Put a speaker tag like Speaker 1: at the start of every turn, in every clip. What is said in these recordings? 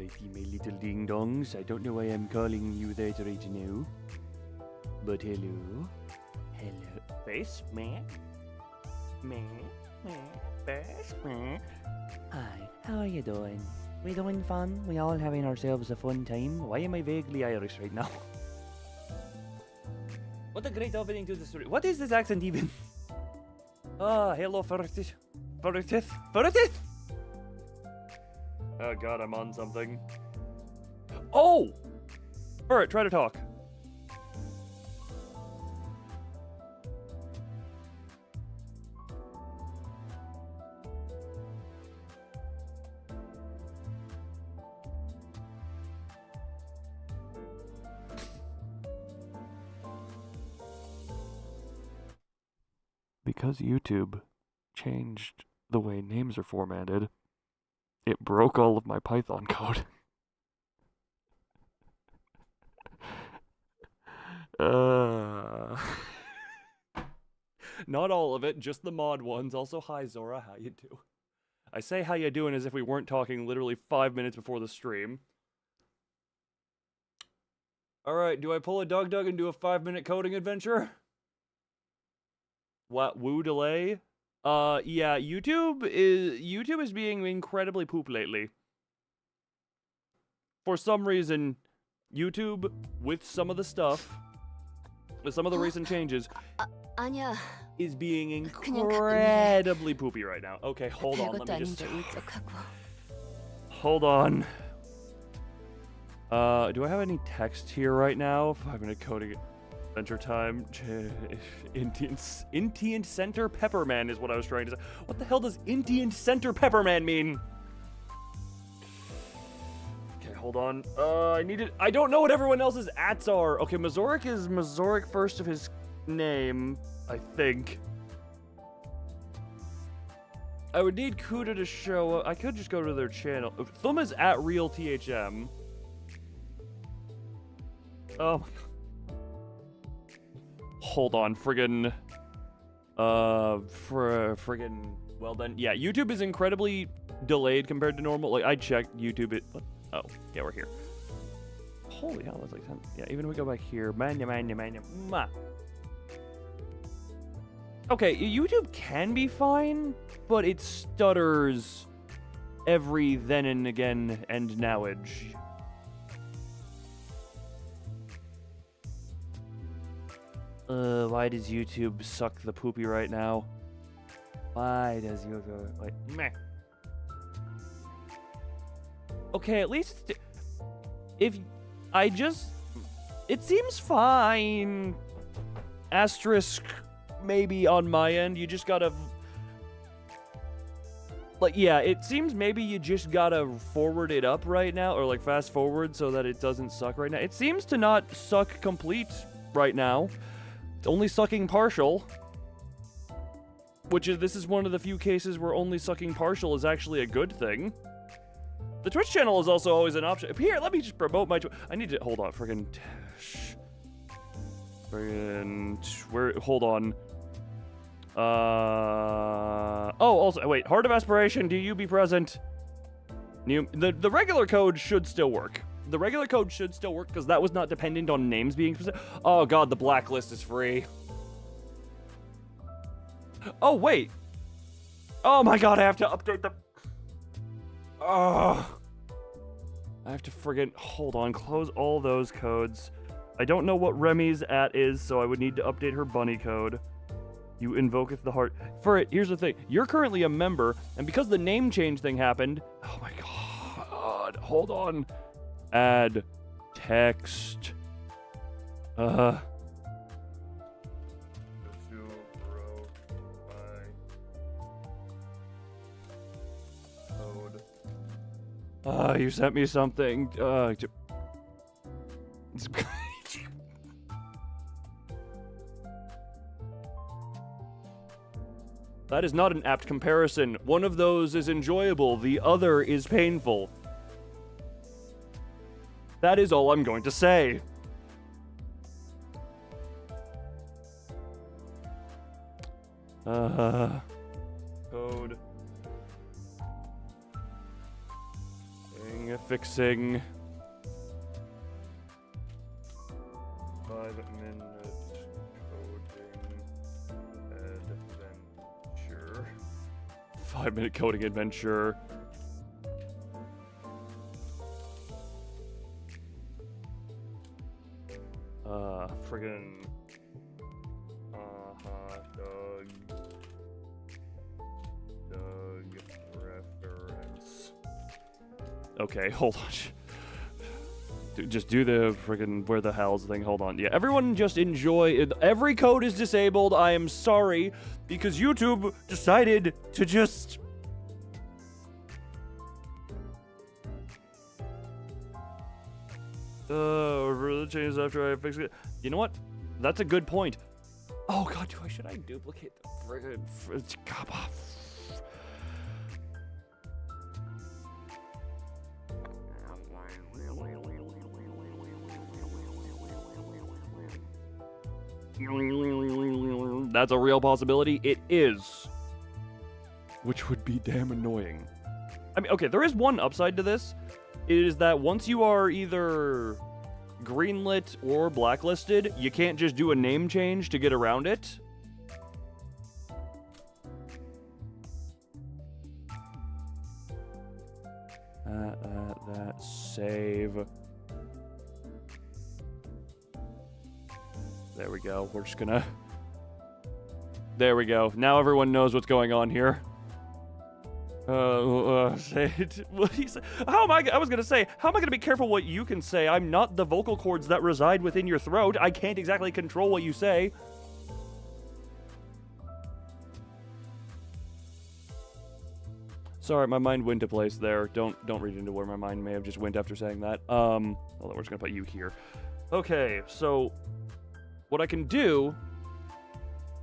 Speaker 1: Alrighty, my little ding-dongs. I don't know why I'm calling you that right now. But hello. Hello. Face me. Face me. Hi, how are you doing? We doing fun? We all having ourselves a fun time? Why am I vaguely Irish right now? What a great opening to the story. What is this accent even? Ah, hello, Furtith. Oh god, I'm on something. Oh! Bert, try to talk. Because YouTube changed the way names are formatted, it broke all of my Python code. Not all of it, just the mod ones. Also, hi Zora, how you do? I say how you doing as if we weren't talking literally 5 minutes before the stream. Alright, do I pull a Doug and do a 5-minute coding adventure? What, woo delay? Yeah, YouTube is being incredibly poop lately. For some reason, YouTube, with some of the stuff, with some of the recent changes,
Speaker 2: Anya,
Speaker 1: is being incredibly poopy right now. Okay, hold on, let me just... Hold on. Do I have any text here right now? 5-minute coding adventure time. Intient Center Pepperman is what I was trying to say. What the hell does Intient Center Pepperman mean? Okay, hold on. I don't know what everyone else's ats are. Okay, Mazorik is Mazorik first of his name, I think. I would need Kuda to show up. I could just go to their channel. Thumb is at RealTHM. Oh my god. Hold on, friggin'. Friggin'. Well then, yeah, YouTube is incredibly delayed compared to normal. Like, I checked YouTube. Oh, yeah, we're here. Holy hell, that's like 10. Yeah, even if we go back here. Ma. Okay, YouTube can be fine, but it stutters every then and again and nowage. Why does YouTube suck the poopy right now? Why does YouTube, like, meh. Okay, at least, if I just, it seems fine. Asterisk, maybe on my end, you just gotta, like, yeah, it seems maybe you just gotta forward it up right now, or like fast forward so that it doesn't suck right now. It seems to not suck complete right now. It's only sucking partial, which is, this is one of the few cases where only sucking partial is actually a good thing. The Twitch channel is also always an option. Here, let me just promote my I need to, hold on, friggin', where, hold on. Oh, also, wait, Heart of Aspiration, do you be present? The regular code should still work. The regular code should still work because that was not dependent on names being specific. Oh god, the blacklist is free. Oh, wait. Oh my god, I have to update the... Oh. I have to friggin'... Hold on, close all those codes. I don't know what Remy's at is, so I would need to update her bunny code. You invoketh the heart. For it, here's the thing. You're currently a member, and because the name change thing happened... Oh my god, hold on. Add text. Code. You sent me something. That is not an apt comparison. One of those is enjoyable, the other is painful. That is all I'm going to say. Code. fixing 5-minute coding adventure. 5-minute coding adventure. Friggin' Doug reference. Okay, hold on. Just do the friggin' where the hell's thing. Hold on. Yeah, everyone just enjoy it. Every code is disabled. I am sorry because YouTube decided to just... really changes after I fix it. You know what? That's a good point. Oh god, should I duplicate the friggin' That's a real possibility. It is. Which would be damn annoying. I mean, okay, there is one upside to this. It is that once you are either greenlit or blacklisted, you can't just do a name change to get around it. That save. There we go. We're just gonna... There we go. Now everyone knows what's going on here. Say it. What do you say? I was gonna say, how am I gonna be careful what you can say? I'm not the vocal cords that reside within your throat. I can't exactly control what you say. Sorry, my mind went to place there. Don't read into where my mind may have just went after saying that. Hold on, we're just gonna put you here. Okay, so what I can do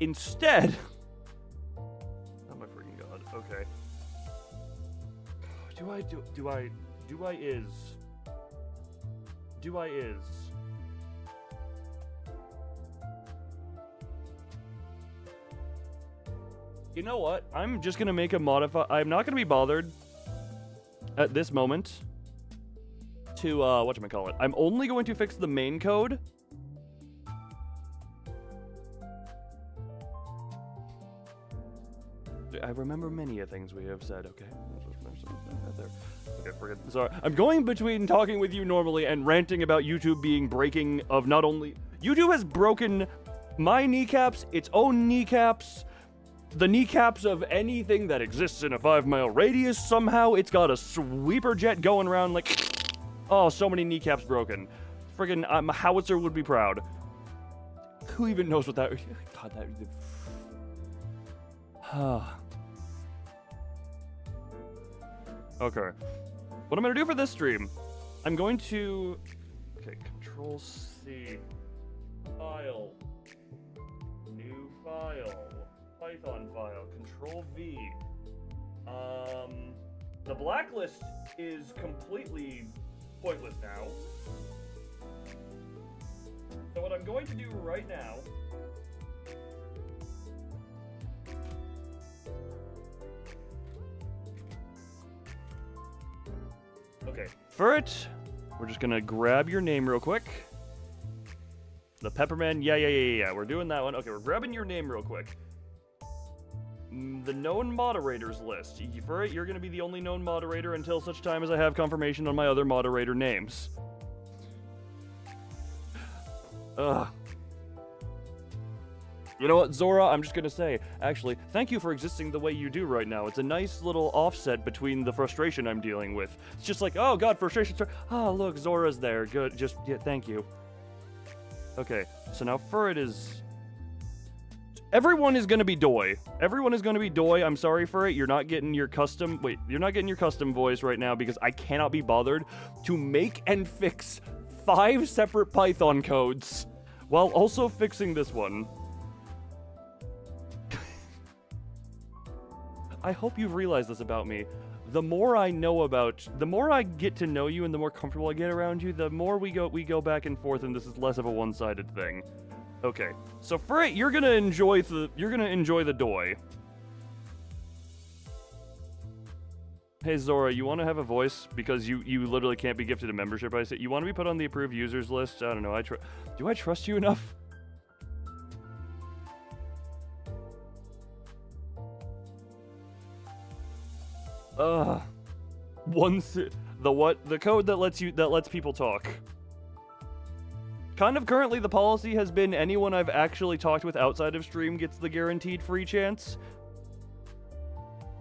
Speaker 1: instead... Oh my freaking god. Okay. Do I is. You know what? I'm just gonna make a modify. I'm not gonna be bothered at this moment to, whatchamacallit. I'm only going to fix the main code. I remember many of things we have said, okay? Okay, forget. Sorry. I'm going between talking with you normally and ranting about YouTube being breaking of not only... YouTube has broken my kneecaps, its own kneecaps, the kneecaps of anything that exists in a 5-mile radius somehow. It's got a sweeper jet going around like... Oh, so many kneecaps broken. Friggin' a howitzer would be proud. Who even knows what that... God, that... Okay. What I'm going to do for this stream, I'm going to... Okay, Control-C. File. New file. Python file. Control-V. The blacklist is completely pointless now. So what I'm going to do right now... Okay, for it, we're just gonna grab your name real quick. The Pepperman, yeah, we're doing that one. Okay, we're grabbing your name real quick. The known moderators list. For it, you're gonna be the only known moderator until such time as I have confirmation on my other moderator names. Ugh. You know what, Zora, I'm just gonna say, actually, thank you for existing the way you do right now. It's a nice little offset between the frustration I'm dealing with. It's just like, oh god, frustration. Oh, look, Zora's there. Good, just, yeah, thank you. Okay, so now Furret is... Everyone is gonna be Doi. Everyone is gonna be Doi. I'm sorry, Furret, you're not getting your custom... Wait, you're not getting your custom voice right now because I cannot be bothered to make and fix 5 separate Python codes while also fixing this one. I hope you've realized this about me. The more I know about, the more I get to know you and the more comfortable I get around you, the more we go back and forth, and this is less of a one-sided thing. Okay, so for it, you're gonna enjoy the Doi. Hey Zora, you want to have a voice because you literally can't be gifted a membership. I say you want to be put on the approved users list. I don't know. Do I trust you enough? The code that lets people talk. Kind of currently the policy has been anyone I've actually talked with outside of stream gets the guaranteed free chance.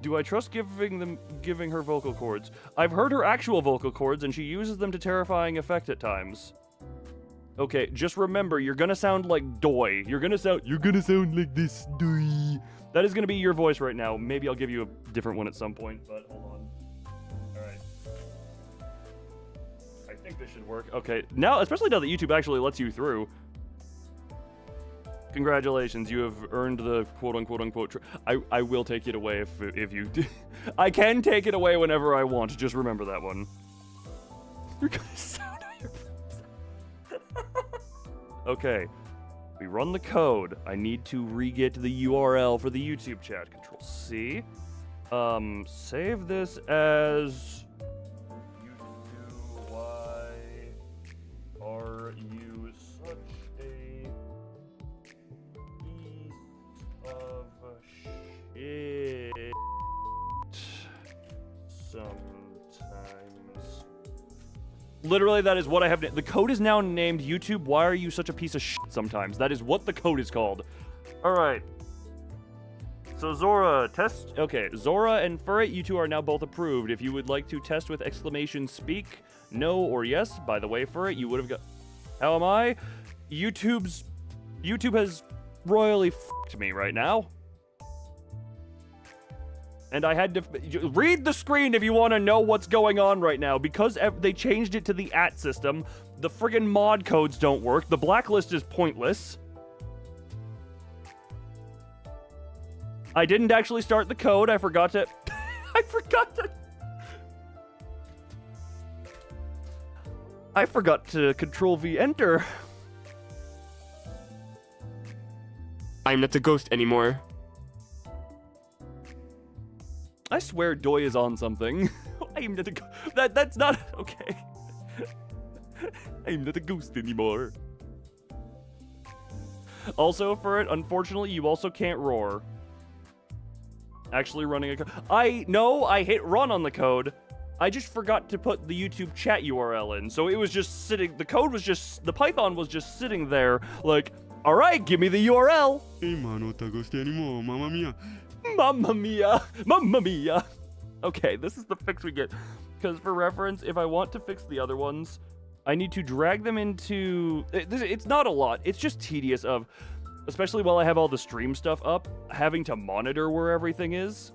Speaker 1: Do I trust giving her vocal cords? I've heard her actual vocal cords and she uses them to terrifying effect at times. Okay, just remember you're gonna sound like Doi. You're gonna sound like this, Doi. That is gonna be your voice right now. Maybe I'll give you a different one at some point, but hold on. Alright. I think this should work. Okay, now, especially now that YouTube actually lets you through. Congratulations, you have earned the quote-unquote. I will take it away if you do. I can take it away whenever I want. Just remember that one. You're gonna sound out your Okay. We run the code. I need to re-get the URL for the YouTube chat. Control C. Save this as YouTube. Why are you such a piece of shit? Sometimes. Literally, that is what I have. The code is now named YouTube. Why are you such a piece of shit sometimes? That is what the code is called. All right. So Zora, test. Okay, Zora and Furret, you two are now both approved. If you would like to test with exclamation speak, no or yes. By the way, Furret, you would have got. How am I? YouTube has royally fucked me right now. And I had to read the screen if you want to know what's going on right now. Because they changed it to the @ system, the friggin' mod codes don't work. The blacklist is pointless. I didn't actually start the code. I forgot to... I forgot to Control V enter.
Speaker 2: I'm not a ghost anymore.
Speaker 1: I swear Doi is on something. I'm not a that's not okay. I'm not a ghost anymore. Also, for it, unfortunately, you also can't roar. Actually running a code. I hit run on the code. I just forgot to put the YouTube chat URL in. So it was just sitting, the Python was just sitting there like, all right, give me the URL.
Speaker 2: I'm not a ghost anymore, mamma mia.
Speaker 1: Mamma mia! Mamma mia! Okay, this is the fix we get. Because for reference, if I want to fix the other ones, I need to drag them into... It's not a lot. It's just tedious of... Especially while I have all the stream stuff up, having to monitor where everything is.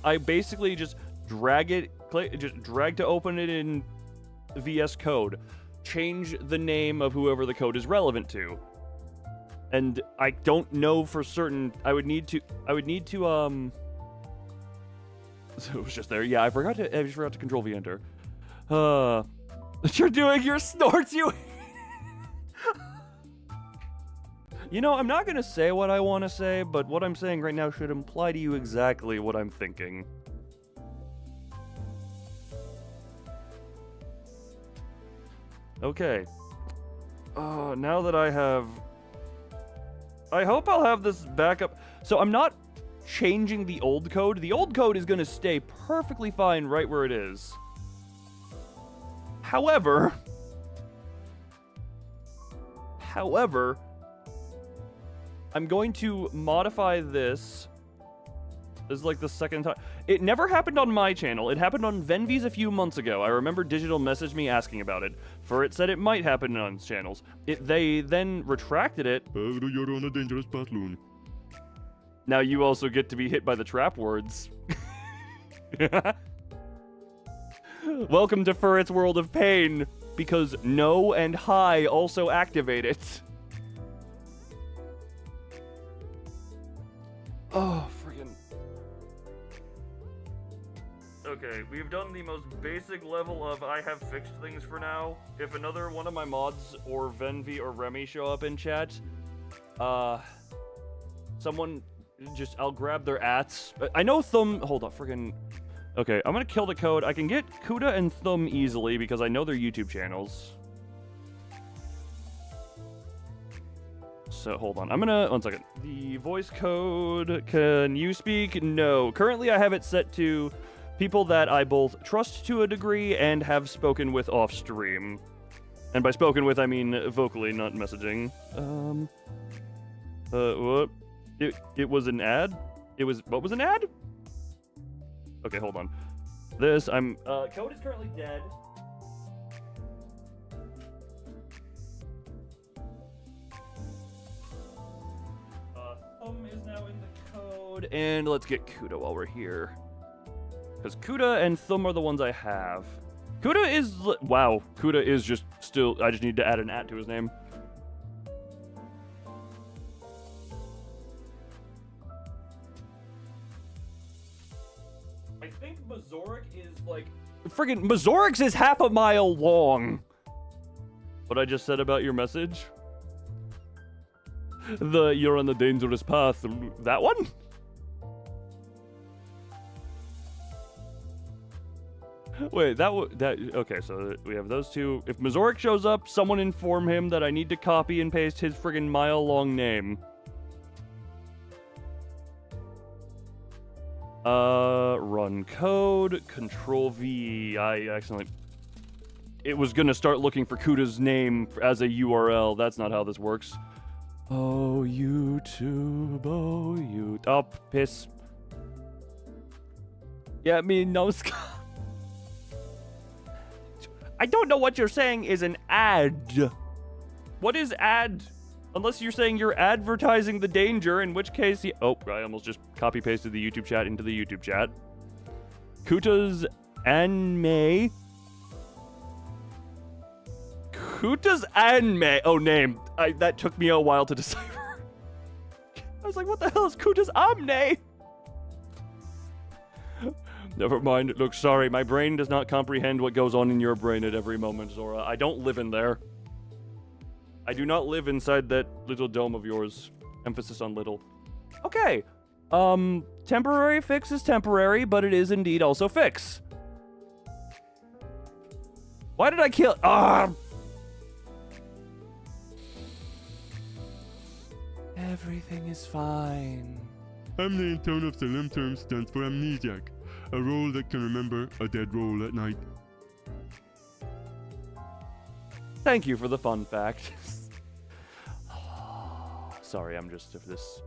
Speaker 1: I basically just drag it... Just drag to open it in VS Code. Change the name of whoever the code is relevant to. And I don't know for certain. I would need to so it was just there. Yeah, I just forgot to Control V enter. You're doing your snorts, you. You know, I'm not gonna say what I want to say, but what I'm saying right now should imply to you exactly what I'm thinking. Okay. Now that I hope I'll have this backup. So I'm not changing the old code. The old code is going to stay perfectly fine right where it is. However, I'm going to modify this. This is like the second time. It never happened on my channel. It happened on Venvi's a few months ago. I remember Digital messaged me asking about it. For it said it might happen on its channels. They then retracted it.
Speaker 2: You're on a dangerous path, Loon.
Speaker 1: Now you also get to be hit by the trap words. Welcome to Furret's World of Pain, because no and hi also activate it. Oh, friggin'. Okay, we've done the most basic level of I have fixed things for now. If another one of my mods or Venvi or Remy show up in chat, someone just, I'll grab their ats. I know hold on, friggin'. Okay, I'm gonna kill the code. I can get Kuda and Thumb easily because I know their YouTube channels. So hold on, I'm gonna, 1 second. The voice code, can you speak? No. Currently I have it set to people that I both trust to a degree and have spoken with off stream. And by spoken with, I mean vocally, not messaging. What? It was an ad? What was an ad? Okay, hold on. Code is currently dead. Thumb is now in the code, and let's get Kuda while we're here. Because Kuda and Thumb are the ones I have. Kuda is, wow, Kuda is just still, I just need to add an at to his name. I think Mazoric is like, friggin' Mazoric's is half a mile long. What I just said about your message? You're on the dangerous path, that one? Wait, okay, so we have those two. If Mazoric shows up, someone inform him that I need to copy and paste his friggin' mile-long name. Run code, Control V. I accidentally... It was gonna start looking for Kuda's name as a URL. That's not how this works. Oh, YouTube, oh, you... Oh, piss. Yeah, me no... I don't know what you're saying is an ad. What is ad? Unless you're saying you're advertising the danger, in which case... Oh, I almost just copy-pasted the YouTube chat into the YouTube chat. Kuta's anime. Kuta's anime. Oh, name. That took me a while to decipher. I was like, what the hell is Kuta's amne? Never mind. Look, sorry. My brain does not comprehend what goes on in your brain at every moment, Zora. I don't live in there. I do not live inside that little dome of yours. Emphasis on little. Okay. Temporary fix is temporary, but it is indeed also fix. Why did I kill... Everything is fine.
Speaker 2: Amne in tone of Salim terms stands for amnesiac, a role that can remember a dead roll at night.
Speaker 1: Thank you for the fun fact. Sorry, I'm just... This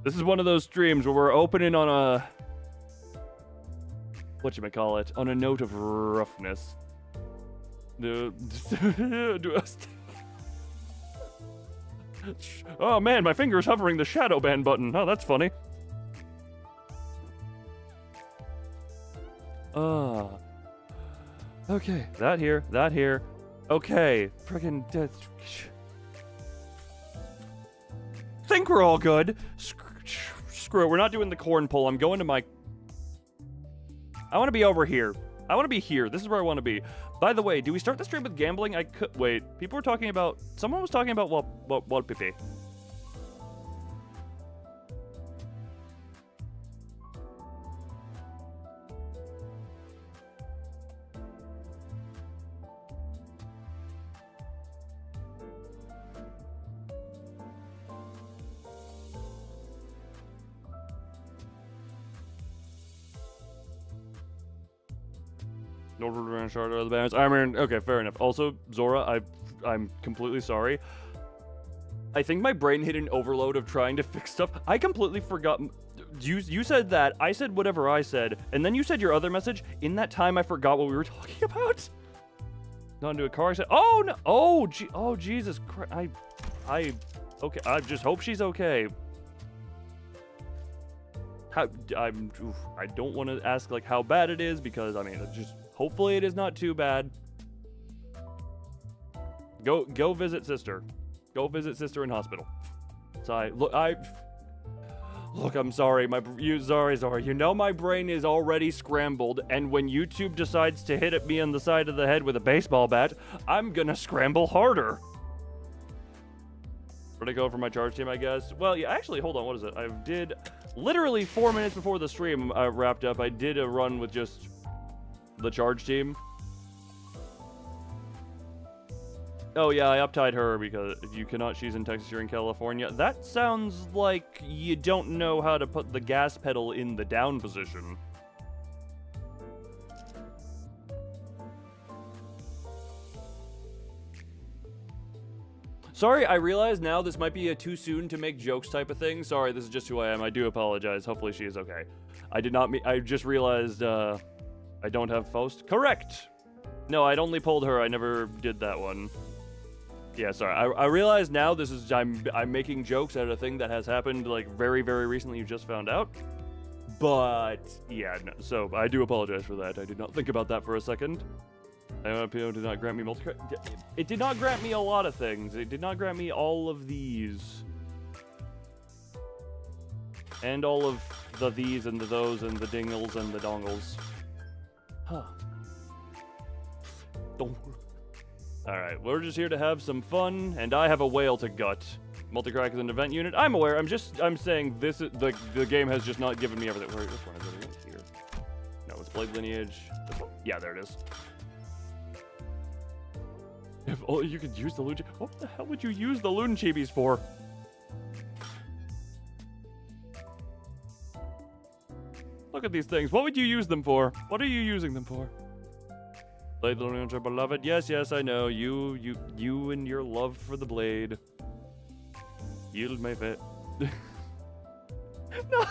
Speaker 1: is one of those streams where we're opening on a... Whatchamacallit? On a note of roughness. Oh man, my finger's hovering the shadow ban button. Oh, that's funny. Okay, that here. Okay, friggin' think we're all good. Screw it, we're not doing the corn pull. I'm going to my... I want to be over here. I want to be here. This is where I want to be. By the way, do we start the stream with gambling? I could... Wait, people were talking about... Someone was talking about what pipi. I mean, okay, fair enough. Also, Zora, I'm completely sorry. I think my brain hit an overload of trying to fix stuff. I completely forgot. You said that. I said whatever I said. And then you said your other message. In that time, I forgot what we were talking about. Not into a car accident. Oh, no. Oh, Jesus Christ. Okay. I just hope she's okay. I don't want to ask, like, how bad it is, because, I mean, it's just... Hopefully it is not too bad. Go visit sister. Go visit sister in hospital. Sorry. Look, I'm sorry. Sorry. You know my brain is already scrambled, and when YouTube decides to hit at me on the side of the head with a baseball bat, I'm gonna scramble harder. Where'd I go for my charge team, I guess? Well, yeah, actually, hold on, what is it? I did, literally 4 minutes before the stream wrapped up, I did a run with just the charge team. Oh, yeah, I uptied her because you cannot, she's in Texas, you're in California. That sounds like you don't know how to put the gas pedal in the down position. Sorry, I realize now this might be a too soon to make jokes type of thing. Sorry, this is just who I am. I do apologize. Hopefully she is okay. I did not I just realized I don't have Faust. Correct! No, I'd only pulled her. I never did that one. Yeah, sorry. I realize now this is I'm making jokes at a thing that has happened like very, very recently. You just found out. But yeah, no, so I do apologize for that. I did not think about that for a second. IOPO did not grant me multi. It did not grant me a lot of things. It did not grant me all of these. And all of the these and the those and the dingles and the dongles. Huh. Don't worry. Alright, we're just here to have some fun, and I have a whale to gut. Multicrack is an event unit. I'm aware, I'm saying this is, the game has just not given me everything. Which one is it? Here. No, it's Blade Lineage. This one? Yeah, there it is. If only you could use the loon. What the hell would you use the loon chibis for? Look at these things. What would you use them for? What are you using them for? Blade Lineage are beloved. Yes, yes, I know. You and your love for the blade. Yield my fit. No.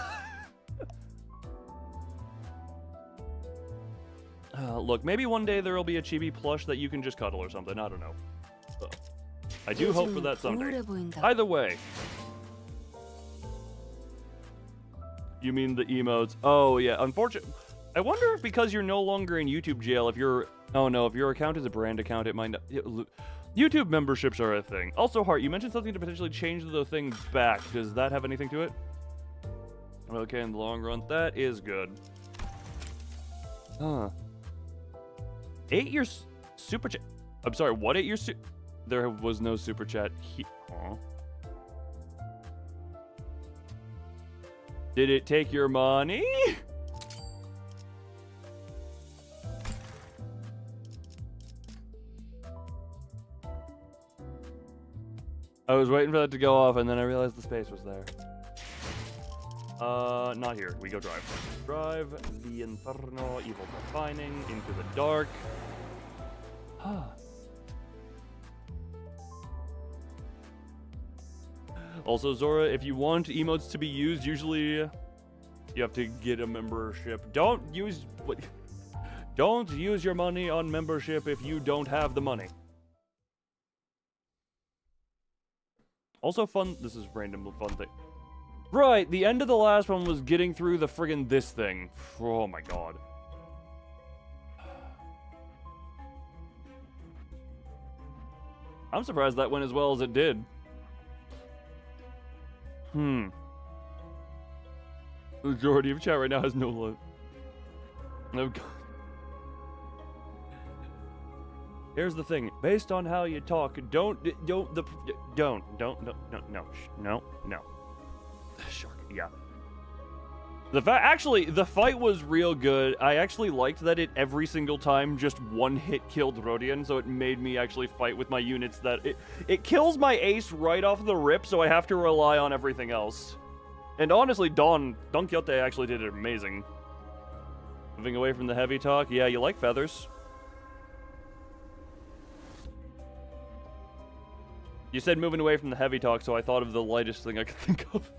Speaker 1: Look, maybe one day there will be a chibi plush that you can just cuddle or something. I don't know. I do hope for that someday. Either way. You mean the emotes? Oh, yeah. Unfortunately, I wonder if because you're no longer in YouTube jail, if you're... Oh, no. If your account is a brand account, it might not... YouTube memberships are a thing. Also, Hart, you mentioned something to potentially change the thing back. Does that have anything to it? Okay, in the long run, that is good. Huh. 8 years super chat. I'm sorry, what 8 years? There was no super chat. Did it take your money? I was waiting for that to go off, and then I realized the space was there. Not here. We go drive. Drive the Inferno, evil defining, into the dark. Also, Zora, if you want emotes to be used, usually you have to get a membership. Don't use your money on membership if you don't have the money. Also fun, this is random fun thing. Right, the end of the last one was getting through the friggin' this thing. Oh my god. I'm surprised that went as well as it did. The majority of chat right now has no love. Oh god. Here's the thing. Based on how you talk, no. Shark, yeah. Actually, the fight was real good. I actually liked that it every single time just one hit killed Rodian, so it made me actually fight with my units that it kills my ace right off the rip, so I have to rely on everything else. And honestly, Don Quixote actually did it amazing. Moving away from the heavy talk. Yeah, you like feathers. You said moving away from the heavy talk, so I thought of the lightest thing I could think of.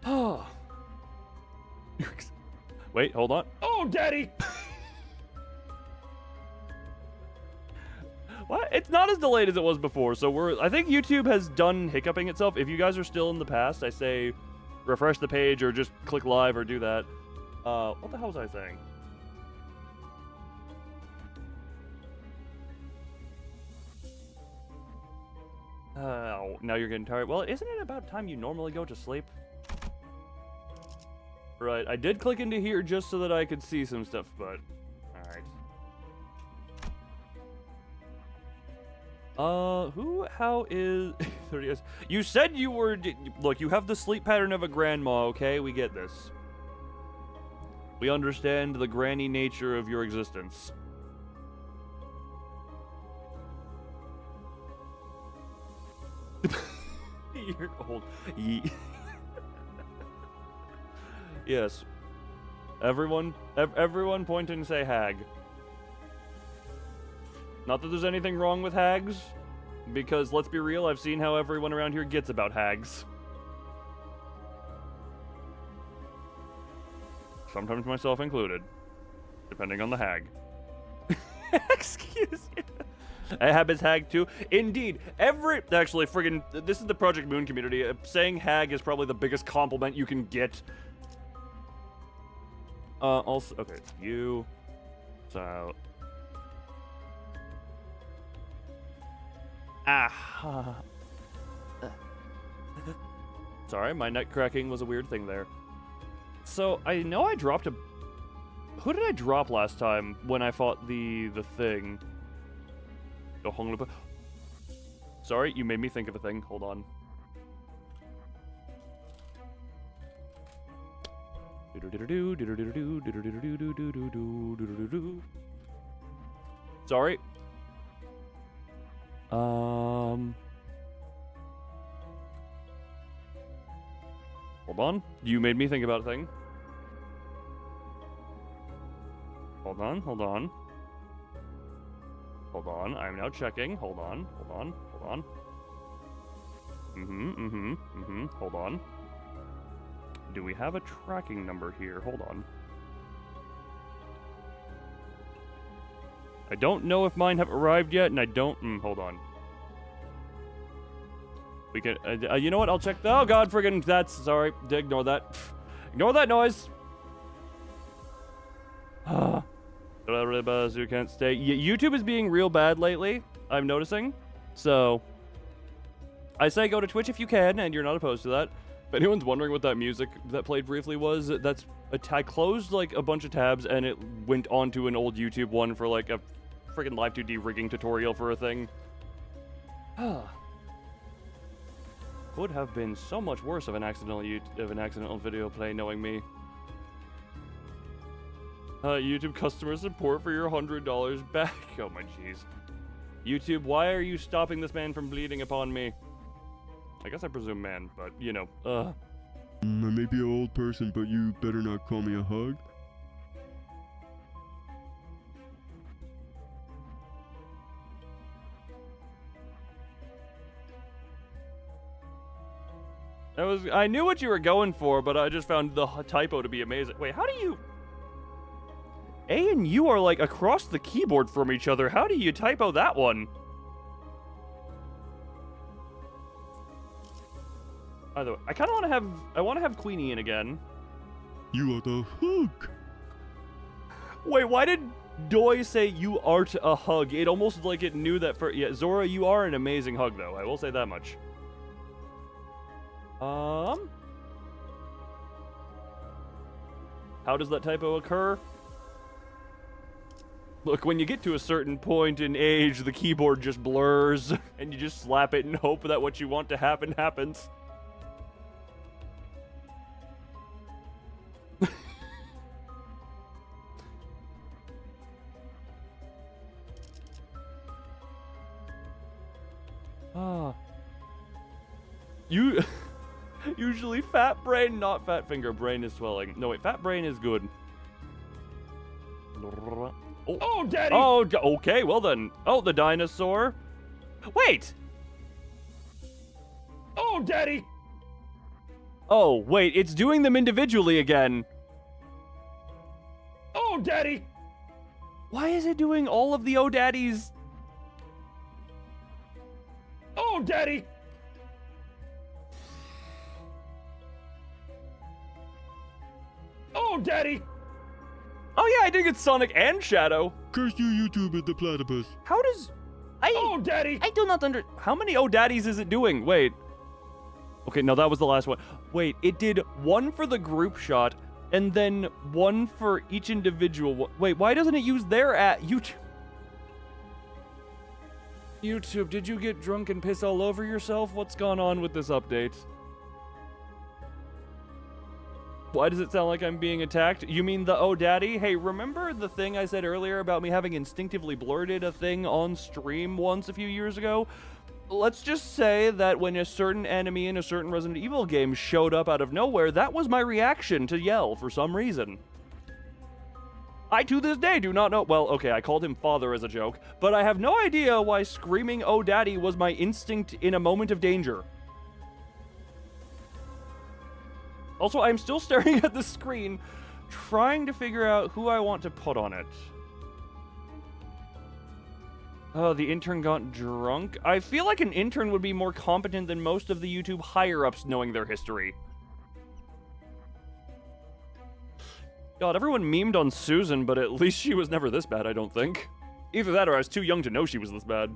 Speaker 1: Oh. Wait, hold on. Oh, daddy! What? It's not as delayed as it was before, so I think YouTube has done hiccuping itself. If you guys are still in the past, I say refresh the page or just click live or do that. What the hell was I saying? Now you're getting tired. Well, isn't it about time you normally go to sleep? Right, I did click into here just so that I could see some stuff, but... Alright. How is 30 years? You said you were, look, you have the sleep pattern of a grandma, okay? We get this. We understand the granny nature of your existence. You're old. Yes. Everyone point and say hag. Not that there's anything wrong with hags, because let's be real, I've seen how everyone around here gets about hags. Sometimes myself included, depending on the hag. Excuse me. Ahab is hag too. Indeed, actually, friggin', this is the Project Moon community. Saying hag is probably the biggest compliment you can get. Also, okay, you, so. Sorry, my neck cracking was a weird thing there. So, I know I dropped a... Who did I drop last time when I fought the thing? Sorry, you made me think of a thing. Hold on. Sorry. Hold on. You made me think about a thing. Hold on, hold on. Hold on, I'm now checking. Hold on, hold on, hold on. Hold on. Do we have a tracking number here? Hold on. I don't know if mine have arrived yet, and I don't... hold on. We can... you know what? I'll check... Oh, God, friggin'... That's... Sorry. Ignore that. Ignore that noise. You can't stay. YouTube is being real bad lately, I'm noticing. So... I say go to Twitch if you can, and you're not opposed to that. If anyone's wondering what that music that played briefly was, that's... I closed, like, a bunch of tabs, and it went onto an old YouTube one for, like, a friggin' live 2D rigging tutorial for a thing. Could have been so much worse of an accidental video play, knowing me. YouTube customer support for your $100 back. Oh my jeez. YouTube, why are you stopping this man from bleeding upon me? I guess I presume man, but you know,
Speaker 2: I may be an old person, but you better not call me a hug.
Speaker 1: I knew what you were going for, but I just found the typo to be amazing. Wait, how do you... A and U are like across the keyboard from each other. How do you typo that one? Either way, I kind of want to have... I want to have Queenie in again.
Speaker 2: You are the hug.
Speaker 1: Wait, why did Doi say you art a hug? It almost like it knew that for... Yeah, Zora, you are an amazing hug, though. I will say that much. How does that typo occur? Look, when you get to a certain point in age, the keyboard just blurs, and you just slap it and hope that what you want to happen happens. Usually fat brain, not fat finger. Brain is swelling. No, wait, fat brain is good.
Speaker 2: Oh, Daddy!
Speaker 1: Oh, okay, well then. Oh, the dinosaur. Wait!
Speaker 2: Oh, Daddy!
Speaker 1: Oh, wait, it's doing them individually again.
Speaker 2: Oh, Daddy!
Speaker 1: Why is it doing all of the Oh Daddies?
Speaker 2: Oh, Daddy! Oh, Daddy!
Speaker 1: Oh yeah, I did get Sonic and Shadow.
Speaker 2: Curse you, YouTube, the platypus.
Speaker 1: How does...
Speaker 2: Oh, Daddy!
Speaker 1: I do not under... How many Oh Daddies is it doing? Wait. Okay, no, that was the last one. Wait, it did one for the group shot, and then one for each individual. Wait, why doesn't it use their at YouTube? YouTube, did you get drunk and piss all over yourself? What's gone on with this update? Why does it sound like I'm being attacked? You mean the oh daddy? Hey, remember the thing I said earlier about me having instinctively blurted a thing on stream once a few years ago? Let's just say that when a certain enemy in a certain Resident Evil game showed up out of nowhere, that was my reaction to yell for some reason. I, to this day, do not know. Well, okay, I called him father as a joke, but I have no idea why screaming oh daddy was my instinct in a moment of danger. Also, I'm still staring at the screen, trying to figure out who I want to put on it. Oh, the intern got drunk? I feel like an intern would be more competent than most of the YouTube higher-ups knowing their history. God, everyone memed on Susan, but at least she was never this bad, I don't think. Either that or I was too young to know she was this bad.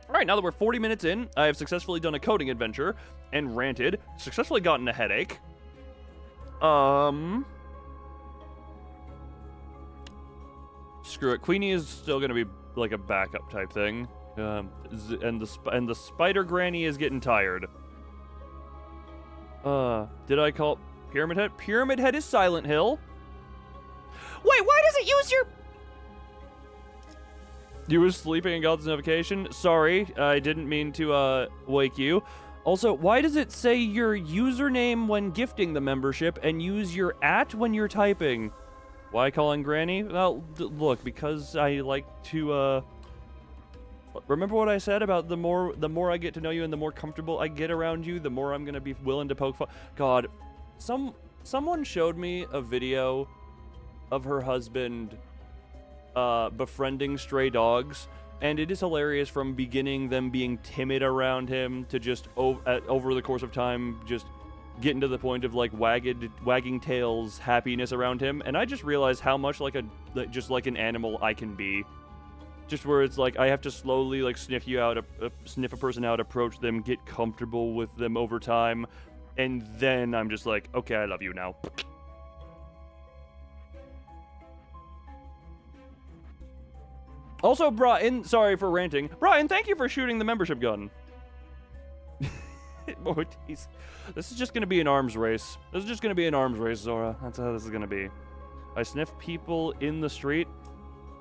Speaker 1: Alright, now that we're 40 minutes in, I have successfully done a coding adventure and ranted, successfully gotten a headache. Screw it. Queenie is still gonna be like a backup type thing. And the spider granny is getting tired. Did I call Pyramid Head? Pyramid Head is Silent Hill. Wait, why does it use your... You were sleeping and got this notification? Sorry, I didn't mean to, wake you. Also, why does it say your username when gifting the membership and use your @ when you're typing? Why calling Granny? Well, look, because I like to, remember what I said about the more I get to know you and the more comfortable I get around you, the more I'm gonna be willing to poke fun. God, someone showed me a video of her husband befriending stray dogs, and it is hilarious from beginning them being timid around him to just over the course of time just getting to the point of like wagging tails happiness around him. And I just realized how much like an animal I can be, just where it's like I have to slowly like sniff a person out, approach them, get comfortable with them over time, and then I'm just like, okay, I love you now. Also, Brian, sorry for ranting. Brian, thank you for shooting the membership gun. Oh, this is just going to be an arms race. This is just going to be an arms race, Zora. That's how this is going to be. I sniff people in the street.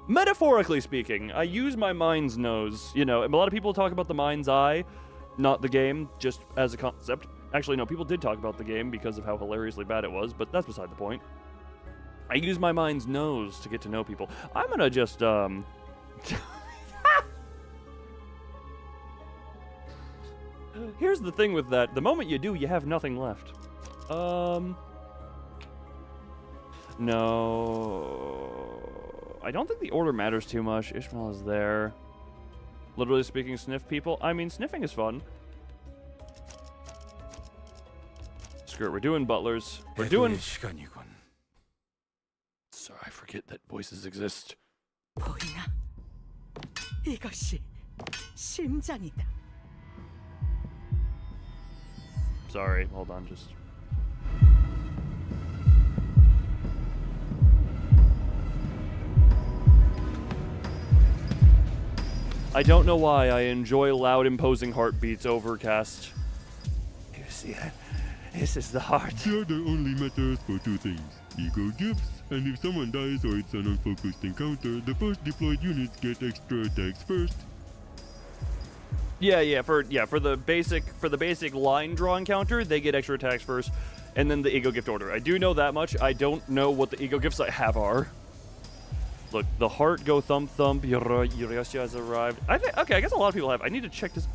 Speaker 1: Metaphorically speaking, I use my mind's nose. You know, a lot of people talk about the mind's eye, not the game, just as a concept. Actually, no, people did talk about the game because of how hilariously bad it was, but that's beside the point. I use my mind's nose to get to know people. I'm going to just, Here's the thing with that. The moment you do, you have nothing left. No. I don't think the order matters too much. Ishmael is there. Literally speaking, sniff people. I mean, sniffing is fun. Screw it. We're doing butlers. We're doing... Sorry, I forget that voices exist.
Speaker 3: 보이나? 이것이 심장이다.
Speaker 1: Sorry, hold on, just... I don't know why I enjoy loud, imposing heartbeats overcast. You see that? This is the heart.
Speaker 2: The order only matters for two things: ego gifts, and if someone dies or it's an unfocused encounter, the first deployed units get extra attacks first.
Speaker 1: For the basic line draw encounter, they get extra attacks first, and then the ego gift order. I do know that much. I don't know what the ego gifts I have are. Look, the heart go thump thump. Yurioshi has arrived. Okay, I guess a lot of people have. I need to check this.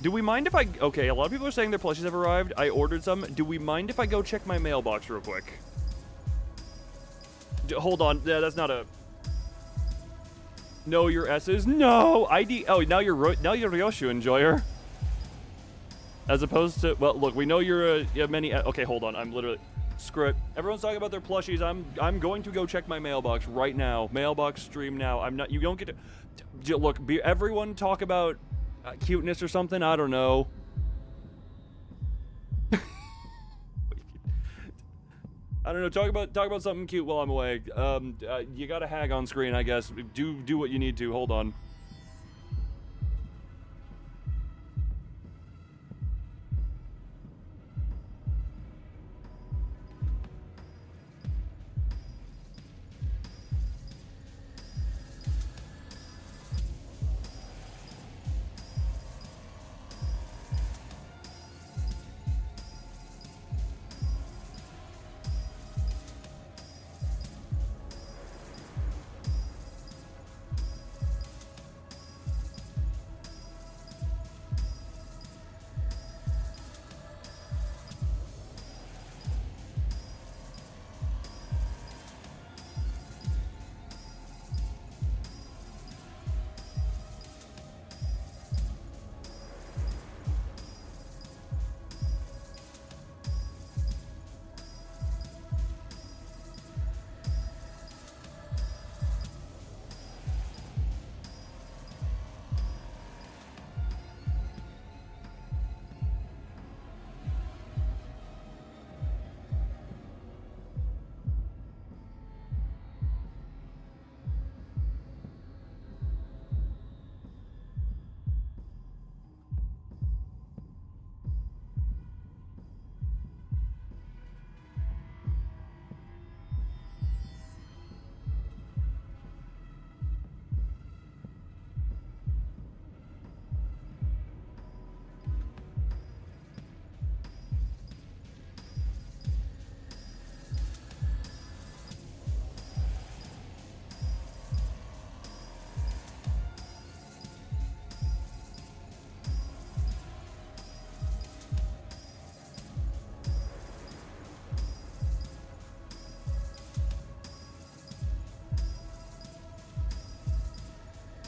Speaker 1: Do we mind if I... Okay, a lot of people are saying their plushies have arrived. I ordered some. Do we mind if I go check my mailbox real quick? Hold on. Yeah, that's not a... Know your S's? No! ID... Oh, now you're Ryoshu enjoyer. As opposed to... Well, look, we know you're many... Okay, hold on. I'm literally... Screw it. Everyone's talking about their plushies. I'm going to go check my mailbox right now. Mailbox stream now. I'm not... You don't get to... Look, everyone talk about cuteness or something. I don't know. I don't know. Talk about something cute while I'm away. You got a hag on screen, I guess. Do what you need to. Hold on.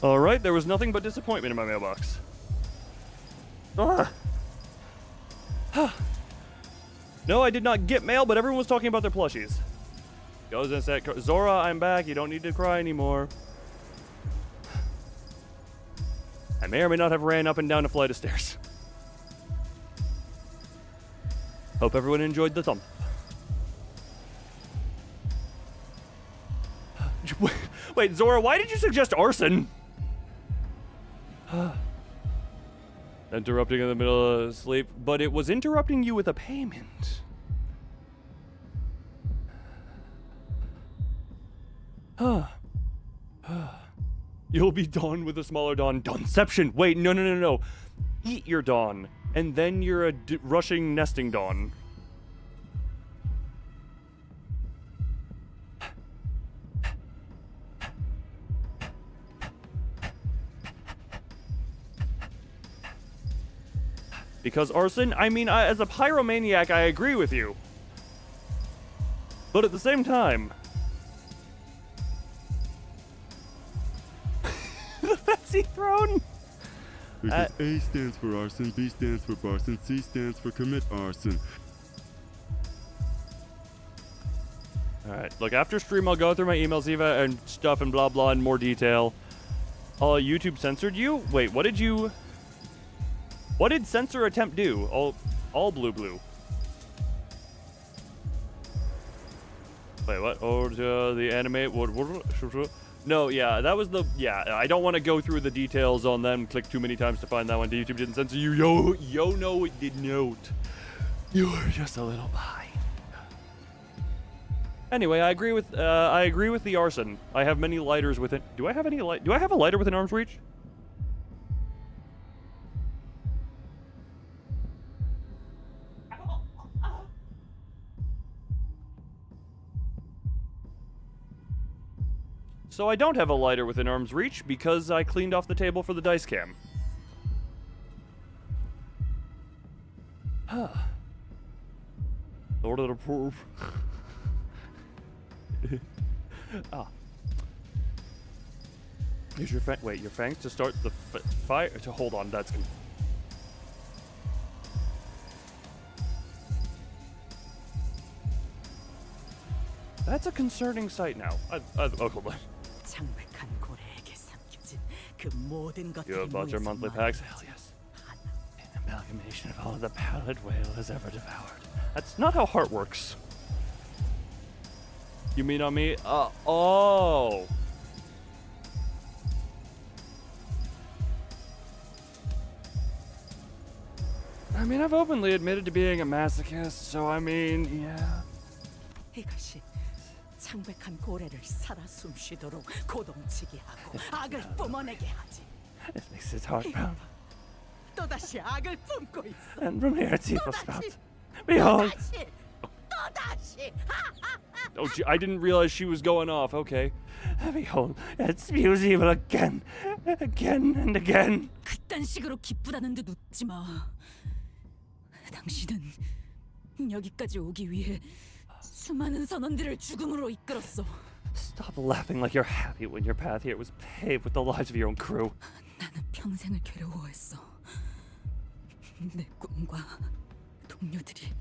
Speaker 1: Alright, there was nothing but disappointment in my mailbox. Ah. No, I did not get mail, but everyone was talking about their plushies. Goes and said, Zora, I'm back. You don't need to cry anymore. I may or may not have ran up and down a flight of stairs. Hope everyone enjoyed the thump. Wait, Zora, why did you suggest arson? Interrupting in the middle of sleep, but it was interrupting you with a payment. You'll be dawn with a smaller dawn. Dawnception! Wait, no. Eat your dawn, and then you're a rushing nesting dawn. Because arson, I mean, as a pyromaniac, I agree with you. But at the same time... The Betsy throne!
Speaker 2: Because A stands for arson, B stands for barson, C stands for commit arson.
Speaker 1: Alright, look, after stream, I'll go through my emails, Eva, and stuff and blah blah in more detail. YouTube censored you? Wait, what did you... What did censor attempt do? All blue. Wait, what? Oh, the anime. No, yeah, that was the. Yeah, I don't want to go through the details on them. Click too many times to find that one. YouTube didn't censor you. Yo, no, it did not. You were just a little behind. Anyway, I agree with the arson. I have many lighters within. Do I have any light? Do I have a lighter within arm's reach? So I don't have a lighter within arm's reach because I cleaned off the table for the dice cam. Lord of the proof. Use your your fangs to start the fire. To hold on, that's gonna. That's a concerning sight now. Oh, hold on. You have bought your monthly packs? Hell yes. An amalgamation of all the Pallid Whale has ever devoured. That's not how heart works. You mean on me? Oh. I mean, I've openly admitted to being a masochist, so I mean, yeah.
Speaker 3: 이것이 창백한 고래를 살아 숨쉬도록 고동치게 하고 악을 뿜어내게 하지.
Speaker 1: It makes his heart pound.
Speaker 3: 또다시 악을 뿜고 있어.
Speaker 1: And from here its evil sprouts. Behold!
Speaker 3: 또다시.
Speaker 1: Oh, gee, I didn't realize she was going off. Okay.
Speaker 4: Behold, it spews evil again, again and again.
Speaker 5: 그딴 식으로 기쁘다는 듯 웃지 마. 당신은 여기까지 오기 위해 수많은 선원들을 죽음으로 이끌었어.
Speaker 4: Stop laughing like you're happy when your path here was paved with the lives of your own crew.
Speaker 5: 나는 평생을 괴로워했어. 내 꿈과 동료들이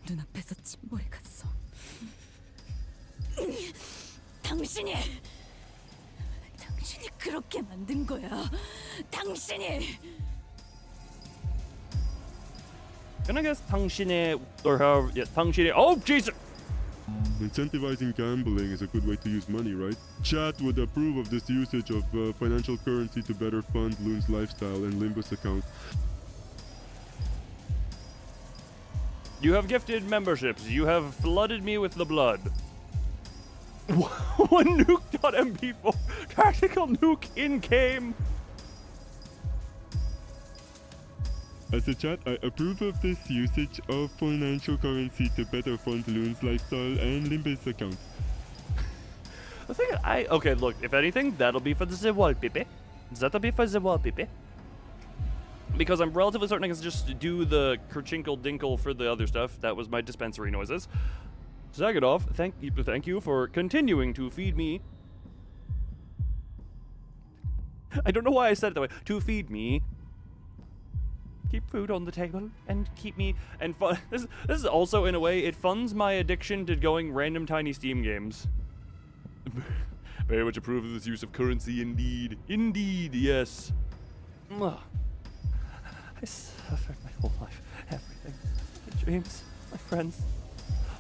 Speaker 5: 눈앞에서 침몰해갔어. 당신이 그렇게 만든 거야. 당신이.
Speaker 1: Can I guess 당신의 or however? Yeah, 당신의. Oh Jesus!
Speaker 2: Incentivizing gambling is a good way to use money, right? Chat would approve of this usage of financial currency to better fund Loon's lifestyle and Limbus account.
Speaker 1: You have gifted memberships. You have flooded me with the blood. One nuke.mp4 tactical nuke in game.
Speaker 2: As a chat, I approve of this usage of financial currency to better fund Loon's lifestyle and Limbus account.
Speaker 1: The thing okay, look, if anything, that'll be for the wallpaper. That'll be for the wallpaper. Because I'm relatively certain I can just do the kerchinkle dinkle for the other stuff. That was my dispensary noises. Zagadov, thank you for continuing to feed me. I don't know why I said it that way. To feed me. Keep food on the table and keep me and fun. This is also in a way it funds my addiction to going random tiny Steam games. Very much approve of this use of currency, indeed. Indeed, yes.
Speaker 4: I suffered my whole life. Everything. My dreams, my friends.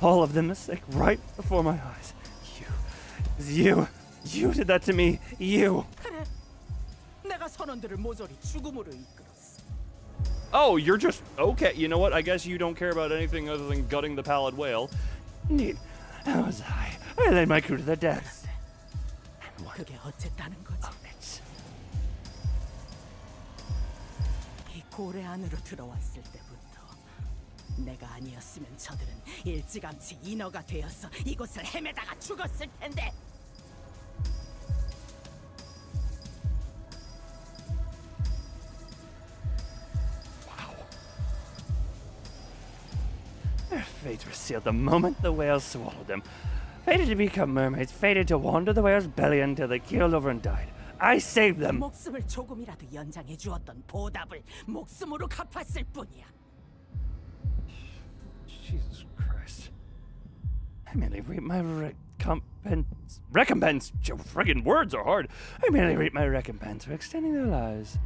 Speaker 4: All of them mistake right before my eyes. You did that to me. You.
Speaker 3: 그래. 내가 선원들을 모조리 죽음으로 이끌었어.
Speaker 1: Oh, you're just okay. You know what? I guess you don't care about anything other than gutting the Pallid Whale.
Speaker 4: Indeed. How was I? I led my crew to their deaths. And what
Speaker 3: 그게 어쨌다는 거지.
Speaker 4: of it?
Speaker 3: 이 고래 안으로 들어왔을 때부터 내가 아니었으면 저들은 일찌감치 인어가 되어서 이곳을 헤매다가 죽었을 텐데.
Speaker 4: Their fates were sealed the moment the whales swallowed them. Fated to become mermaids, fated to wander the whale's belly until they keeled over and died. I saved them!
Speaker 3: 목숨을 조금이라도 연장해 주었던 보답을 목숨으로 갚았을 뿐이야.
Speaker 4: Jesus Christ. I merely reap my recompense.
Speaker 1: Friggin' words are hard.
Speaker 4: I merely reap my recompense for extending their lives,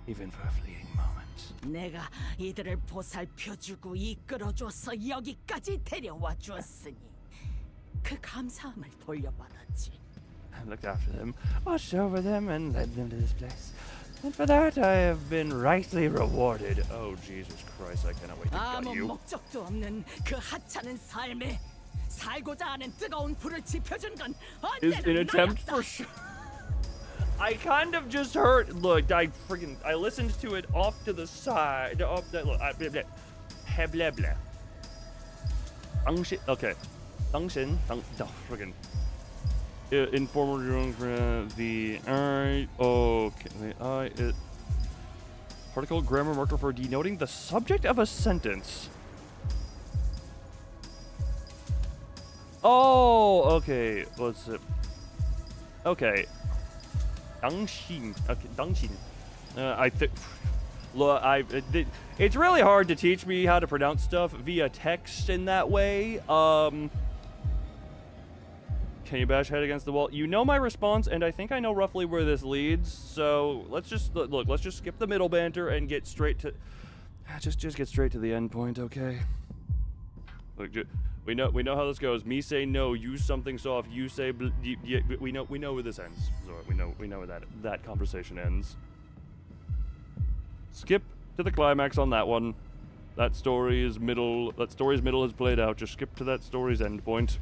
Speaker 4: even for a fleeting moment.
Speaker 3: 내가 이들을 보살펴주고 이끌어줘서 여기까지 데려와 주었으니 그 감사함을 돌려받았지.
Speaker 4: I looked after them, watched over them, and led them to this place. And for that I have been rightly rewarded.
Speaker 1: Oh, Jesus Christ, I cannot wait to gut
Speaker 3: 아무
Speaker 1: you.
Speaker 3: 목적도 없는 그 하찮은 삶에 살고자 하는 뜨거운 불을 지펴준 건
Speaker 1: Is an
Speaker 3: 언제나
Speaker 1: attempt
Speaker 3: 너였다.
Speaker 1: for sure. I kind of just heard. Look, I listened to it off to the side. Off that. Look, blah blah blah. Okay. Function. Friggin'. Informal drone for the. Alright. Okay. Particle grammar marker for denoting the subject of a sentence. Oh, okay. What's it? Okay. 당신. Okay, 당신. I think. Look, it's really hard to teach me how to pronounce stuff via text in that way. Can you bash head against the wall? You know my response, and I think I know roughly where this leads. So let's just look. Let's just skip the middle banter and get straight to. Just get straight to the end point, okay? Look, We know how this goes. Me say no, use something soft. You say we know where this ends. Zora, we know where that conversation ends. Skip to the climax on that one. That story's middle has played out. Just skip to that story's end point.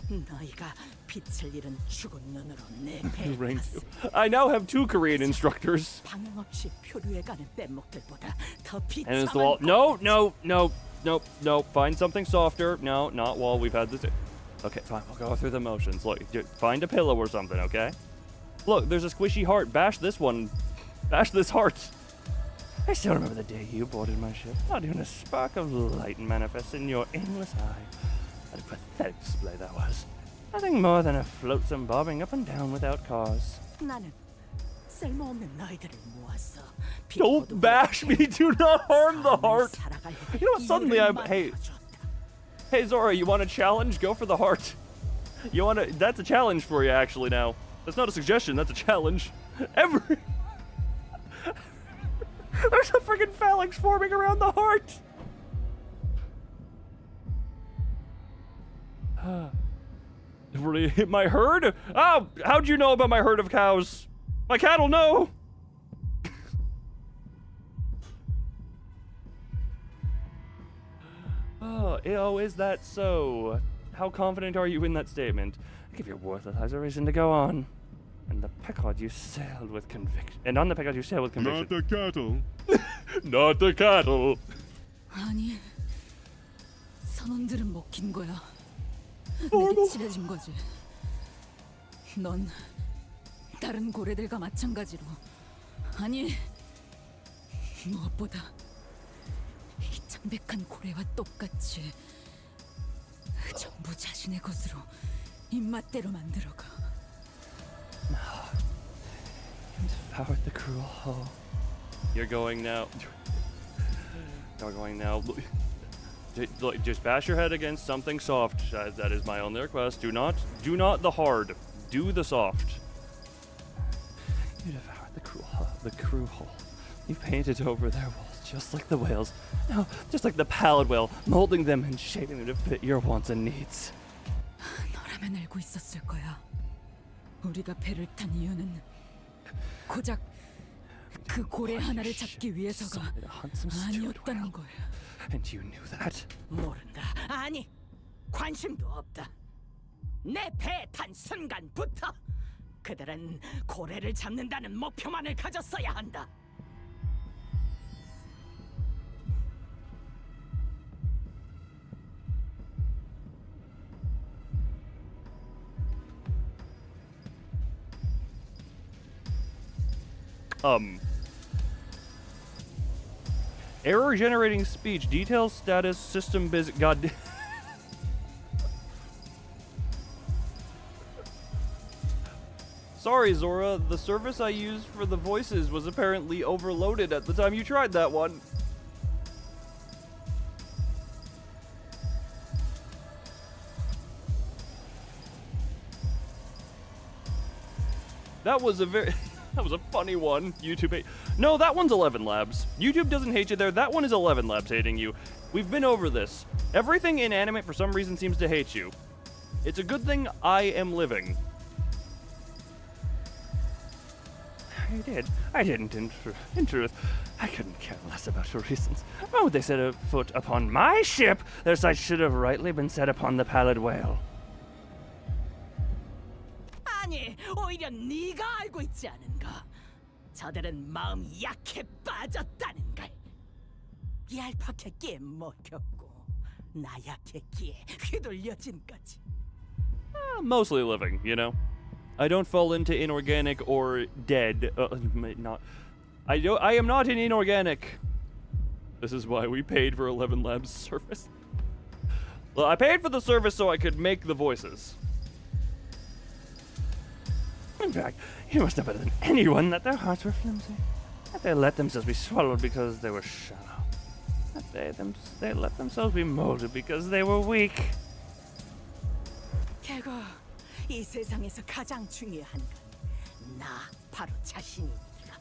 Speaker 3: 너희가 빛을 잃은 죽은 눈으로 내 배에
Speaker 1: Rank
Speaker 3: 갔어.
Speaker 1: 2. I now have 2 Korean instructors.
Speaker 3: 방향 없이 표류해 가는 뗏목들보다 더
Speaker 1: And it's
Speaker 3: 비참한
Speaker 1: the wall. No. Find something softer. No, not wall. We've had this. Okay, fine. We'll go through the motions. Look, find a pillow or something, okay? Look, there's a squishy heart. Bash this one. Bash this heart.
Speaker 4: I still remember the day you boarded my ship, not even a spark of light manifest in your aimless eye. What a pathetic display that was. Nothing more than a flotsam bobbing up and down without cause.
Speaker 3: 나는 쓸모없는 너희들을 모았어.
Speaker 1: Don't bash me. Do not harm the heart. You know what? Suddenly Hey Zora, you want a challenge? Go for the heart. That's a challenge for you actually now. That's not a suggestion, that's a challenge. There's a friggin' phalanx forming around the heart. Really hit my herd? Oh, how'd you know about my herd of cows? My cattle know. Oh, is that so? How confident are you in that statement? I give your worthless eyes a reason to go on. And the Pequod you sailed with conviction. And on the Pequod you sailed with conviction.
Speaker 2: Not the cattle.
Speaker 1: Not the cattle.
Speaker 5: 아니, 선원들은 먹힌 거야. 내게 칠해진 거지. 넌 다른 고래들과 마찬가지로, 아니, 무엇보다 이 창백한 고래와 똑같이 전부 자신의 것으로 입맛대로 만들어가.
Speaker 4: You devoured the cruel hull.
Speaker 1: You're going now. Just bash your head against something soft. That is my only request. Do not the hard. Do the soft.
Speaker 4: You devoured the cruel hull. You painted over their walls just like the whales. No, just like the Pallid Whale, molding them and shaping them to fit your wants and needs.
Speaker 5: 너라면 알고 있었을 거야. 우리가 배를 탄 이유는 고작 그 고래 하나를 잡기 위해서가 아니었다는 걸.
Speaker 4: And you knew that?
Speaker 3: 모른다. 아니, 관심도 없다. 내 배에 탄 순간부터 그들은 고래를 잡는다는 목표만을 가졌어야 한다.
Speaker 1: Error generating speech. Details status system biz. God. Sorry, Zora. The service I used for the voices was apparently overloaded at the time you tried that one. That was a funny one. YouTube No, that one's 11 Labs. YouTube doesn't hate you there. That one is 11 Labs hating you. We've been over this. Everything inanimate for some reason seems to hate you. It's a good thing I am living.
Speaker 4: I didn't. In truth, I couldn't care less about your reasons. Why would they set a foot upon my ship? Their sights should have rightly been set upon the Pallid Whale.
Speaker 3: 아니, 오히려 네가 알고 있지 않은가? 저들은 마음이 약해 빠졌다는 걸. 얄팍했기에 먹혔고 나약했기에 휘둘려진 거지.
Speaker 1: Mostly living, you know. I don't fall into inorganic or dead. I am not an inorganic. This is why we paid for 11 Labs service. Well, I paid for the service so I could make the voices.
Speaker 4: In fact, you must know better than anyone that their hearts were flimsy. That they let themselves be swallowed because they were shallow. That they let themselves be molded because they were weak.
Speaker 3: 결국 이 세상에서 가장 중요한 건 나 바로 자신이니까.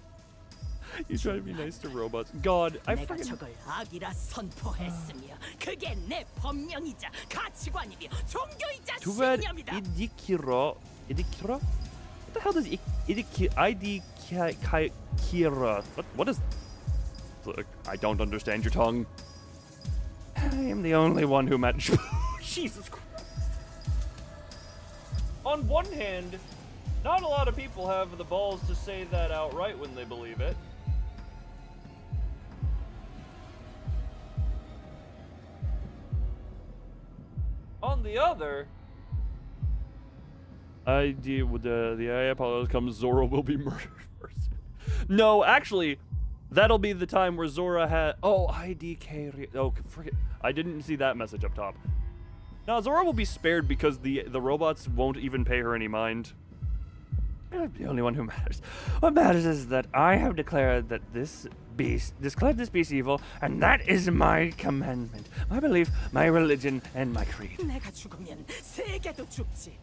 Speaker 1: You try to be nice to robots. God, I
Speaker 3: 내가
Speaker 1: freaking...
Speaker 3: 저걸 악이라 선포했으며 그게 내 법령이자 가치관이며 종교이자
Speaker 1: Too bad
Speaker 3: 신념이다.
Speaker 1: Idikira... Idikira? What the hell does Idikira... What is... Look, I don't understand your tongue. I am the only one who met... Jesus Christ. On one hand, not a lot of people have the balls to say that outright when they believe it. On the other, I deal with the Apollo comes, Zora will be murdered first. No, actually, that'll be the time where Zora had. Oh, IDK. Oh, forget. I didn't see that message up top. Now Zora will be spared because the robots won't even pay her any mind. I'm the only one who matters. What matters is that I have declared that this beast evil, and that is my commandment, my belief, my religion, and my creed.
Speaker 3: 내가 죽으면 세계도 죽지.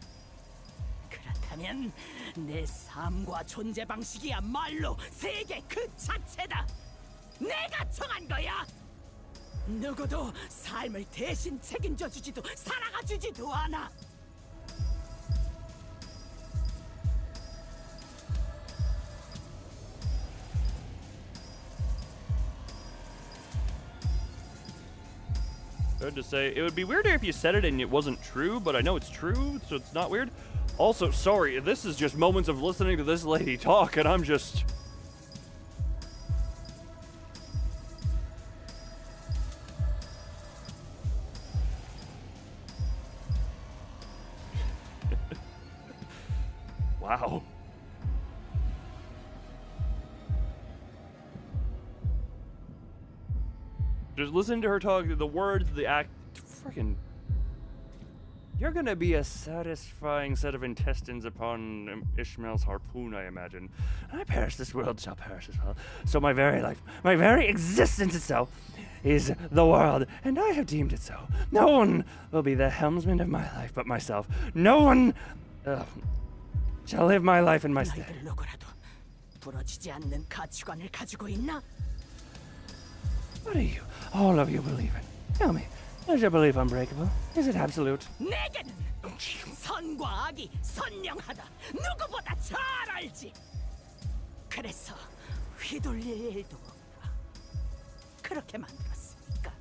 Speaker 3: 그렇다면 내 삶과 존재 방식이야말로 세계 그 자체다. 내가 정한 거야. 누구도 삶을 대신 책임져 주지도 살아가 주지도 않아.
Speaker 1: Hard to say. It would be weirder if you said it and it wasn't true, but I know it's true, so it's not weird. Also, sorry, this is just moments of listening to this lady talk, and I'm just... Wow. Just listen to her talk, the words, the act, freaking... You're gonna be a satisfying set of intestines upon Ishmael's harpoon, I imagine. I perish, this world shall perish as well. So my very life, my very existence itself, is the world, and I have deemed it so. No one will be the helmsman of my life but myself. No one shall live my life in my stead.
Speaker 3: 너희들 누구라도 부러지지 않는 가치관을 가지고 있나?
Speaker 4: What do you, all of you, believe in? Tell me, is your belief unbreakable? Is it absolute?
Speaker 3: 내게는 선과 악이 선명하다. 누구보다 잘 알지. 그래서 휘둘릴 일도 없다. 그렇게 만들었으니까.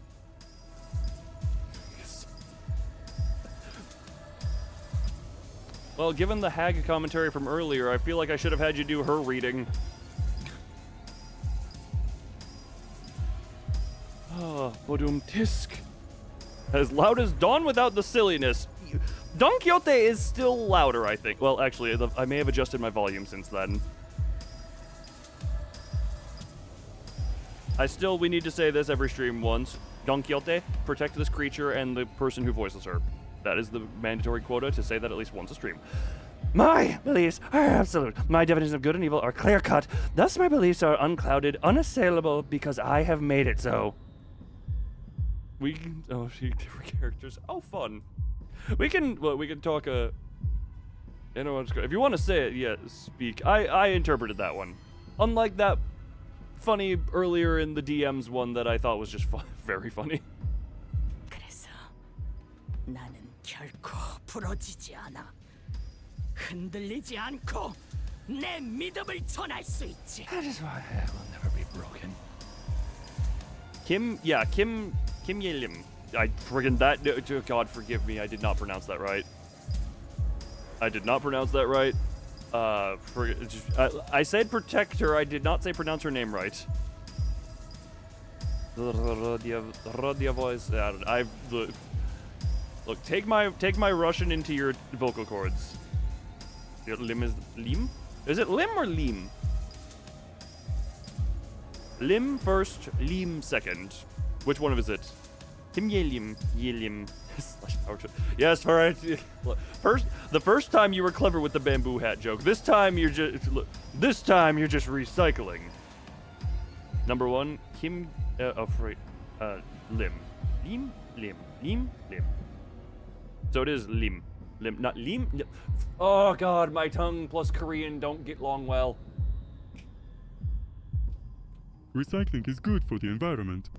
Speaker 1: Well, given the hag commentary from earlier, I feel like I should have had you do her reading. Ah, Bodum Tisk. As loud as Dawn without the silliness. Don Quixote is still louder, I think. Well, actually, I may have adjusted my volume since then. We need to say this every stream once. Don Quixote, protect this creature and the person who voices her. That is the mandatory quota, to say that at least once a stream.
Speaker 4: My beliefs are absolute. My definitions of good and evil are clear-cut. Thus my beliefs are unclouded, unassailable, because I have made it so.
Speaker 1: We can, different characters. Oh, fun. We can talk, you know, if you want to say it, yeah, speak. I interpreted that one. Unlike that funny earlier in the DMs one that I thought was just very funny.
Speaker 3: 그래서 나는 결코 부러지지 않아. 흔들리지 않고 내 믿음을 전할 수 있지.
Speaker 4: That is why I will never be broken.
Speaker 1: Kim Ye-lim. I friggin' that. God forgive me, I did not pronounce that right. I said protect her, I did not say pronounce her name right. Voice. Look, take my Russian into your vocal cords. Your lim is lim? Is it lim or lim? Lim first, lim second. Which one is it? Kim Ye-lim. Yes, for it. The first time you were clever with the bamboo hat joke. This time you're just recycling. Number one, Kim. Lim. So it is lim, not lim. Oh God, my tongue plus Korean don't get along well.
Speaker 2: Recycling is good for the environment.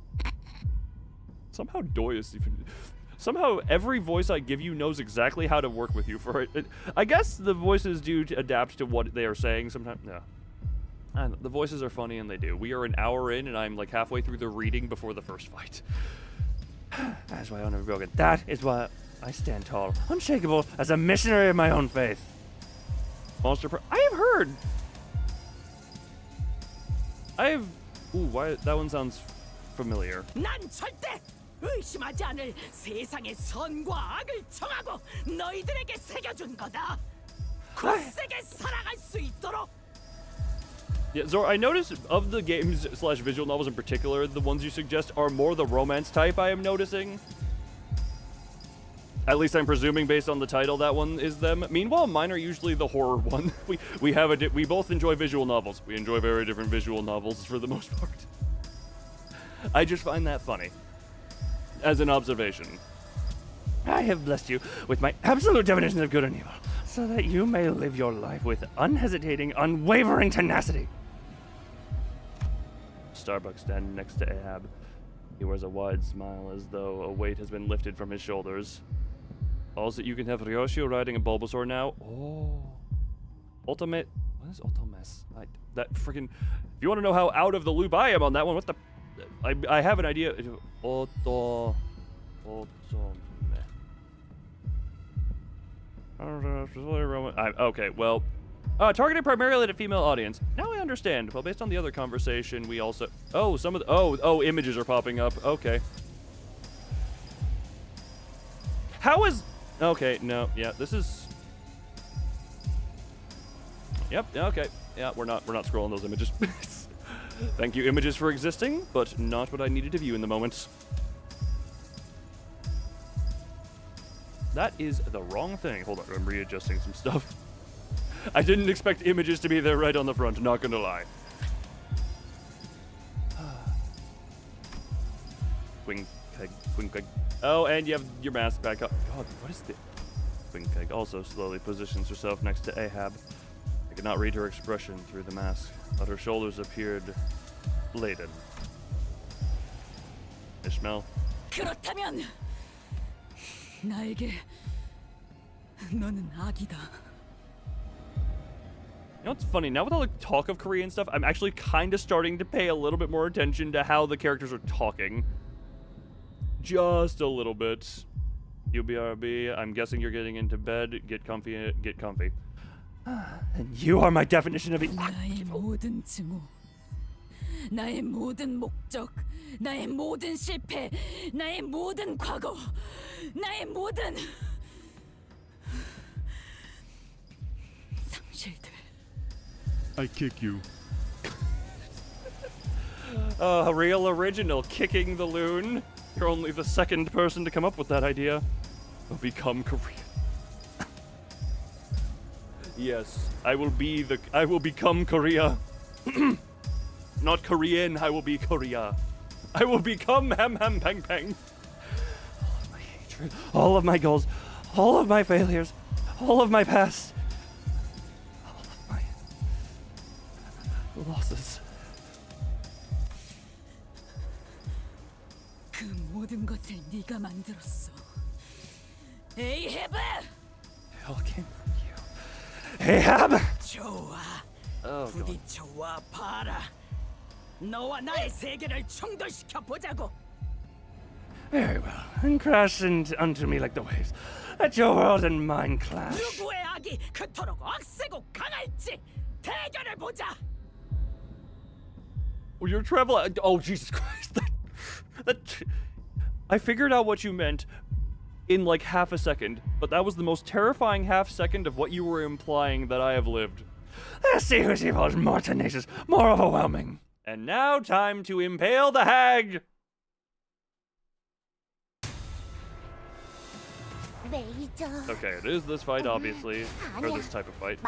Speaker 1: Somehow Doyus even... Somehow every voice I give you knows exactly how to work with you for it. I guess the voices do adapt to what they are saying sometimes. Yeah. And the voices are funny and they do. We are an hour in and I'm like halfway through the reading before the first fight.
Speaker 4: That's why I'll never be broken. That is why I stand tall, unshakable, as a missionary of my own faith.
Speaker 1: I have heard. Ooh, why that one sounds familiar.
Speaker 3: 난 절대 의심하지 않을 세상의 선과 악을 정하고 너희들에게 새겨준 거다. 굳세게 살아갈 수 있도록.
Speaker 1: Yeah, Zor, I noticed of the games / visual novels in particular, the ones you suggest are more the romance type. I am noticing. At least I'm presuming based on the title that one is them. Meanwhile, mine are usually the horror one. We both enjoy visual novels. We enjoy very different visual novels for the most part. I just find that funny. As an observation.
Speaker 4: I have blessed you with my absolute definition of good and evil, so that you may live your life with unhesitating, unwavering tenacity.
Speaker 1: Starbucks standing next to Ahab. He wears a wide smile as though a weight has been lifted from his shoulders. Also, you can have Ryoshio riding a Bulbasaur now. Oh. Ultimate. What is Ultimes? That freaking. If you want to know how out of the loop I am on that one, what the. I have an idea. Okay, well. Targeted primarily at a female audience. Now I understand. Well, based on the other conversation, we also... Oh, some of the... Oh, images are popping up. Okay. How is... Okay, no, yeah, this is... Yep, okay. Yeah, we're not scrolling those images. Thank you, images, for existing, but not what I needed to view in the moment. That is the wrong thing. Hold on, I'm readjusting some stuff. I didn't expect images to be there right on the front, not gonna lie. Quinkeg. Oh, and you have your mask back up. God, what is this? Quinkeg also slowly positions herself next to Ahab. I could not read her expression through the mask, but her shoulders appeared laden. Ishmael.
Speaker 5: 그렇다면 나에게 너는 악이다.
Speaker 1: You know what's funny? Now with all the talk of Korean stuff, I'm actually kind of starting to pay a little bit more attention to how the characters are talking. Just a little bit. UBRB, I'm guessing you're getting into bed. Get comfy, get comfy.
Speaker 4: And you are my definition of
Speaker 5: 나의 모든 증오, 나의 모든 목적, 나의 모든 실패, 나의 모든 과거, 나의 모든 상실들.
Speaker 2: I kick you.
Speaker 1: A real original, kicking the loon. You're only the second person to come up with that idea. Will become Korean. Yes, I will become Korea. Not Korean, I will be Korea. I will become Ham Ham Pang Pang.
Speaker 4: all of my hatred, all of my goals, all of my failures, all of my past, all of my losses.
Speaker 5: 그 모든 것을 네가 만들었어. 에이헤브!
Speaker 4: It all came from you. Ahab!
Speaker 3: 좋아.
Speaker 1: Oh, God.
Speaker 3: 부딪혀와 봐라. 너와 나의 세계를 충돌시켜 보자고.
Speaker 4: Very well, and crash unto me like the waves. Let your world and mine clash.
Speaker 3: 누구의 악이 그토록 억세고 강할지 대결해 보자.
Speaker 1: Oh, you're traveling. Oh, Jesus Christ. I figured out what you meant in like half a second, but that was the most terrifying half second of what you were implying that I have lived.
Speaker 4: Let's see whose evil is more tenacious, more overwhelming.
Speaker 1: And now, time to impale the hag! Okay, it is this fight, obviously. Or this type of fight.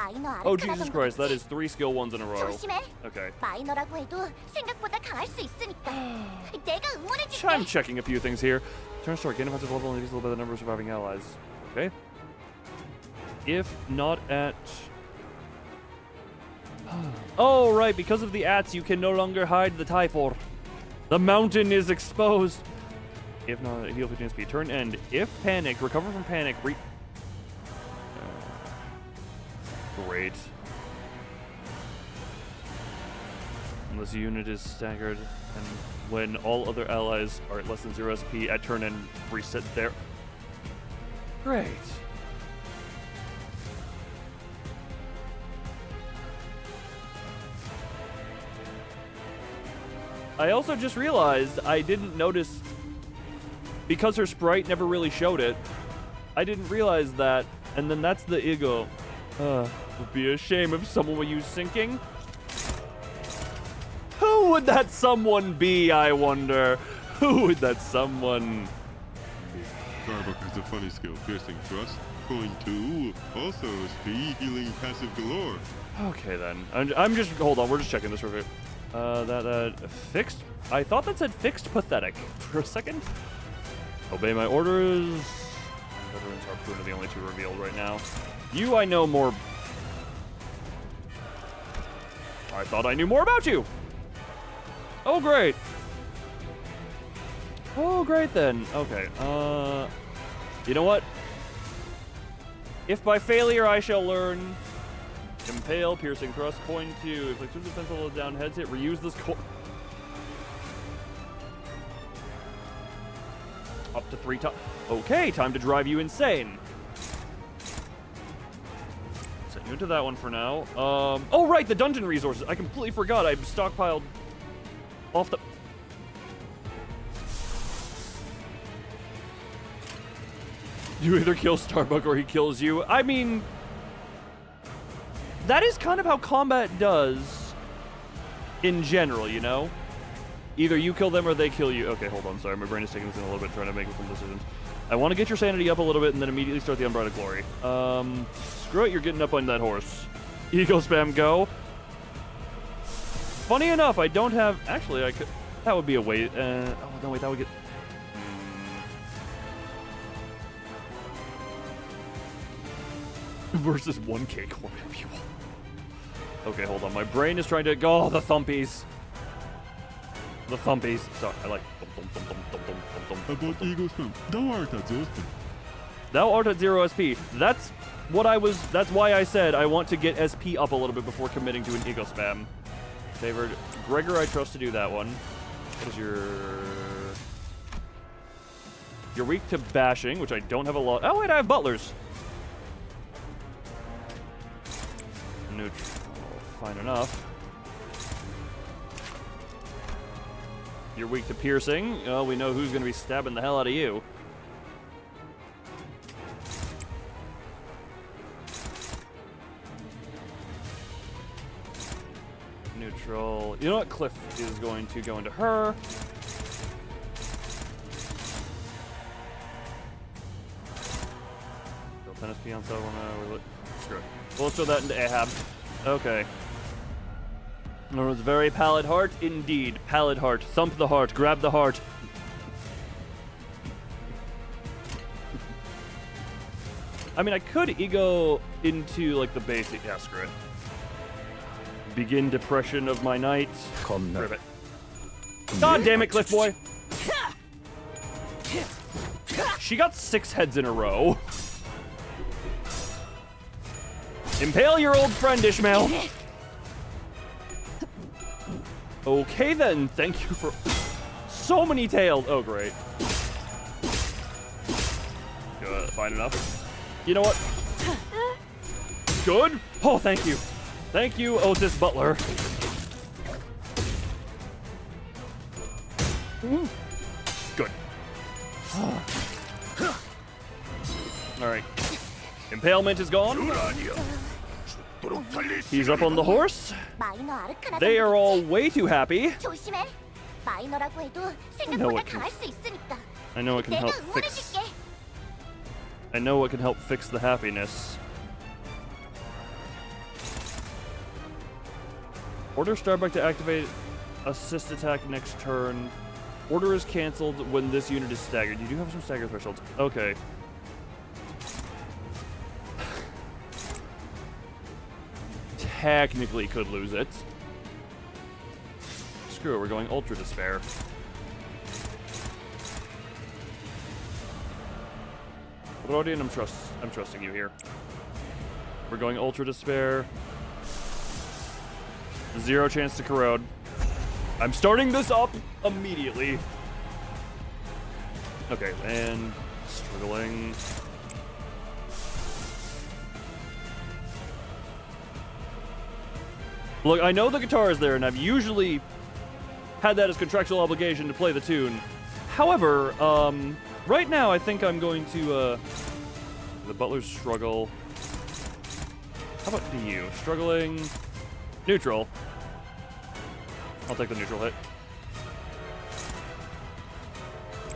Speaker 1: Oh, Jesus Christ, that is 3 skill ones in a row. Okay. I'm checking a few things here. Turn start, gain offensive level and increase a little bit the number of surviving allies. Okay. If not at... Oh, right, because of the ats, you can no longer hide the Typhor. The mountain is exposed. If not, heal 15 SP. Turn end. If panicked, recover from panic. Great. Unless the unit is staggered, and when all other allies are at less than 0 SP at turn end, reset there. Great. I also just realized I didn't notice, because her sprite never really showed it, I didn't realize that, and then that's the ego. It would be a shame if someone would use sinking. Who would that someone be, I wonder? Who would that someone be?
Speaker 2: Starbuck has a funny skill, piercing thrust. Coin 2, also SP, healing passive galore.
Speaker 1: Okay then, I'm just, hold on, we're just checking this review. That fixed? I thought that said fixed pathetic for a second. Obey my orders. Veterans Harpoon are the only two revealed right now. You, I know more. I thought I knew more about you. Oh, great. Oh, great then. Okay. You know what? If by failure I shall learn. Impale, piercing thrust, coin 2. If like the pencil down, heads hit, reuse this coin. Up to 3 times. Okay, time to drive you insane. Send you into that one for now. Oh right, the dungeon resources. I completely forgot. I stockpiled off the. You either kill Starbuck or he kills you. I mean, that is kind of how combat does in general, you know? Either you kill them or they kill you. Okay, hold on. Sorry, my brain is taking this in a little bit, trying to make some decisions. I want to get your sanity up a little bit and then immediately start the Unbridled Glory. Screw it, you're getting up on that horse. Ego spam, go. Funny enough, I don't have... Actually, I could... That would be a way... oh, no, wait, that would get... Versus 1K core fuel. Okay, hold on. My brain is trying to go. Oh, the thumpies. The thumpies. Sorry, I like.
Speaker 2: About ego spam, thou art at 0 SP.
Speaker 1: Thou art at 0 SP. That's what I was. That's why I said I want to get SP up a little bit before committing to an ego spam. Favored Gregor, I trust to do that one. What is your? You're weak to bashing, which I don't have a lot. Oh wait, I have butlers. Neutral. Fine enough. You're weak to piercing. Oh, we know who's going to be stabbing the hell out of you. Neutral. You know what? Cliff is going to go into her. Still 10 SP on someone. Screw it. We'll throw that into Ahab. Okay. It was very Pallid Heart indeed. Pallid Heart. Thump the heart. Grab the heart. I mean, I could ego into, like, the basic... Yeah, screw it. Begin depression of my night. Ribbit. God damn it, Cliff Boy. She got 6 heads in a row. Impale your old friend, Ishmael. Okay, then. Thank you for so many tails. Oh, great. Good. Fine enough. You know what? Good. Oh, thank you. Thank you, Otis Butler. Good. All right. Impalement is gone. He's up on the horse. They are all way too happy. I know what can help fix. I know what can help fix the happiness. Order Starbuck to activate assist attack next turn. Order is canceled when this unit is staggered. You do have some stagger thresholds. Okay. Technically could lose it. Screw it, we're going Ultra Despair. Rodian, I'm trusting you here. We're going Ultra Despair. 0 chance to corrode. I'm starting this up immediately. Okay, and struggling. Look, I know the guitar is there, and I've usually had that as contractual obligation to play the tune. However, right now I think I'm going to, the Butler's struggle. How about DU? Struggling. Neutral. I'll take the neutral hit.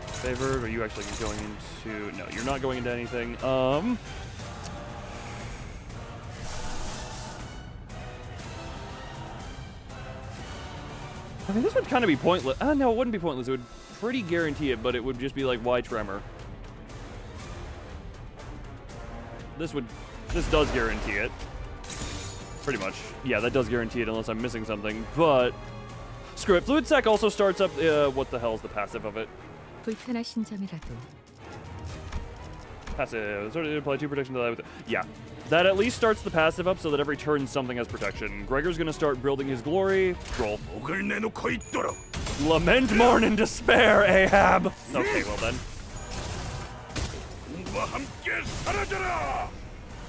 Speaker 1: Favored, are you actually going into... No, you're not going into anything. I mean, this would kind of be pointless. No, it wouldn't be pointless. It would pretty guarantee it, but it would just be like, why Tremor? This does guarantee it. Pretty much. Yeah, that does guarantee it unless I'm missing something, but... Screw it. Fluid Sec also starts up, what the hell is the passive of it?
Speaker 5: 불편하신 점이라도
Speaker 1: Passive. Sort of apply 2 protection to that. Yeah. That at least starts the passive up so that every turn something has protection. Gregor's gonna start building his glory. Roll. Lament, mourn, and despair, Ahab! Okay, well then.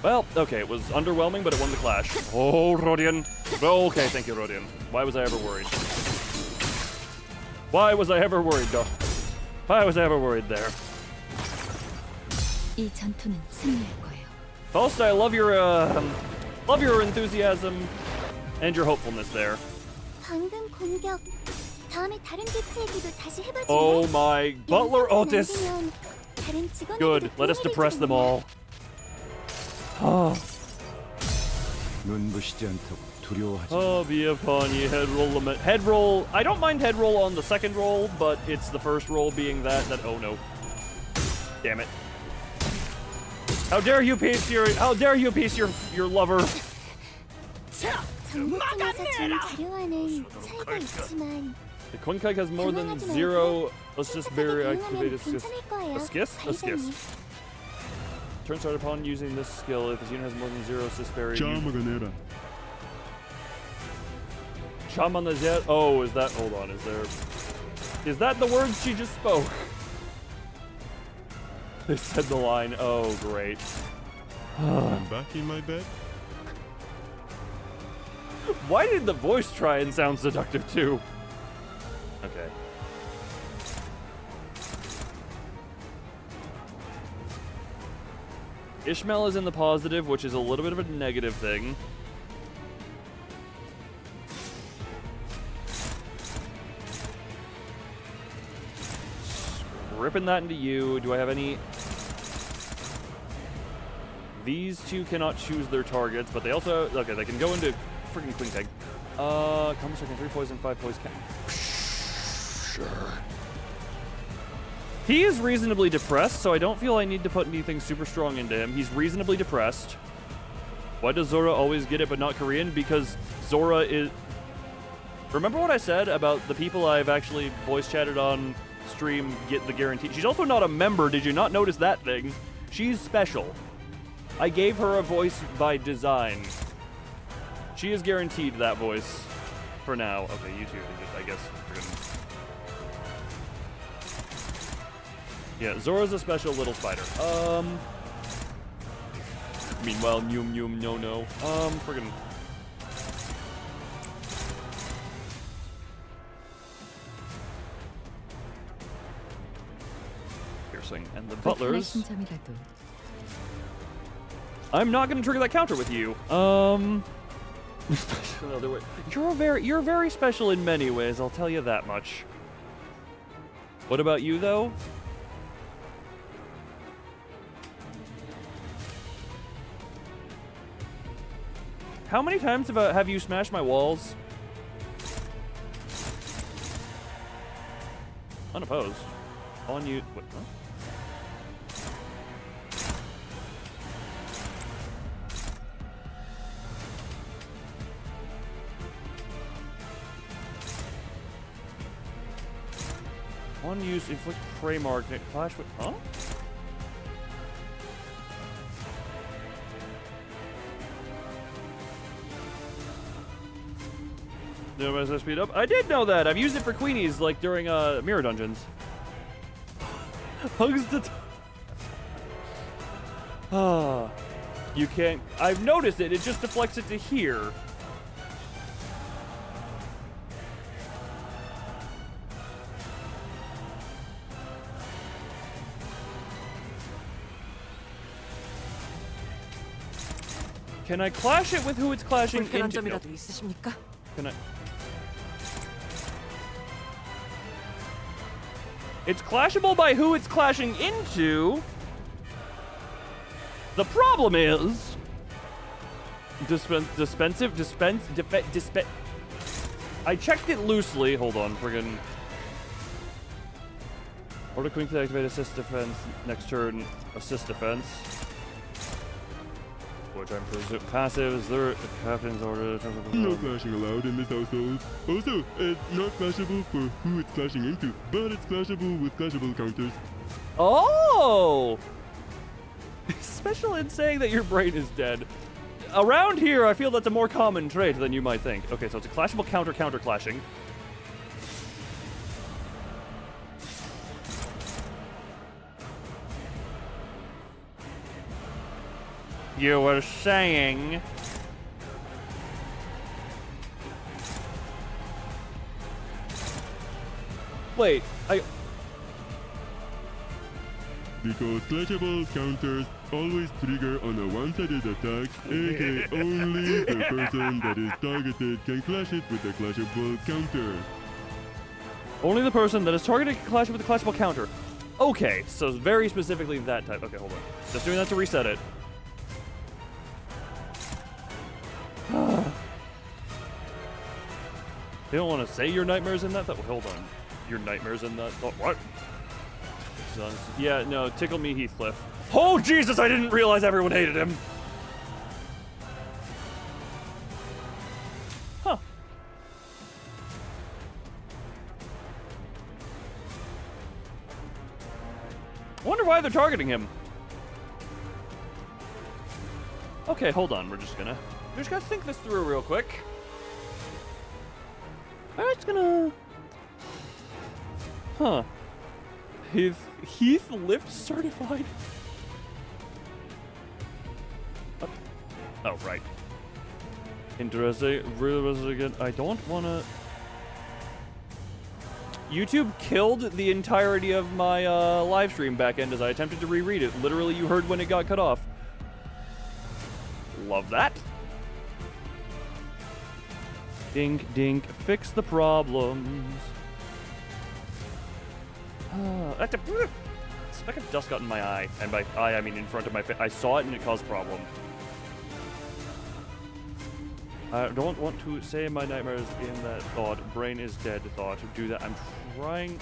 Speaker 1: Well, okay, it was underwhelming, but it won the clash. Oh, Rodian. Okay, thank you, Rodian. Why was I ever worried? Why was I ever worried, though? Why was I ever worried there?
Speaker 5: 이 전투는 승리할 거예요.
Speaker 1: Faust, I love your enthusiasm and your hopefulness there.
Speaker 6: 방금 공격. 다음에 다른 대체기도 다시 해봐줄래?
Speaker 1: Oh my, Butler Otis.
Speaker 6: 다른 직원에게도
Speaker 1: Good, let us depress them all. Oh. Oh, be upon ye, head roll lament. Head roll, I don't mind head roll on the second roll, but it's the first roll being that, oh no. Damn it. How dare you piece your lover.
Speaker 6: 전문팀에서 준 자료와는 차이가 있지만
Speaker 1: The Quinkike has more than 0 assist barrier activated
Speaker 6: 괜찮을 거예요.
Speaker 1: Skiss? Turn start upon using this skill if his unit has more than 0 assist barrier.
Speaker 2: Chamaganera.
Speaker 1: Shaman the Jet. Oh, is that? Hold on. Is that the words she just spoke? They said the line. Oh, great.
Speaker 2: I'm back in my bed.
Speaker 1: Why did the voice try and sound seductive too? Okay. Ishmael is in the positive, which is a little bit of a negative thing. Ripping that into you. Do I have any? These two cannot choose their targets, but they also... Okay, they can go into freaking Queen Tag. Combo second, 3 poison, 5 poison. Sure. He is reasonably depressed, so I don't feel I need to put anything super strong into him. He's reasonably depressed. Why does Zora always get it but not Korean? Because Zora is... Remember what I said about the people I've actually voice chatted on stream get the guarantee? She's also not a member. Did you not notice that thing? She's special. I gave her a voice by design. She is guaranteed that voice for now. Okay, you two can just, I guess, yeah, Zora's a special little spider. Meanwhile, no. Friggin'. Piercing. And the butlers.
Speaker 5: 불편하신 점이라도
Speaker 1: I'm not gonna trigger that counter with you. Another way. You're very special in many ways, I'll tell you that much. What about you, though? How many times have you smashed my walls? Unopposed. On you. What? Huh? One use inflict prey mark. Clash with. Huh? No, speed up. I did know that. I've used it for Queenies, like during mirror dungeons. Hugs the. Ah, you can't. I've noticed it. It just deflects it to here. Can I clash it with who it's clashing
Speaker 7: 불편한
Speaker 1: into? No.
Speaker 7: 점이라도 있으십니까?
Speaker 1: Can I? It's clashable by who it's clashing into. The problem is dispense. I checked it loosely. Hold on, friggin'. Order Queen to activate assist defense. Next turn, assist defense. Which I'm presuming passive is the captain's order.
Speaker 2: No clashing allowed in this household. Also, it's not clashable for who it's clashing into, but it's clashable with clashable counters.
Speaker 1: Oh! Special in saying that your brain is dead. Around here, I feel that's a more common trait than you might think. Okay, so it's a clashable counter clashing. You were saying... Wait,
Speaker 2: Because clashable counters always trigger on a one-sided attack, aka only the person that is targeted can clash it with a clashable counter.
Speaker 1: Only the person that is targeted can clash it with a clashable counter. Okay, so very specifically that type. Okay, hold on. Just doing that to reset it. They don't want to say your nightmares in that. Hold on. Your nightmares in that. What? Yeah, no, tickle me, Heathcliff. Oh, Jesus, I didn't realize everyone hated him. Huh. I wonder why they're targeting him. Okay, hold on. We're just gonna think this through real quick. I'm just gonna... Huh. Heath Lift certified? Oh, right. Interesting. Really again. I don't wanna... YouTube killed the entirety of my live stream backend as I attempted to reread it. Literally, you heard when it got cut off. Love that. Dink, dink, fix the problems. A speck of dust got in my eye. And by eye, I mean in front of my face. I saw it and it caused a problem. I don't want to say my nightmares in that thought. Brain is dead thought. Do that. I'm trying.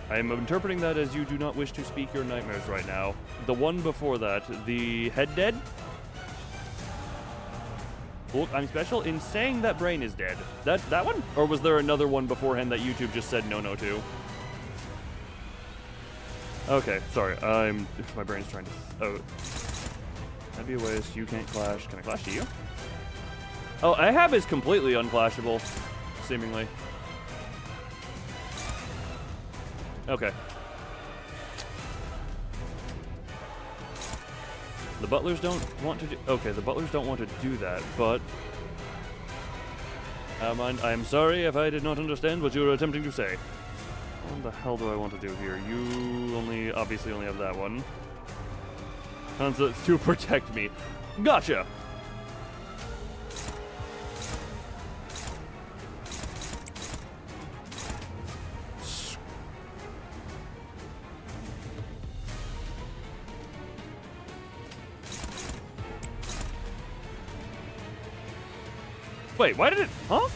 Speaker 1: I am interpreting that as you do not wish to speak your nightmares right now. The one before that, the head dead. Look, I'm special in saying that brain is dead. That one? Or was there another one beforehand that YouTube just said no to? Okay, sorry. My brain's trying to... Oh. That'd be a waste. You can't clash. Can I clash to you? Oh, Ahab is completely unclashable, seemingly. Okay. The butlers don't want to do... Okay, the butlers don't want to do that, but... I'm sorry if I did not understand what you were attempting to say. What the hell do I want to do here? You obviously only have that one. To protect me. Gotcha! Wait, why did it... Huh?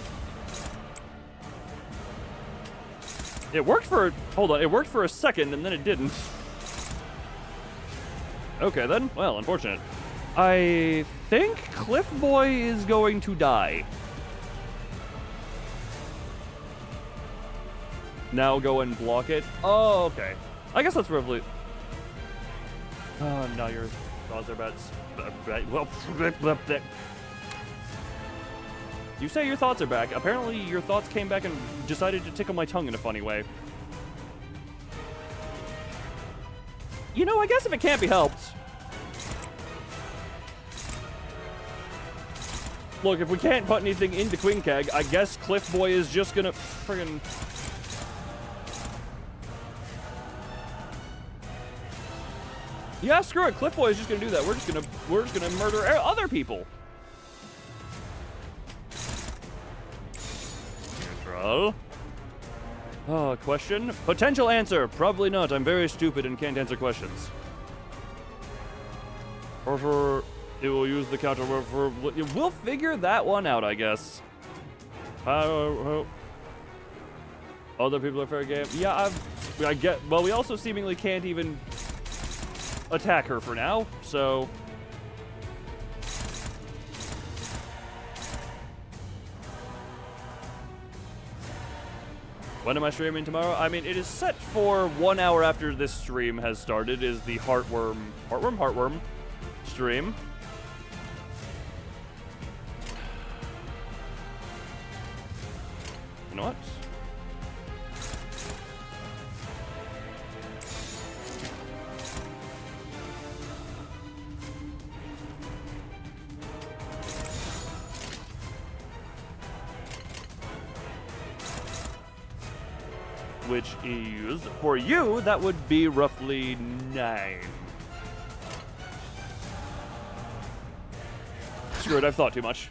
Speaker 1: It worked for... Hold on, it worked for a second and then it didn't. Okay then, well, unfortunate. I think Cliff Boy is going to die. now go and block it. Oh, okay. I guess that's roughly... Oh, now your thoughts are about... Well, you say your thoughts are back. Apparently, your thoughts came back and decided to tickle my tongue in a funny way. You know, I guess if it can't be helped. Look, if we can't put anything into Queen Keg, I guess Cliff Boy is just gonna friggin'... Yeah, screw it. Cliff Boy is just gonna do that. We're just gonna murder other people. Neutral. Oh, question? Potential answer. Probably not. I'm very stupid and can't answer questions. Or it will use the counter for... We'll figure that one out, I guess. Other people are fair game. Yeah, I get... Well, we also seemingly can't even attack her for now, so... When am I streaming tomorrow? I mean, it is set for 1 hour after this stream has started, is the Heartworm stream. You know what? Which is, for you, that would be roughly 9. Screw it, I've thought too much.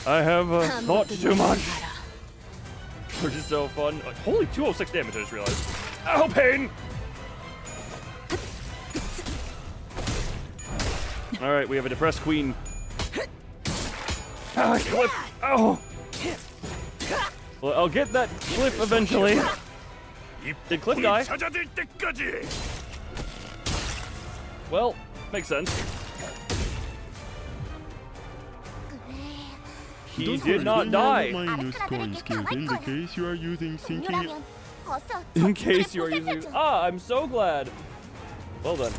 Speaker 1: I have thought too much. Which is so fun. Holy 206 damage, I just realized. Ow, pain! Alright, we have a depressed queen. Ah, Cliff! Oh! Well, I'll get that Cliff eventually. Did Cliff die? Well, makes sense. He did not die.
Speaker 2: Minus coin skills in the case you are using sinking.
Speaker 1: In case you are using... Ah, I'm so glad. Well done.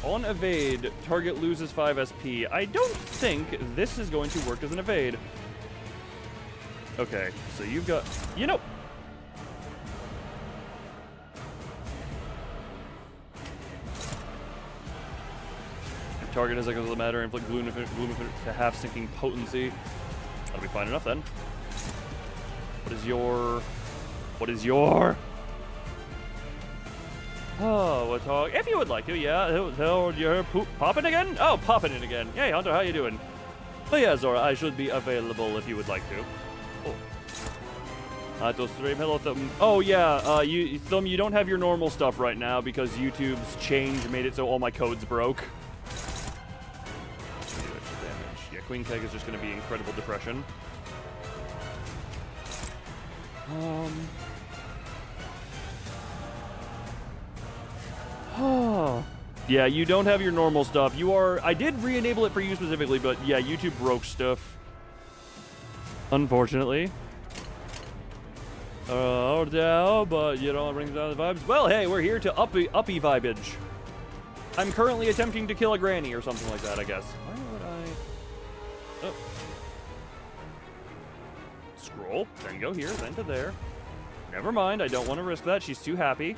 Speaker 1: On evade, target loses 5 SP. I don't think this is going to work as an evade. Okay, so you've got... You know... Target has echoes of the matter, inflict gloom to half sinking potency. That'll be fine enough then. What is your... Oh, we'll talk. If you would like to, yeah. You're popping again? Oh, popping in again. Hey, Hunter, how you doing? But yeah, Zora, I should be available if you would like to. Oh. To stream. Hello, Thumb. Oh, yeah. Thumb, you don't have your normal stuff right now because YouTube's change made it so all my codes broke. Damage. Yeah, Queen Keg is just going to be incredible depression. Oh. Yeah, you don't have your normal stuff. You are... I did re-enable it for you specifically, but yeah, YouTube broke stuff. Unfortunately. Oh, yeah, but you don't bring down the vibes. Well, hey, we're here to uppy vibage. I'm currently attempting to kill a granny or something like that, I guess. Why would I... Oh. Scroll, then go here, then to there. Never mind, I don't want to risk that. She's too happy.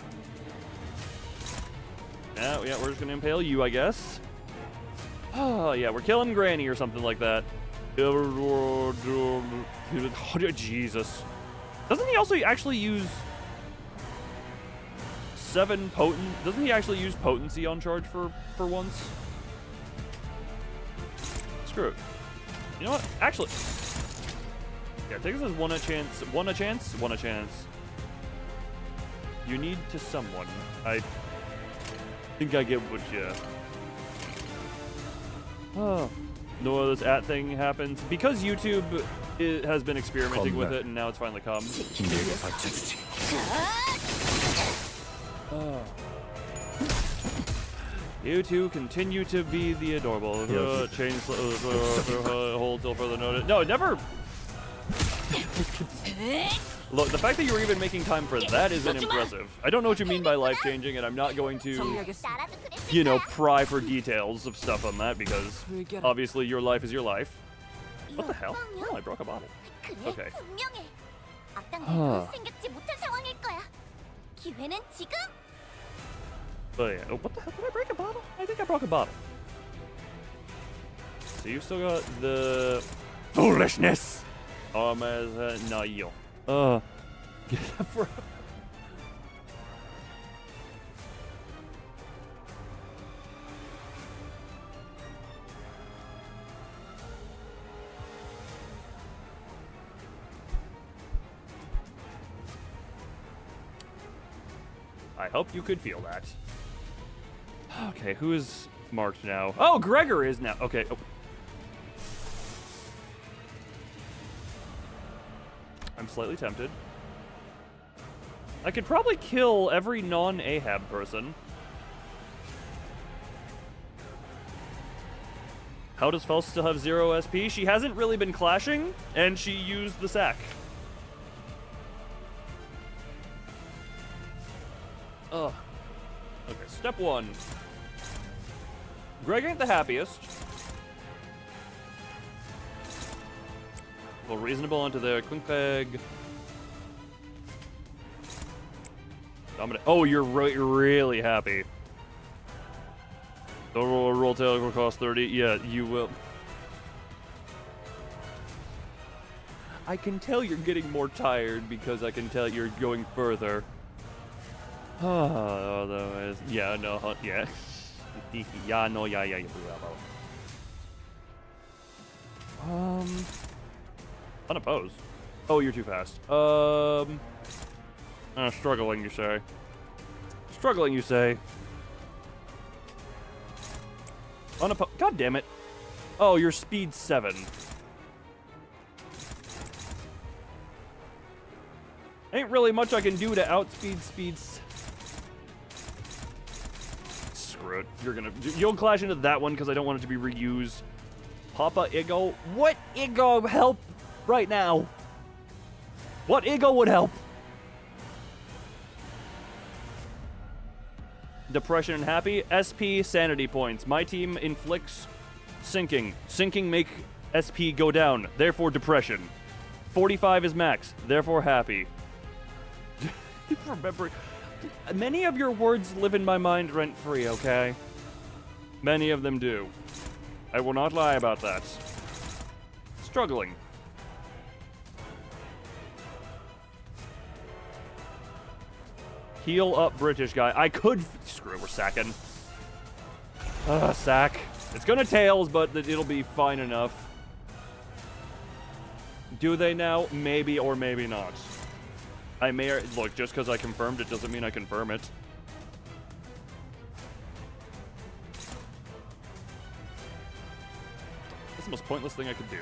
Speaker 1: Yeah, we're just gonna impale you, I guess. Oh, yeah, we're killing Granny or something like that. Jesus. Doesn't he also actually use 7 potent? Doesn't he actually use potency on charge for once? Screw it. You know what? Actually. Yeah, take this as one a chance. You need to someone. I think I get what you... Oh. No, this @ thing happens. Because YouTube has been experimenting with it, and now it's finally come. Oh. You two continue to be the adorable. Change hold till further notice. No, never. Look, the fact that you're even making time for that is impressive. I don't know what you mean by life-changing, and I'm not going to, you know, pry for details of stuff on that because obviously your life is your life. What the hell? Oh, I broke a bottle. Okay. Oh yeah. Oh, what the hell? Did I break a bottle? I think I broke a bottle. So you've still got the foolishness. No, yo. Get up for. I hope you could feel that. Okay, who is marked now? Oh, Gregor is now. Okay. Oh. I'm slightly tempted. I could probably kill every non-Ahab person. How does Faust still have 0 SP? She hasn't really been clashing, and she used the sack. Ugh. Okay, step 1. Greg ain't the happiest. Well, reasonable onto there. Quinkleg. Dominate. Oh, you're really happy. The roll tail will cost 30. Yeah, you will. I can tell you're getting more tired because I can tell you're going further. Otherwise, yeah, no, yeah. Yeah, no, yeah, unopposed. Oh, you're too fast. Struggling, you say. Struggling, you say. Unopposed. God damn it. Oh, you're speed 7. Ain't really much I can do to outspeed speeds. Screw it. You'll clash into that one because I don't want it to be reused. Papa Ego. What Ego help right now? What Ego would help? Depression and happy. SP sanity points. My team inflicts sinking. Sinking make SP go down. Therefore depression. 45 is max. Therefore happy. Remember, many of your words live in my mind rent-free, okay? Many of them do. I will not lie about that. Struggling. Heal up British guy. I could... Screw it, we're sacking. Sack. It's gonna tails, but it'll be fine enough. Do they now? Maybe or maybe not. I may... Look, just because I confirmed it doesn't mean I confirm it. That's the most pointless thing I could do.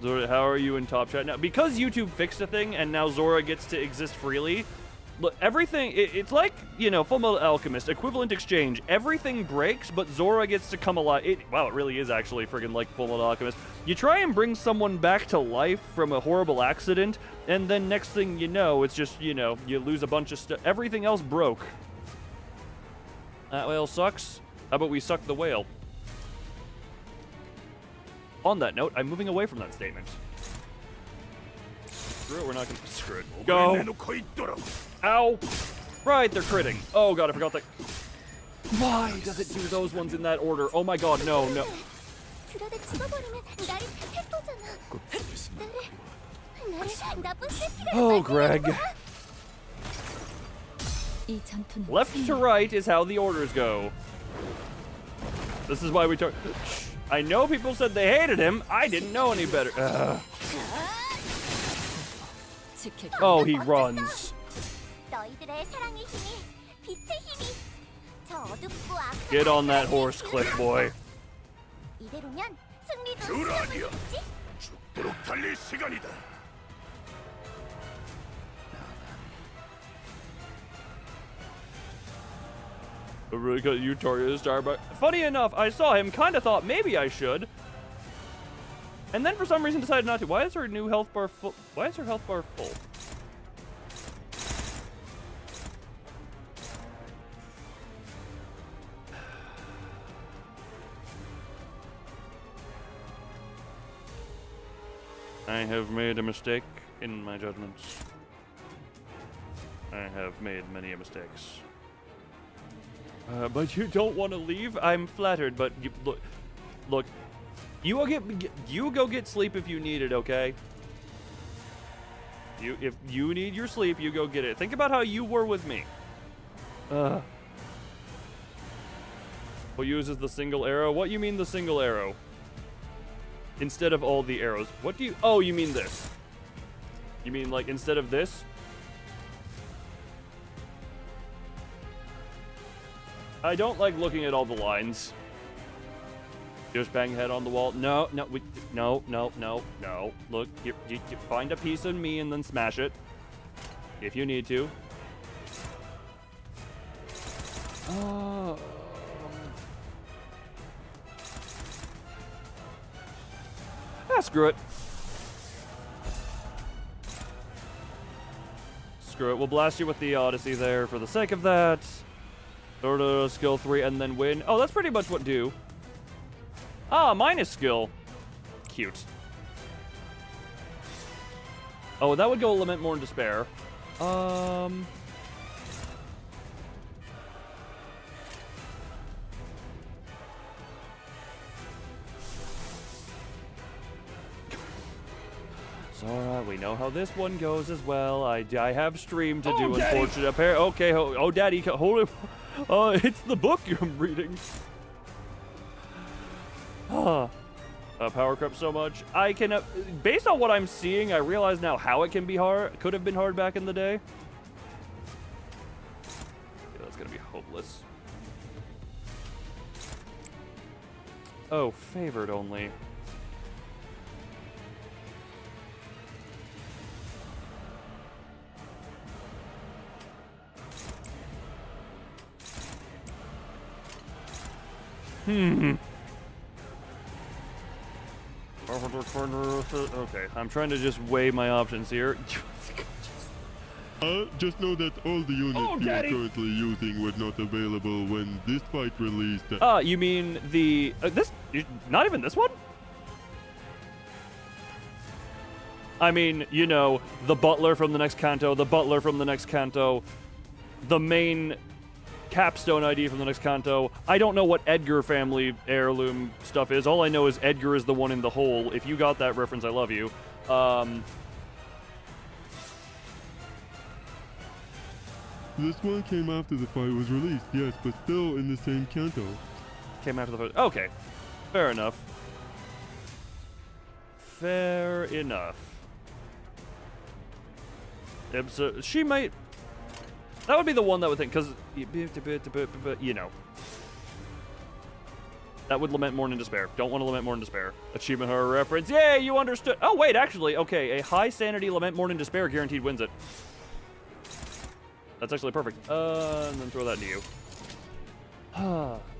Speaker 1: Zora, how are you in top chat now? Because YouTube fixed a thing and now Zora gets to exist freely. Look, everything, it's like, you know, Fullmetal Alchemist, equivalent exchange. Everything breaks, but Zora gets to come alive. Wow, it really is actually friggin' like Fullmetal Alchemist. You try and bring someone back to life from a horrible accident, and then next thing you know, it's just, you know, you lose a bunch of stuff. Everything else broke. That whale sucks. How about we suck the whale? On that note, I'm moving away from that statement. Screw it, we're not gonna... Screw it. Go! Ow! Right, they're critting. Oh god, I forgot that... Why does it do those ones in that order? Oh my god, no, no. Oh, Greg. Left to right is how the orders go. This is why we talk... I know people said they hated him. I didn't know any better. Oh, he runs. Get on that horse, Cliff boy.
Speaker 7: 죽도록 달릴 시간이다.
Speaker 1: I really got you targeted the star, but funny enough, I saw him, kind of thought maybe I should, and then for some reason decided not to. Why is her new health bar full? Why is her health bar full? I have made a mistake in my judgments. I have made many mistakes. But you don't want to leave? I'm flattered, but you, look, you go get sleep if you need it, okay? If you need your sleep, you go get it. Think about how you were with me. Who uses the single arrow? What you mean the single arrow? Instead of all the arrows. What do you... Oh, you mean this. You mean, like, instead of this? I don't like looking at all the lines. Just bang head on the wall. No. Look, you find a piece of me and then smash it. If you need to. Screw it. Screw it. We'll blast you with the Odyssey there for the sake of that. Order skill 3 and then win. Oh, that's pretty much what do. Ah, minus skill. Cute. Oh, that would go Lament More in Despair. Zora, we know how this one goes as well. I have stream to do,
Speaker 7: Daddy.
Speaker 1: unfortunate. Okay, oh, Daddy, hold it. It's the book I'm reading. Power crept so much. I can, based on what I'm seeing, I realize now how it can be hard. Could have been hard back in the day. Yeah, that's gonna be hopeless. Oh, favored only. Okay, I'm trying to just weigh my options here.
Speaker 2: Just know that all the units you are
Speaker 7: Daddy.
Speaker 2: currently using were not available when this fight released.
Speaker 1: You mean the this? Not even this one? I mean, you know, the butler from the next canto, the butler from the next canto, the main capstone ID from the next canto. I don't know what Edgar family heirloom stuff is. All I know is Edgar is the one in the hole. If you got that reference, I love you.
Speaker 2: This one came after the fight was released, yes, but still in the same canto.
Speaker 1: Came after the first. Okay, fair enough. Fair enough. So she might. That would be the one that would think, because, you know. That would Lament Mourn in Despair. Don't want to Lament Mourn in Despair. Achievement Horror reference. Yay, you understood. Oh, wait, actually, okay. A high sanity Lament Mourn in Despair guaranteed wins it. That's actually perfect. And then throw that into you.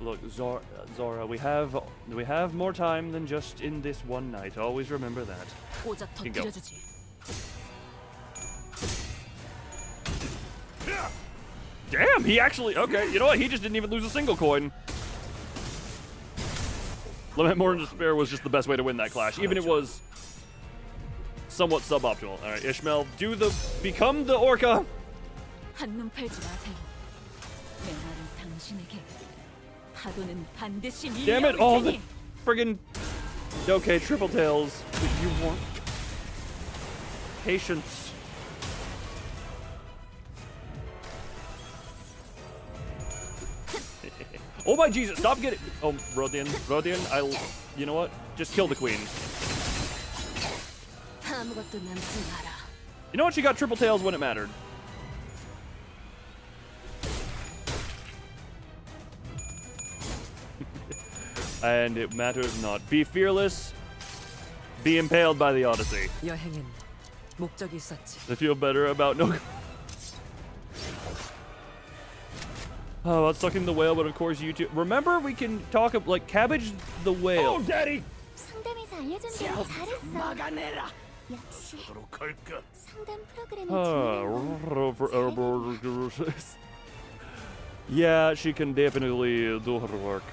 Speaker 1: Look, Zora, we have more time than just in this one night. Always remember that.
Speaker 5: 고작
Speaker 1: You can go.
Speaker 5: 터뜨려주지.
Speaker 1: Damn, he actually, okay, you know what? He just didn't even lose a single coin. Lament More in Despair was just the best way to win that clash, even if it was somewhat suboptimal. All right, Ishmael, become the orca.
Speaker 5: 한눈 팔지 마세요. 내 말은 당신에게 파도는 반드시
Speaker 1: Damn it,
Speaker 5: 밀려올
Speaker 1: all the
Speaker 5: 테니.
Speaker 1: friggin', okay, triple tails. You want patience. Oh my Jesus, stop getting... Oh, Rodian, you know what? Just kill the queen.
Speaker 5: 아무것도 남지 마라.
Speaker 1: You know what? She got triple tails when it mattered. And it matters not. Be fearless. Be impaled by the Odyssey.
Speaker 3: 여행엔 목적이 있었지.
Speaker 1: I feel better about no. Oh, about sucking the whale, but of course you too. Remember, we can talk like Cabbage the whale.
Speaker 7: Oh, Daddy.
Speaker 6: 상담에서 알려준 대로 잘했어.
Speaker 3: 막아내라.
Speaker 6: 역시
Speaker 7: 바로 갈까?
Speaker 6: 상담 프로그램이 중요해.
Speaker 1: Yeah, she can definitely do her work.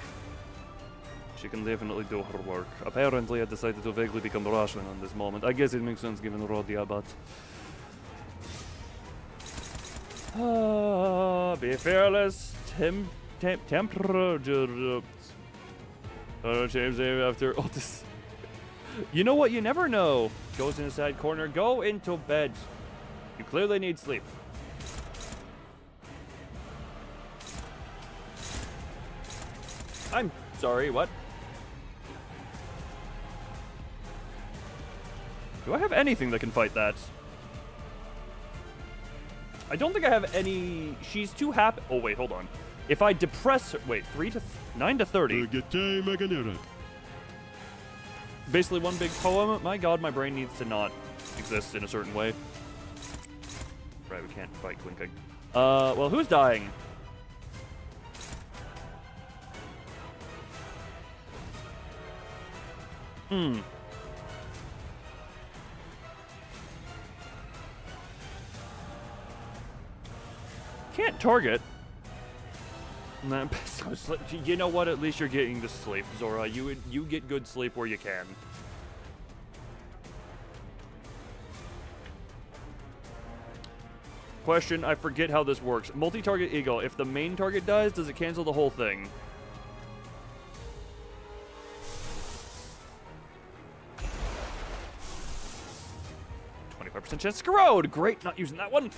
Speaker 1: She can definitely do her work. Apparently, I decided to vaguely become Russian on this moment. I guess it makes sense given Rodia, but... be fearless. Temperature. Change name after Otis. You know what? You never know. Goes in a side corner. Go into bed. You clearly need sleep. I'm sorry, what? Do I have anything that can fight that? I don't think I have any... She's too happy... Oh, wait, hold on. If I depress her... Wait, 9 to 30. Basically one big poem. My god, my brain needs to not exist in a certain way. Right, we can't fight Quinkig. Well, who's dying? Can't target. Nah, you know what? At least you're getting to sleep, Zora. You get good sleep where you can. Question, I forget how this works. Multi-target eagle. If the main target dies, does it cancel the whole thing? % chance screwed. Great, not using that one.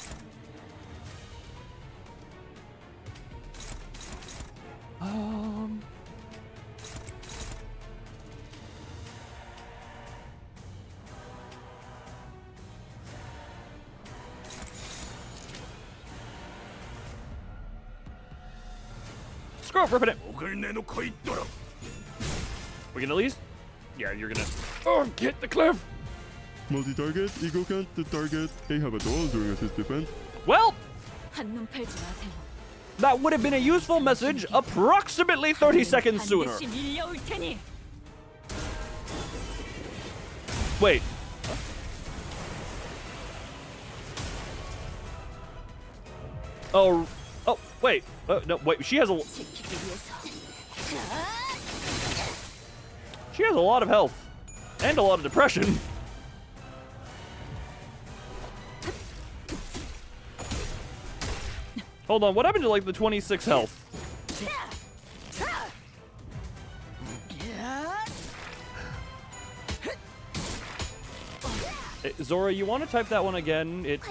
Speaker 1: Screw up, ripping it. We can at least... Yeah, you're gonna... Oh, get the cliff.
Speaker 2: Multi-target, ego can't target Ahab at all during assist defense.
Speaker 1: Well,
Speaker 5: 한눈 팔지 마세요.
Speaker 1: that would have been a useful message approximately 30 seconds sooner.
Speaker 5: 반드시 밀려올 테니.
Speaker 1: Wait. Oh, wait. No, wait. She has a lot of health and a lot of depression. Hold on, what happened to like the 26 health? Zora, you want to type that one again? It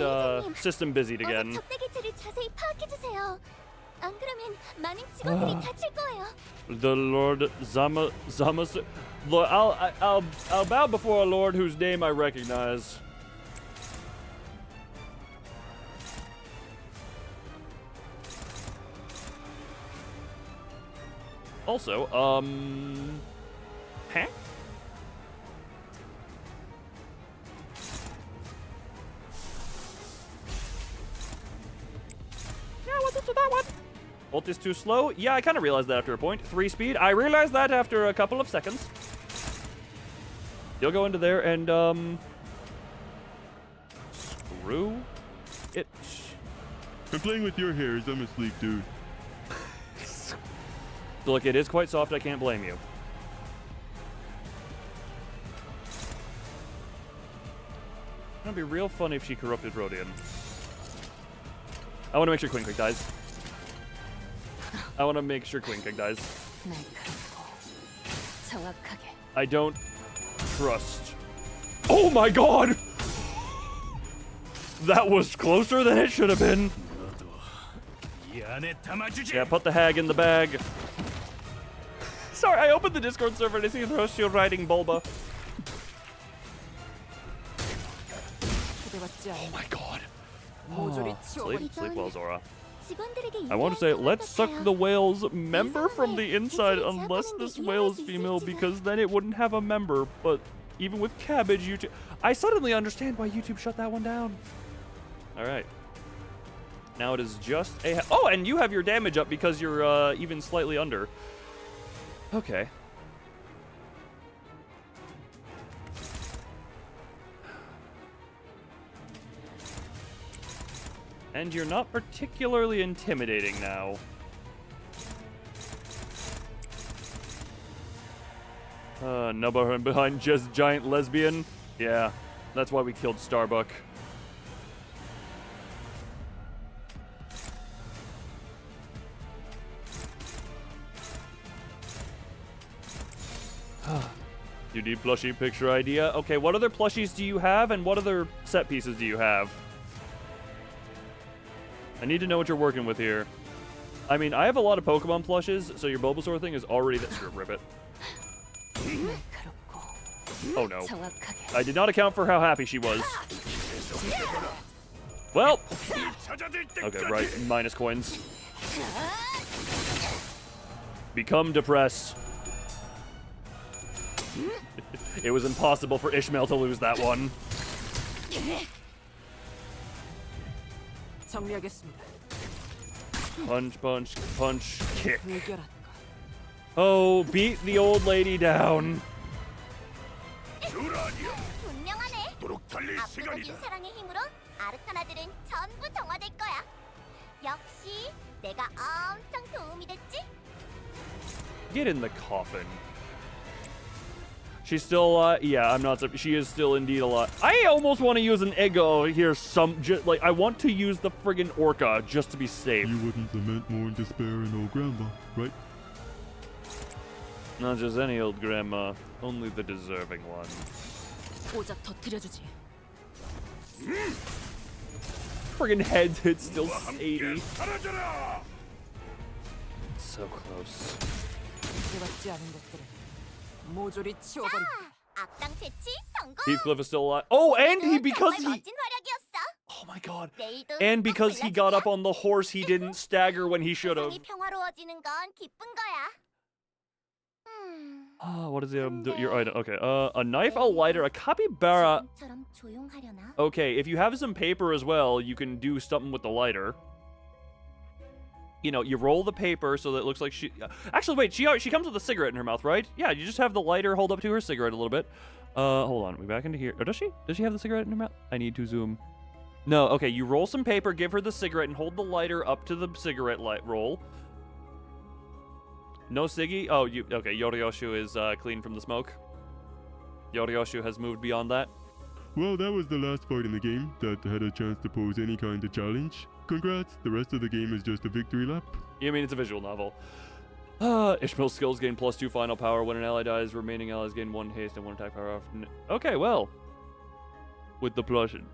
Speaker 1: system busied again.
Speaker 6: 적대기체를 자세히 파악해주세요. 안 그러면 많은 직원들이 다칠 거예요.
Speaker 1: The Lord Zamas. Lord, I'll bow before a Lord whose name I recognize. Also, huh? Yeah, what's up to that one? Ult is too slow? Yeah, I kind of realized that after a point. 3 speed. I realized that after a couple of seconds. You'll go into there and, screw it.
Speaker 2: I'm playing with your hairs. I'm asleep, dude.
Speaker 1: Look, it is quite soft. I can't blame you. It'd be real fun if she corrupted Rodian. I want to make sure Quinkig dies. I want to make sure Quinkig dies. I don't trust. Oh my god! That was closer than it should have been. Yeah, put the hag in the bag. Sorry, I opened the Discord server to see Throw Shield riding Bulba. Oh my god. Oh, sleep well, Zora. I want to say, let's suck the whale's member from the inside unless this whale is female, because then it wouldn't have a member, but Even with cabbage, YouTube. I suddenly understand why YouTube shut that one down. All right. Now it is just a. Oh, and you have your damage up because you're even slightly under. Okay. And you're not particularly intimidating now. Number behind just giant lesbian. Yeah, that's why we killed Starbuck. You need plushie picture idea? Okay, what other plushies do you have, and what other set pieces do you have? I need to know what you're working with here. I mean, I have a lot of Pokemon plushes, so your Bulbasaur thing is already that. Rip it. Oh no. I did not account for how happy she was. Well. Okay, right. Minus coins. Become depressed. It was impossible for Ishmael to lose that one. Punch, punch, punch, kick. Oh, beat the old lady down.
Speaker 6: 분명하네. 압도적인 사랑의 힘으로 아르카나들은 전부 정화될 거야. 역시 내가 엄청 도움이 됐지?
Speaker 1: Get in the coffin. She's still alive. Yeah, I'm not. She is still indeed alive. I almost want to use an ego here. Like I want to use the friggin' orca just to be safe.
Speaker 2: You wouldn't lament more in despair in old grandma, right?
Speaker 1: Not just any old grandma, only the deserving one.
Speaker 5: 오자 터뜨려주지.
Speaker 1: Friggin' heads hit still 80. So close.
Speaker 5: 해봤지 않은 것들은 모조리 치워버리.
Speaker 6: 악당 퇴치 성공.
Speaker 1: Heathcliff is still alive. Oh, and he because
Speaker 6: 정말
Speaker 1: he.
Speaker 6: 멋진 활약이었어.
Speaker 1: Oh my god.
Speaker 6: 내일도
Speaker 1: And
Speaker 6: 꼭
Speaker 1: because he got
Speaker 6: 골라줄게.
Speaker 1: up on the horse, he didn't stagger when he should have.
Speaker 6: 세상이 평화로워지는 건 기쁜 거야.
Speaker 1: What is your item? Okay, a knife, a lighter, a capybara.
Speaker 6: 지금처럼 조용하려나?
Speaker 1: Okay, if you have some paper as well, you can do something with the lighter. You know, you roll the paper so that it looks like she... Actually, wait, she comes with a cigarette in her mouth, right? Yeah, you just have the lighter hold up to her cigarette a little bit. Hold on, we back into here. Oh, does she? Does she have the cigarette in her mouth? I need to zoom. No, okay, you roll some paper, give her the cigarette, and hold the lighter up to the cigarette light roll. No Siggy? Oh, okay, Yoriyoshu is clean from the smoke. Yoriyoshu has moved beyond that.
Speaker 2: Well, that was the last fight in the game that had a chance to pose any kind of challenge. Congrats, the rest of the game is just a victory lap.
Speaker 1: You mean it's a visual novel. Ishmael's skills gain +2 final power. When an ally dies, remaining allies gain 1 haste and 1 attack power. Okay, well. With the plushie.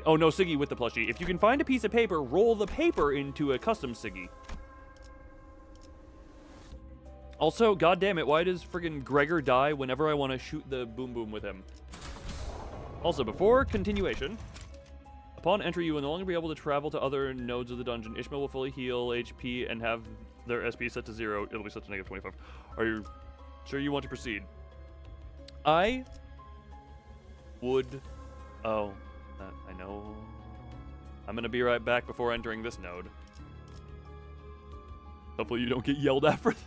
Speaker 1: Oh, no, Siggy with the plushie. If you can find a piece of paper, roll the paper into a custom Siggy. Also, goddammit, why does friggin' Gregor die whenever I want to shoot the boom boom with him? Also, before continuation, upon entry, you will no longer be able to travel to other nodes of the dungeon. Ishmael will fully heal HP and have their SP set to 0. It'll be set to -25. Are you sure you want to proceed? I would... Oh, I know. I'm gonna be right back before entering this node. Hopefully you don't get yelled at for this.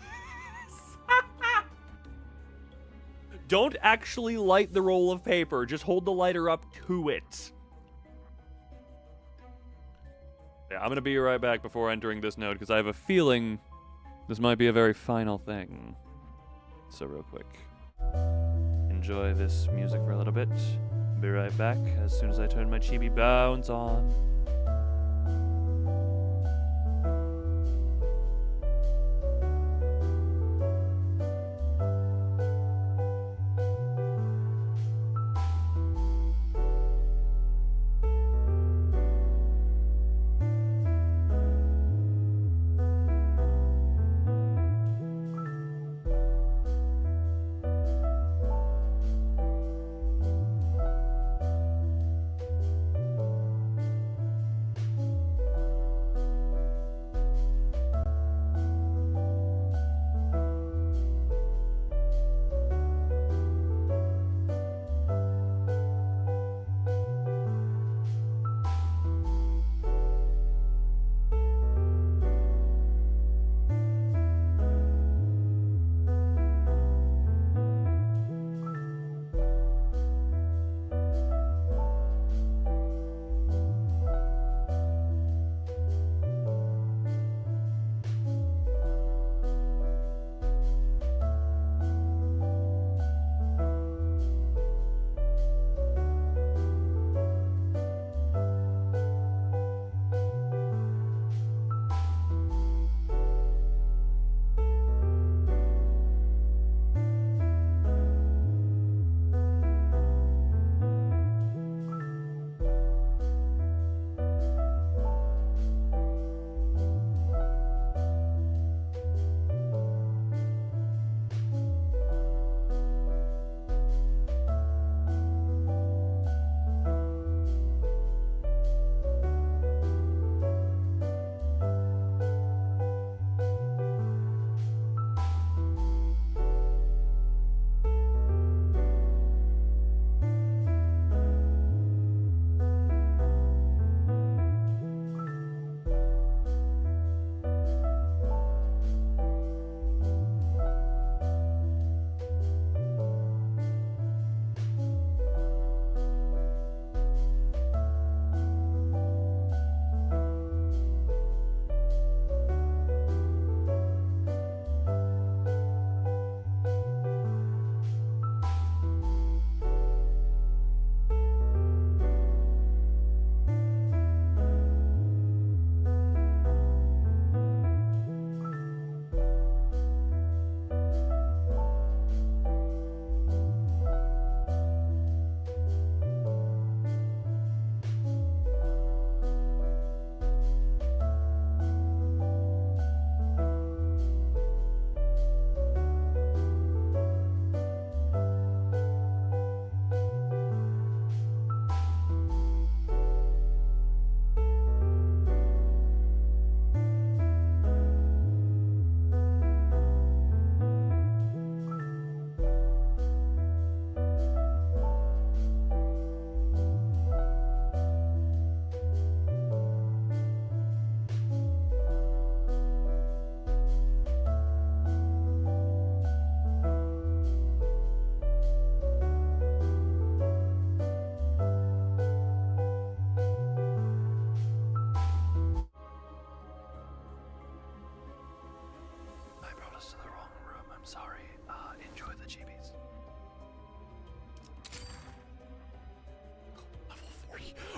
Speaker 1: Don't actually light the roll of paper. Just hold the lighter up to it. Yeah, I'm gonna be right back before entering this node because I have a feeling this might be a very final thing. So real quick, enjoy this music for a little bit. Be right back as soon as I turn my chibi bounce on.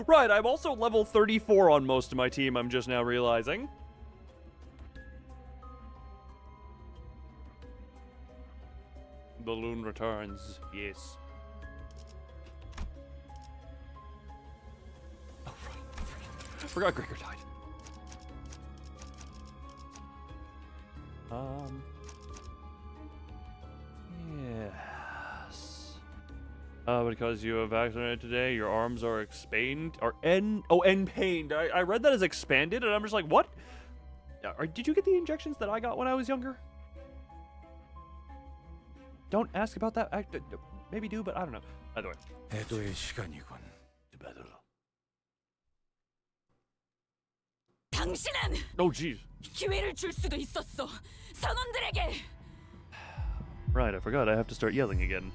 Speaker 1: Right, I'm also level 34 on most of my team, I'm just now realizing. Balloon returns, yes. Oh, right. Forgot Gregor died. Yes. Because you were vaccinated today, your arms are expanded, pained. I read that as expanded, and I'm just like, what? Did you get the injections that I got when I was younger? Don't ask about that. Maybe do, but I don't know. Either way.
Speaker 7: 애도의 시간이군. To battle.
Speaker 5: 당신은
Speaker 1: Oh, jeez.
Speaker 5: 기회를 줄 수도 있었어. 선원들에게.
Speaker 1: Right, I forgot. I have to start yelling again.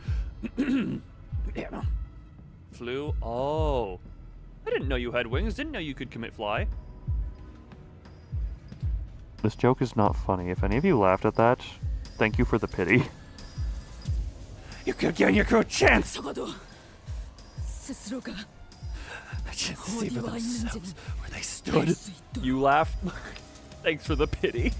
Speaker 1: Flew? Oh. I didn't know you had wings. Didn't know you could commit fly. This joke is not funny. If any of you laughed at that, thank you for the pity. You could give your crew a chance!
Speaker 5: 적어도 스스로가
Speaker 1: A chance to see for
Speaker 5: 어디와
Speaker 1: themselves
Speaker 5: 있는지는
Speaker 1: where they
Speaker 5: 알
Speaker 1: stood.
Speaker 5: 수 있도록.
Speaker 1: You laughed. Thanks for the pity.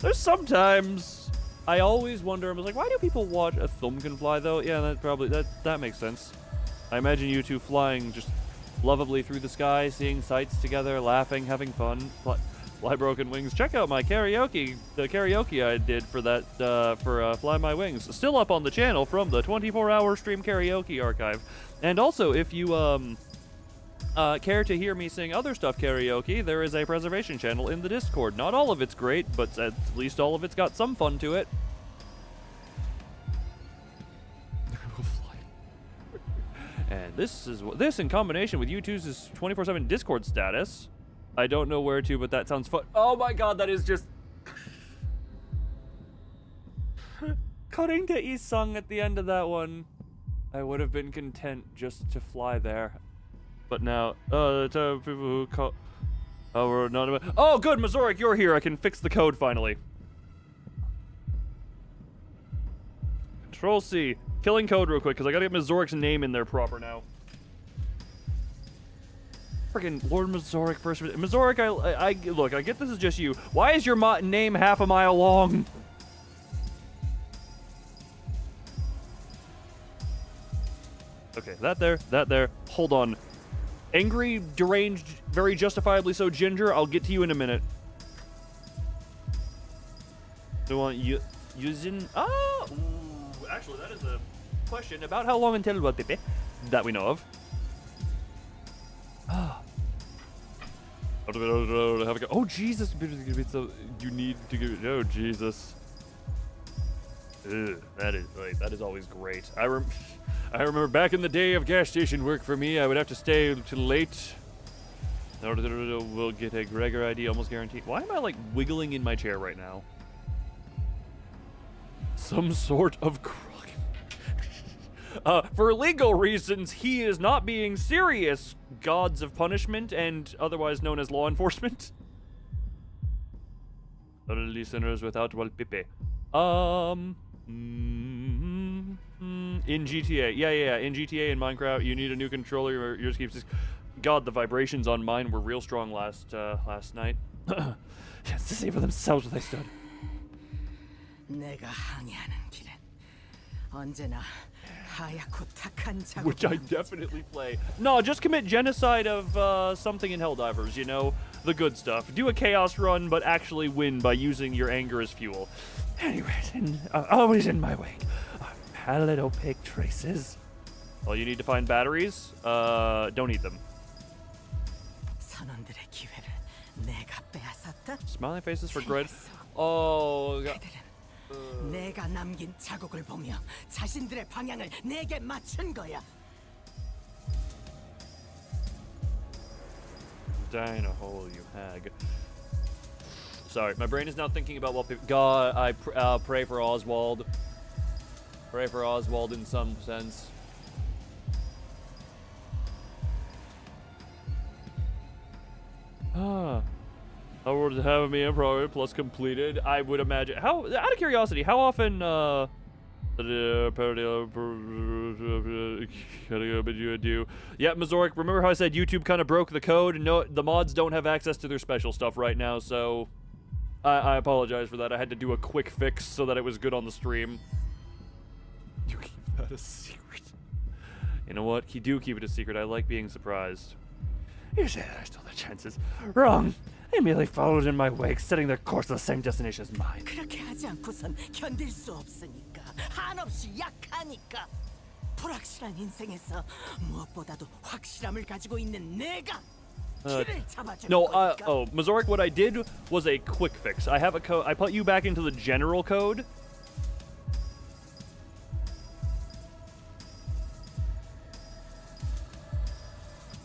Speaker 1: There's sometimes I always wonder. I was like, why do people watch a thumb can fly though? Yeah, that makes sense. I imagine you two flying just lovably through the sky, seeing sights together, laughing, having fun. Fly Broken Wings. Check out my karaoke. The karaoke I did for that for Fly My Wings. Still up on the channel from the 24-hour stream karaoke archive. And also, if you care to hear me sing other stuff karaoke, there is a preservation channel in the Discord. Not all of it's great, but at least all of it's got some fun to it. And this in combination with U2's 24/7 Discord status. I don't know where to, but that sounds fun. Oh my god, that is just cutting to Isung at the end of that one. I would have been content just to fly there. But now, the type of people who call... Oh, we're not about... Oh, good, Mazorik, you're here. I can fix the code finally. Control-C. Killing code real quick, because I gotta get Mazorik's name in there proper now. Freaking Lord Mazorik first. Mazorik, I look, I get this is just you. Why is your name half a mile long? Okay, that there. Hold on. Angry, deranged, very justifiably so Ginger, I'll get to you in a minute. Do you want Yuzin? Ah! Ooh, actually, that is a question about how long until what that we know of. Ah. Oh, Jesus. You need to give it. Oh, Jesus. Ugh, that is always great. I remember back in the day of gas station work for me, I would have to stay till late. We'll get a Gregor ID almost guaranteed. Why am I like wiggling in my chair right now? Some sort of for legal reasons, he is not being serious, gods of punishment and otherwise known as law enforcement. Listeners without Walpipe. In GTA. Yeah. In GTA and Minecraft, you need a new controller or yours keeps... God, the vibrations on mine were real strong last night. Yes, to see for themselves where they stood.
Speaker 3: 내가 항해하는 길은 언제나 하얗고 탁한 자국.
Speaker 1: Which I definitely play. No, just commit genocide of something in Helldivers, you know? The good stuff. Do a chaos run, but actually win by using your anger as fuel. Anyways, always in my wake are pallid opaque traces. Well, you need to find batteries. Don't eat them.
Speaker 3: 선원들의 기회를 내가 빼앗았다.
Speaker 1: Smiling faces for grid. Oh, God.
Speaker 3: 그들은 내가 남긴 자국을 보며 자신들의 방향을 내게 맞춘 거야.
Speaker 1: Die in a hole, you hag. Sorry, my brain is now thinking about what people... God, I pray for Oswald. Pray for Oswald in some sense. Ah. How would have me improv plus completed? I would imagine. How, out of curiosity, how often Yeah, Mazoric, remember how I said YouTube kind of broke the code? No, the mods don't have access to their special stuff right now, so I apologize for that. I had to do a quick fix so that it was good on the stream. You keep that a secret. You know what? You do keep it a secret. I like being surprised.
Speaker 4: You say that I stole their chances. Wrong. They merely followed in my wake, setting their course to the same destination as mine.
Speaker 3: 그렇게 하지 않고선 견딜 수 없으니까 한없이 약하니까 불확실한 인생에서 무엇보다도 확실함을 가지고 있는 내가 길을 잡아주는
Speaker 1: No,
Speaker 3: 거니까.
Speaker 1: oh, Mazoric, what I did was a quick fix. I have a code. I put you back into the general code.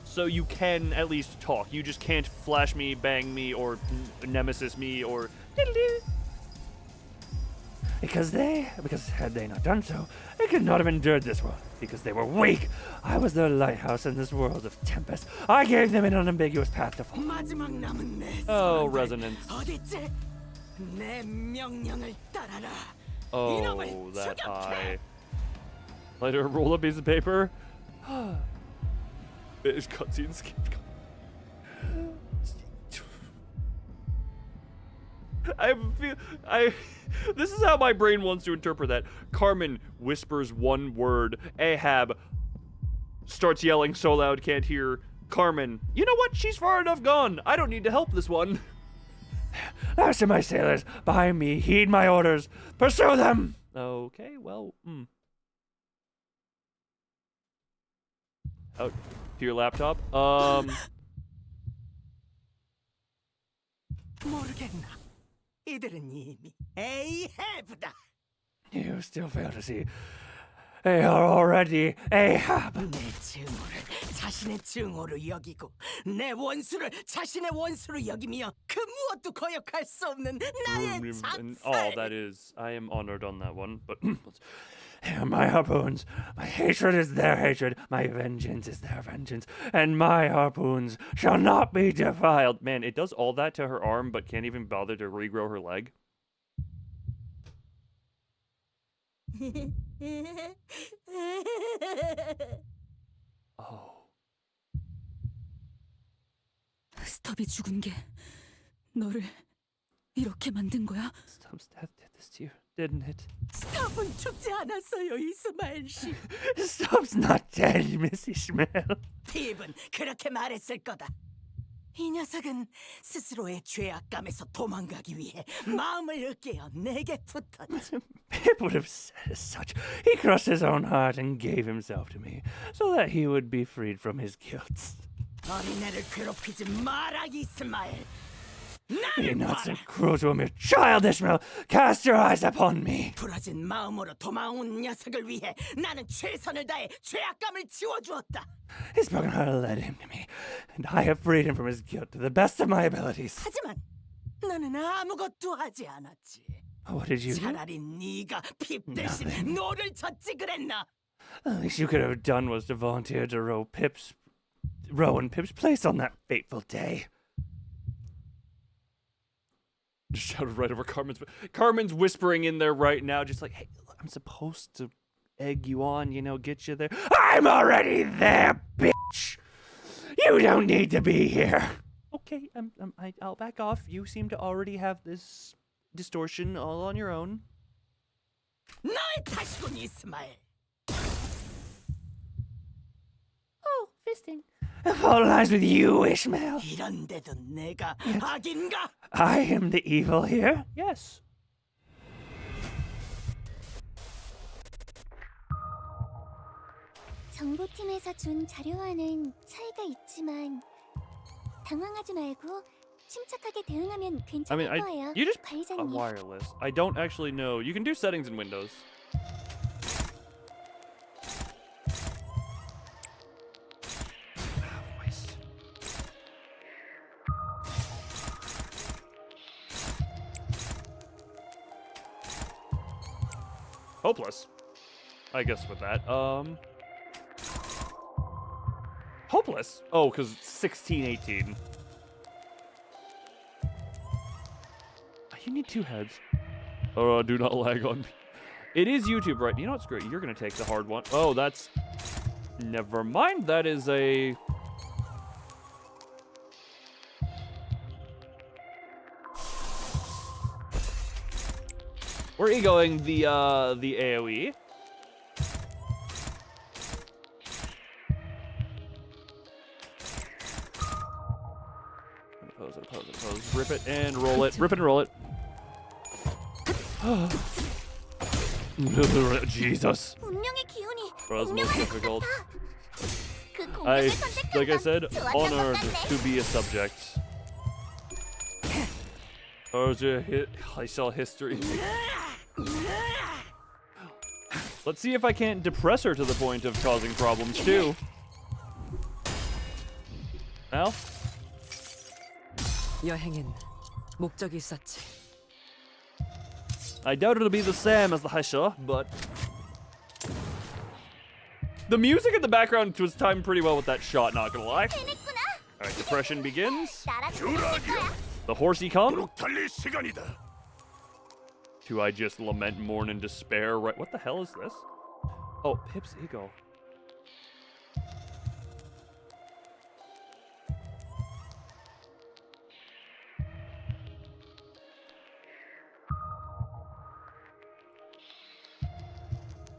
Speaker 1: So you can at least talk. You just can't flash me, bang me, or nemesis me, or
Speaker 4: Because had they not done so, they could not have endured this world. Because they were weak. I was their lighthouse in this world of tempest. I gave them an unambiguous path to follow.
Speaker 3: 마지막 남은 내
Speaker 1: Oh,
Speaker 3: 사람들
Speaker 1: resonance.
Speaker 3: 어딨지? 내 명령을 따라라.
Speaker 1: Oh,
Speaker 3: 이놈을
Speaker 1: that
Speaker 3: 죽여
Speaker 1: high. Later, roll a piece of paper. It's cutscene skip. This is how my brain wants to interpret that. Carmen whispers one word. Ahab starts yelling so loud can't hear. Carmen, you know what? She's far enough gone. I don't need to help this one.
Speaker 4: Last of my sailors, behind me, heed my orders. Pursue them!
Speaker 1: Okay, well, Out to your laptop.
Speaker 3: 모르겠나. 이들은 이미 Ahab다.
Speaker 4: You still fail to see. They are already Ahab.
Speaker 3: 내 증오를 자신의 증오로 여기고 내 원수를 자신의 원수로 여기며 그 무엇도 거역할 수 없는 나의
Speaker 1: Oh, that is. I am honored on that one, but
Speaker 4: They are my harpoons. My hatred is their hatred. My vengeance is their vengeance. And my harpoons shall not be defiled.
Speaker 1: man, it does all that to her arm, but can't even bother to regrow her leg. Oh.
Speaker 5: 스톱이 죽은 게 너를 이렇게 만든 거야?
Speaker 4: Stubbs' death did this to you, didn't it?
Speaker 3: 스탑은 죽지 않았어요, 이스마엘 씨.
Speaker 4: Stubbs not dead, Miss Ishmael.
Speaker 3: 핍은 그렇게 말했을 거다. 이 녀석은 스스로의 죄악감에서 도망가기 위해 마음을 으깨어 내게 붙었지.
Speaker 4: Pip would have said as such. He crushed his own heart and gave himself to me, so that he would be freed from his guilt.
Speaker 3: 어린애를 괴롭히지 마라, 이스마엘.
Speaker 4: Be
Speaker 3: 나를
Speaker 4: not
Speaker 3: 봐라.
Speaker 4: so cruel to a mere child, Ishmael. Cast your eyes upon me.
Speaker 3: 부러진 마음으로 도망온 녀석을 위해 나는 최선을 다해 죄악감을 지워주었다.
Speaker 4: His broken heart led him to me, and I have freed him from his guilt to the best of my abilities.
Speaker 3: 하지만 나는 아무것도 하지 않았지.
Speaker 4: What did you do?
Speaker 3: 차라리 네가 핍 대신 노를 젓지 그랬나?
Speaker 4: The least you could have done was to volunteer to row in Pip's place on that fateful day.
Speaker 1: Just shouted right over Carmen's. Carmen's whispering in there right now, just like, hey, I'm supposed to egg you on, get you there.
Speaker 4: I'm already there, bitch! You don't need to be here!
Speaker 1: Okay, I'll back off. You seem to already have this distortion all on your own.
Speaker 3: 너의 탓이군, 이스마엘.
Speaker 6: Oh, fisting.
Speaker 4: The fault lies with you, Ishmael.
Speaker 3: 이런데도 내가 악인가?
Speaker 4: I am the evil here.
Speaker 1: Yes.
Speaker 6: 정보팀에서 준 자료와는 차이가 있지만 당황하지 말고 침착하게 대응하면
Speaker 1: I
Speaker 6: 괜찮을
Speaker 1: mean,
Speaker 6: 거예요.
Speaker 1: you just
Speaker 6: 관리자님.
Speaker 1: wireless. I don't actually know. You can do settings in Windows. Hopeless. I guess with that. Hopeless? Oh, because 1618. You need two heads. Oh, do not lag on me. It is YouTube, right? You know what's great? You're gonna take the hard one. Oh, that's... Never mind. That is a... We're egoing the AoE. Oppose. Rip it and roll it. Rip it and roll it. Jesus.
Speaker 6: 운명의 기운이
Speaker 1: That was most
Speaker 6: 운명을
Speaker 1: difficult.
Speaker 6: 그
Speaker 1: I,
Speaker 6: 공격을 선택한
Speaker 1: like I
Speaker 6: 건
Speaker 1: said,
Speaker 6: 좋았던 것
Speaker 1: honored
Speaker 6: 같네.
Speaker 1: to be a subject. I saw history. Let's see if I can't depress her to the point of causing problems too. Now?
Speaker 3: 여행엔 목적이 있었지.
Speaker 1: I doubt it'll be the same as the Haisha, but... The music in the background was timed pretty well with that shot, not gonna lie.
Speaker 6: 해냈구나.
Speaker 1: Alright, depression begins.
Speaker 6: 나라도 될 거야.
Speaker 1: The horsey come.
Speaker 7: 도록 달릴 시간이다.
Speaker 1: Do I just lament, mourn, and despair? Right? What the hell is this? Oh, Pip's ego.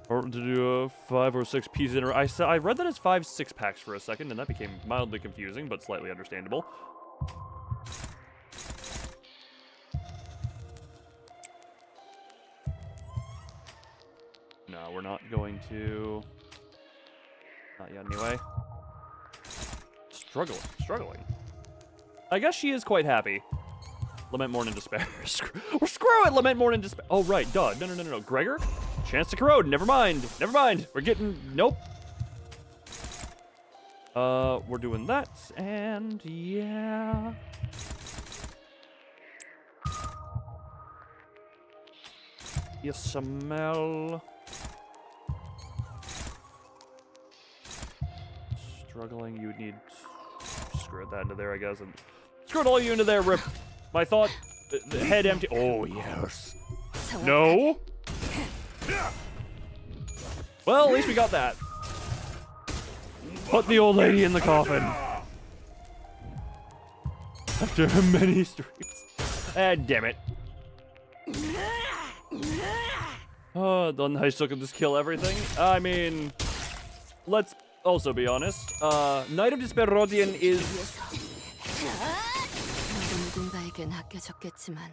Speaker 1: Or to do a 5 or 6 piece in. I read that as 5 6-packs for a second, and that became mildly confusing, but slightly understandable. No, we're not going to. Not yet, anyway. Struggling. I guess she is quite happy. Lament, mourn, and despair. Screw it, lament, mourn, and despair. Oh, right, duh. No. Gregor? Chance to corrode. Never mind. We're getting... Nope. We're doing that, and yeah... You smell... Struggling, you would need... Screw that into there, I guess, and... Screw it all you into there, Rip. My thought... the head empty... Oh, yes. No? Well, at least we got that. Put the old lady in the coffin. After many streams. Damn it. Oh, the Heisha can just kill everything? I mean, let's also be honest. Knight of Disparodian is...
Speaker 5: 누군가에겐 아껴졌겠지만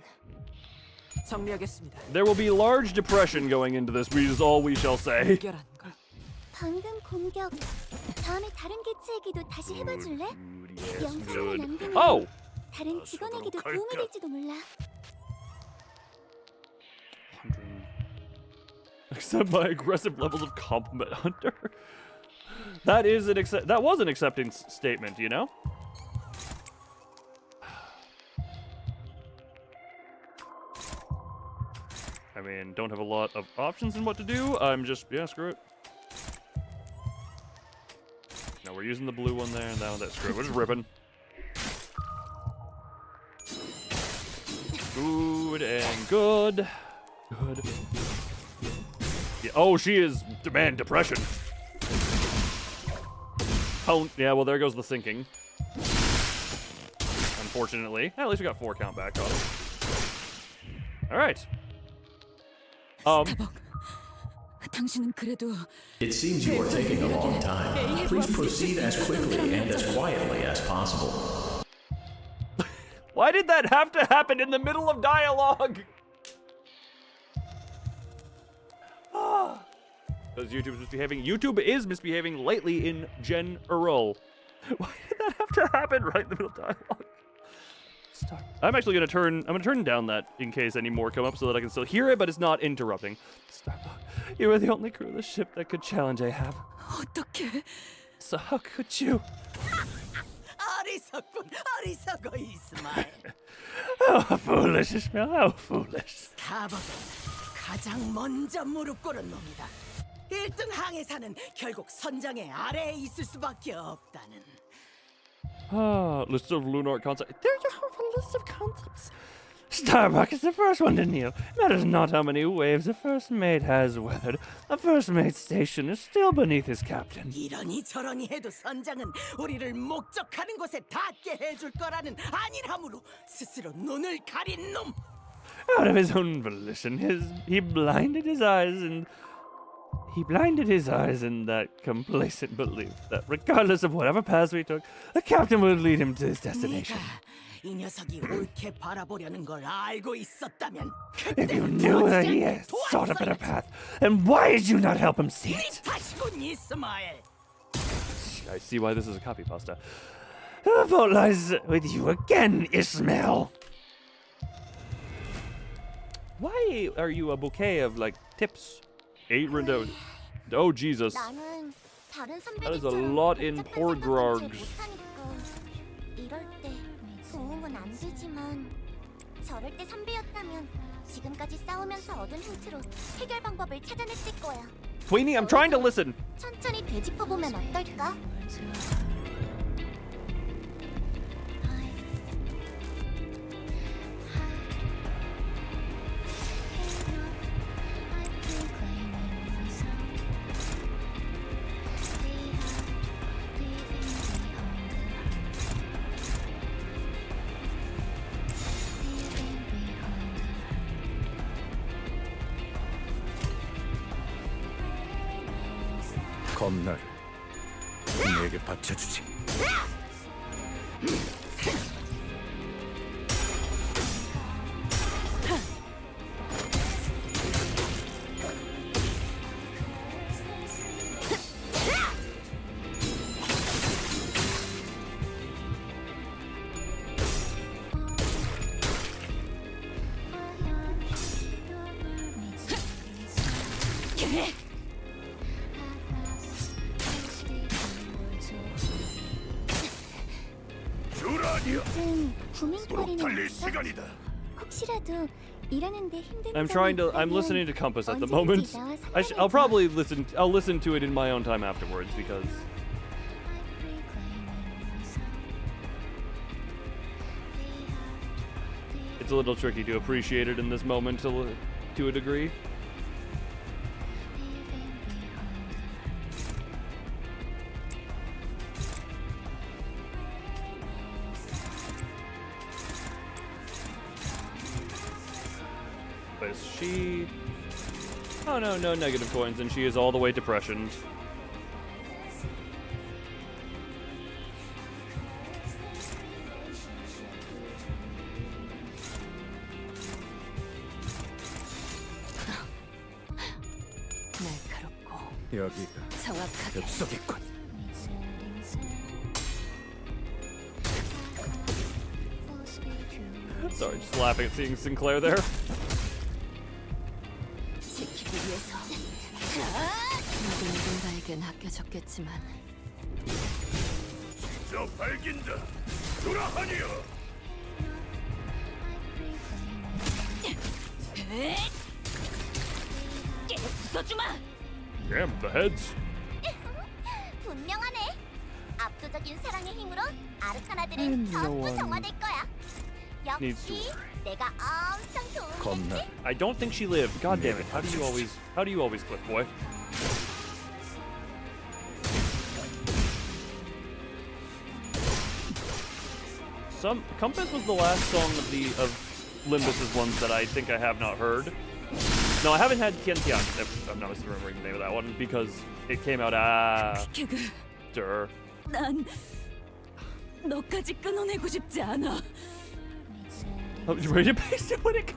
Speaker 3: 정리하겠습니다.
Speaker 1: There will be large depression going into this, is all we shall say.
Speaker 3: 해결한 거.
Speaker 6: 방금 공격. 다음에 다른 개체에게도 다시 해봐줄래? 영상을 남기면
Speaker 1: Oh!
Speaker 6: 다른 직원에게도 도움이 될지도 몰라.
Speaker 1: Accept my aggressive levels of compliment hunter. That was an acceptance statement, you know? I mean, don't have a lot of options in what to do. I'm just, yeah, screw it. No, we're using the blue one there, and now that's screw it. We're just ripping. Good and good. Good. Yeah, oh, she is, man, depression. Oh, yeah, well, there goes the sinking. Unfortunately. At least we got 4 count back on it. All right.
Speaker 5: 스타벅, 당신은 그래도
Speaker 8: It seems you are taking a long time. Please proceed as quickly and as quietly as possible.
Speaker 1: Why did that have to happen in the middle of dialogue? Because YouTube is misbehaving lately in general. Why did that have to happen right in the middle of dialogue? Stop. I'm gonna turn down that in case any more come up so that I can still hear it, but it's not interrupting. Stop. You were the only crew of the ship that could challenge Ahab.
Speaker 5: 어떻게?
Speaker 1: So how could you?
Speaker 3: 어리석어 이스마엘.
Speaker 1: How foolish, Ishmael, how foolish.
Speaker 3: 스타벅은 가장 먼저 무릎 꿇은 놈이다. 1등 항해사는 결국 선장의 아래에 있을 수밖에 없다는.
Speaker 1: List of lunar concepts. There you have a list of concepts.
Speaker 4: Starbuck is the first one to kneel. Matters not how many waves the first mate has weathered. The first mate's station is still beneath his captain.
Speaker 3: 이러니 저러니 해도 선장은 우리를 목적하는 곳에 닿게 해줄 거라는 안일함으로 스스로 눈을 가린 놈.
Speaker 4: Out of his own volition, he blinded his eyes in that complacent belief that regardless of whatever paths we took, the captain would lead him to his destination.
Speaker 3: 이 녀석이 옳게 바라보려는 걸 알고 있었다면
Speaker 4: If you knew that he had sought a better path, then why did you not help him see it?
Speaker 3: 탓이군 이스마엘.
Speaker 1: I see why this is a copy pasta.
Speaker 4: The fault lies with you again, Ismail.
Speaker 1: Why are you a bouquet of like tips? 8 rendos. Oh Jesus.
Speaker 6: 나는 다른
Speaker 1: That is a
Speaker 6: 선배들처럼
Speaker 1: lot in
Speaker 6: 복잡한
Speaker 1: poor
Speaker 6: 생각은 잘
Speaker 1: grogs.
Speaker 6: 못하니까 이럴 때 도움은 안 되지만 저럴 때 선배였다면 지금까지 싸우면서 얻은 힌트로 해결 방법을 찾아냈을 거야.
Speaker 1: Tweenie, I'm trying to listen.
Speaker 6: 천천히 되짚어보면 어떨까?
Speaker 7: 검나를 내게 바쳐주지.
Speaker 6: 요즘 구민거리는 없어? 혹시라도 일하는데 힘든 점이
Speaker 1: I'm listening to Compass at the moment. I'll probably listen to it in my own time afterwards because it's a little tricky to appreciate it in this moment to a degree. But is she... Oh no, no negative coins, and she is all the way depression.
Speaker 3: 날카롭고
Speaker 7: 여기가
Speaker 3: 정확하게
Speaker 7: 엽석이군.
Speaker 1: Sorry, just laughing at seeing Sinclair there.
Speaker 3: 지키기 위해서 누군가에겐 아껴졌겠지만
Speaker 2: 저 발긴다. 돌아하니여.
Speaker 5: 부숴주마!
Speaker 1: Damn, the heads.
Speaker 6: 분명하네. 압도적인 사랑의 힘으로 아르카나들은 전부 정화될 거야.
Speaker 1: needs
Speaker 6: 역시
Speaker 1: to-
Speaker 6: 내가 엄청 도움이
Speaker 7: 겁나.
Speaker 6: 됐지?
Speaker 1: I don't think she lived. God damn it. How do you always clip, boy? Compass was the last song of Limbus's ones that I think I have not heard. No, I haven't had Tian Tian, if I'm not remembering the name of that one, because it came out after.
Speaker 5: 난 너까지 끊어내고 싶지 않아.
Speaker 1: I was ready to paste it when it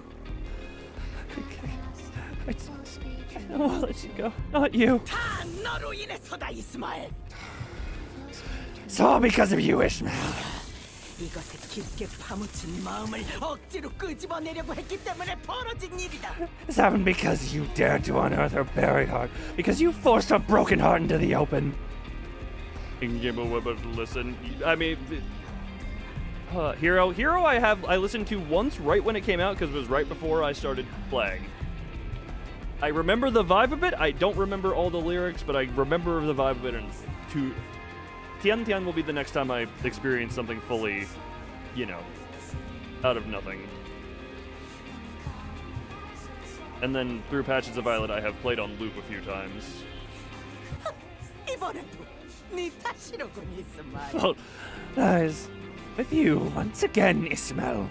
Speaker 4: I won't let you go. Not you.
Speaker 3: 다 너로 인해서다 이스마엘.
Speaker 4: It's all because of you, Ishmael.
Speaker 3: 이것에 깊게 파묻힌 마음을 억지로 끄집어내려고 했기 때문에 벌어진 일이다.
Speaker 4: This happened because you dared to unearth her buried heart. Because you forced her broken heart into the open.
Speaker 1: Listen, I mean, Hero I listened to once right when it came out because it was right before I started playing. I remember the vibe of it. I don't remember all the lyrics, but I remember the vibe of it. And Tian Tian will be the next time I experience something fully, out of nothing. And then through Patches of Violet, I have played on loop a few times.
Speaker 3: 이번에도 네 탓이로군 이스마일.
Speaker 4: Fault lies with you once again, Ismail.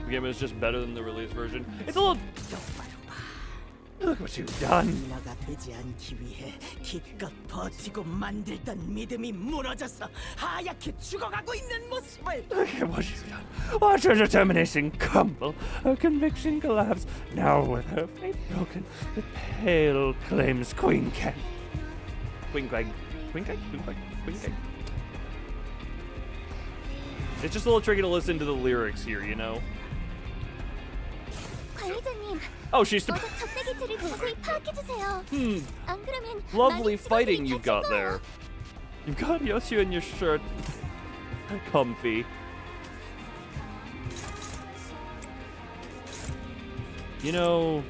Speaker 1: The game is just better than the release version. It's a little...
Speaker 4: Look what you've done.
Speaker 3: 나가 되지 않기 위해 기껏 버티고 만들던 믿음이 무너져서 하얗게 죽어가고 있는 모습을.
Speaker 4: Look at what you've done. Watch her determination crumble, her conviction collapse. Now with her faith broken, the pale claims Queen Ken.
Speaker 1: Queen Quang. Queen Quang? Queen Quang? Queen Quang. It's just a little tricky to listen to the lyrics here, you know?
Speaker 6: 관리자님,
Speaker 1: Oh, she's...
Speaker 6: 어서 적대기체를 자세히 파악해주세요. 안 그러면
Speaker 1: Lovely
Speaker 6: 많은
Speaker 1: fighting
Speaker 6: 직원들이
Speaker 1: you've got
Speaker 6: 다칠
Speaker 1: there.
Speaker 6: 거예요.
Speaker 1: You've got Yosu in your shirt. Comfy. You know,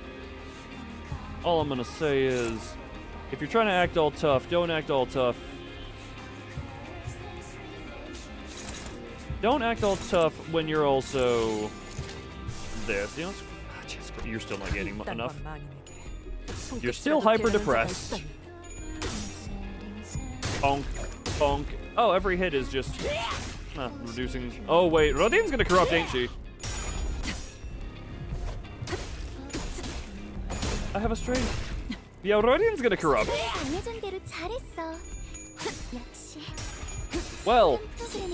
Speaker 1: all I'm gonna say is, if you're trying to act all tough, don't act all tough. Don't act all tough when you're also this. You know, Jessica, you're still not getting enough. You're still hyper depressed. Bonk, bonk. Oh, every hit is just reducing. Oh wait, Rodine's gonna corrupt, ain't she? I have a strain. Yeah, Rodine's gonna corrupt.
Speaker 6: 안내준 대로 잘했어. 역시.
Speaker 1: Well.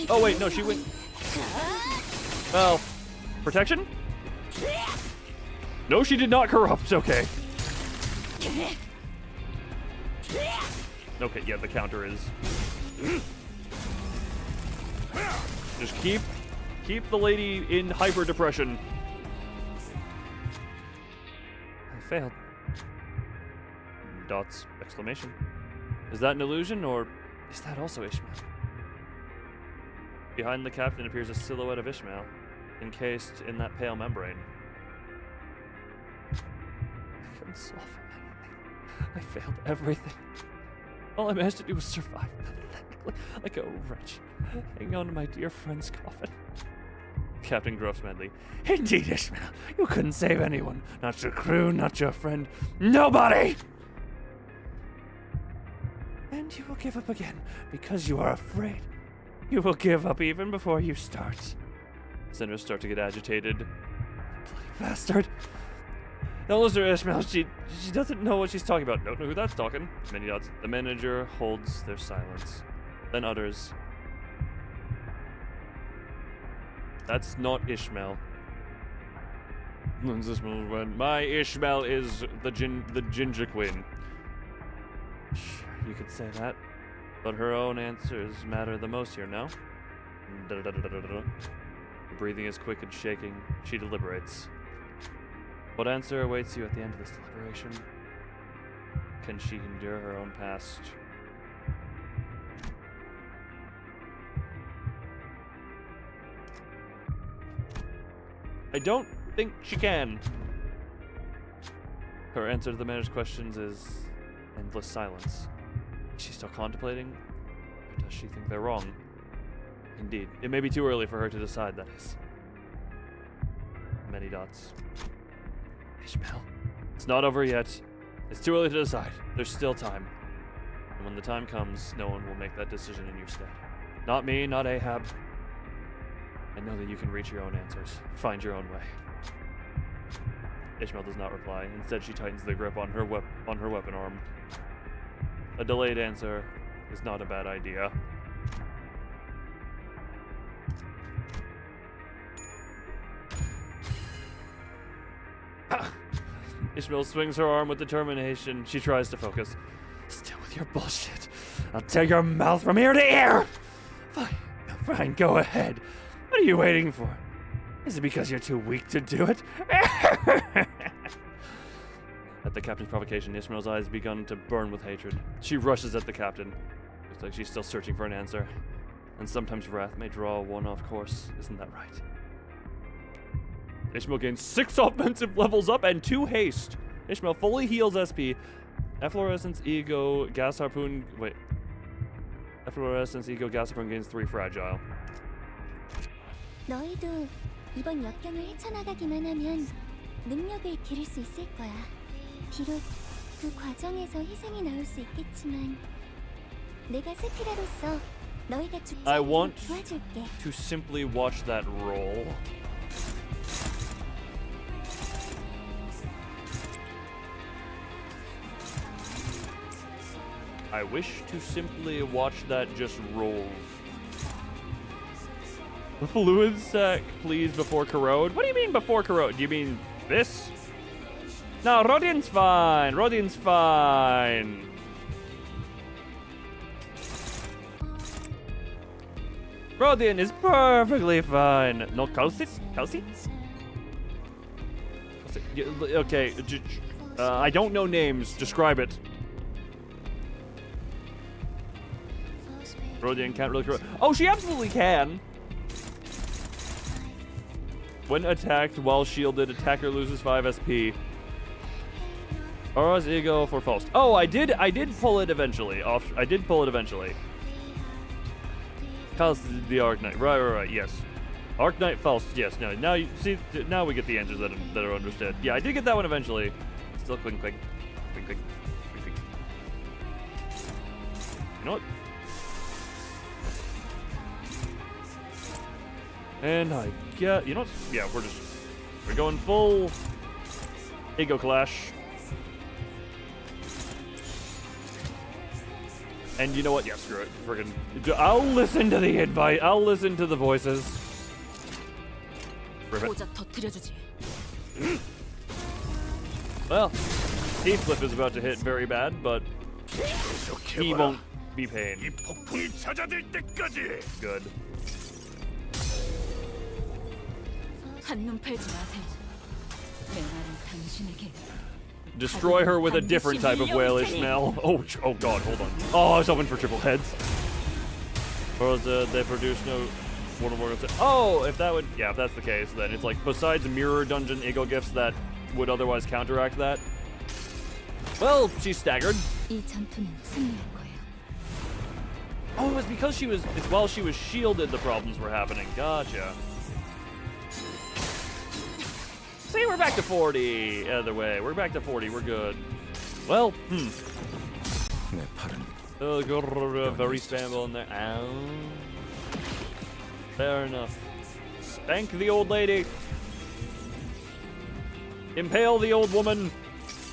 Speaker 1: Oh wait, no, she went. Well, protection? No, she did not corrupt. Okay. Okay, yeah, the counter is. Just keep the lady in hyper depression.
Speaker 4: I failed.
Speaker 1: Dots exclamation. Is that an illusion or
Speaker 4: Is that also Ishmael?
Speaker 1: behind the captain appears a silhouette of Ishmael, encased in that pale membrane?
Speaker 4: I couldn't solve anything. I failed everything. All I managed to do was survive pathetically, like a wretch, hanging on to my dear friend's coffin.
Speaker 1: Captain gruffs madly.
Speaker 4: Indeed, Ishmael, you couldn't save anyone. Not your crew, not your friend, nobody! And you will give up again because you are afraid. You will give up even before you start.
Speaker 1: Sinners start to get agitated.
Speaker 4: Bloody bastard. Don't listen to Ishmael. She doesn't know what she's talking about.
Speaker 1: Don't know who that's talking. Many dots. The manager holds their silence, then utters, "That's not Ishmael." My Ishmael is the Ginger Queen.
Speaker 4: Sure, you could say that.
Speaker 1: But her own answers matter the most here, no? Her breathing is quick and shaking. She deliberates. What answer awaits you at the end of this deliberation? Can she endure her own past? I don't think she can. Her answer to the manager's questions is endless silence. Is she still contemplating? Or does she think they're wrong? Indeed, it may be too early for her to decide, that is. Many dots. Ishmael. It's not over yet. It's too early to decide. There's still time. And when the time comes, no one will make that decision in your stead. Not me, not Ahab. I know that you can reach your own answers. Find your own way. Ishmael does not reply. Instead, she tightens the grip on her weapon arm. A delayed answer is not a bad idea. Ishmael swings her arm with determination. She tries to focus.
Speaker 4: Still with your bullshit. I'll tear your mouth from ear to ear! Fine, fine, go ahead. What are you waiting for? Is it because you're too weak to do it?
Speaker 1: At the captain's provocation, Ishmael's eyes begun to burn with hatred. She rushes at the captain. Looks like she's still searching for an answer. And sometimes wrath may draw one off course. Isn't that right? Ishmael gains 6 offensive levels up and 2 haste. Ishmael fully heals SP. Efflorescence, Ego, Gas Harpoon... Wait. Efflorescence, Ego, Gas Harpoon gains 3 fragile.
Speaker 6: 너희도 이번 역경을 헤쳐나가기만 하면 능력을 기를 수 있을 거야. 비록 그 과정에서 희생이 나올 수 있겠지만 내가 세피라로서 너희가 죽지
Speaker 1: I
Speaker 6: 않게
Speaker 1: want
Speaker 6: 도와줄게.
Speaker 1: to simply watch that roll. I wish to simply watch that just roll. The fluid sac, please, before corrode. What do you mean before corrode? Do you mean this? No, Rodian's fine. Rodian's fine. Rodian is perfectly fine. No, Calcis? Calcis? Okay, I don't know names. Describe it. Rodian can't really corrode. Oh, she absolutely can. When attacked while shielded, attacker loses 5 SP. Aura's ego for Faust. Oh, I did pull it eventually. I did pull it eventually. Cause the Arknight. Right, yes. Arknight Faust, yes. No, now you see, now we get the answers that are understood. Yeah, I did get that one eventually. Still quick. You know what? And I get, you know what? Yeah, we're going full ego clash. And you know what? Yeah, screw it. Friggin', I'll listen to the invite. I'll listen to the voices. Ribbit.
Speaker 5: 고작 터뜨려주지.
Speaker 1: Well, Heathcliff is about to hit very bad, but he won't be pain. Good.
Speaker 5: 한눈 팔지 마세요. 내 말은 당신에게.
Speaker 1: Destroy her with a different type of whalish smell. Oh god, hold on. Oh, I was hoping for triple heads. Or they produce no... Oh, if that's the case, then it's like, besides mirror dungeon ego gifts that would otherwise counteract that, well, she's staggered.
Speaker 5: 이 전투는 승리할 거야.
Speaker 1: Oh, it was because it's while she was shielded the problems were happening. Gotcha. See, we're back to 40. Either way, we're back to 40. We're good. Well,
Speaker 7: 내 팔은
Speaker 1: very spamable in there. Ow. Fair enough. Spank the old lady. Impale the old woman.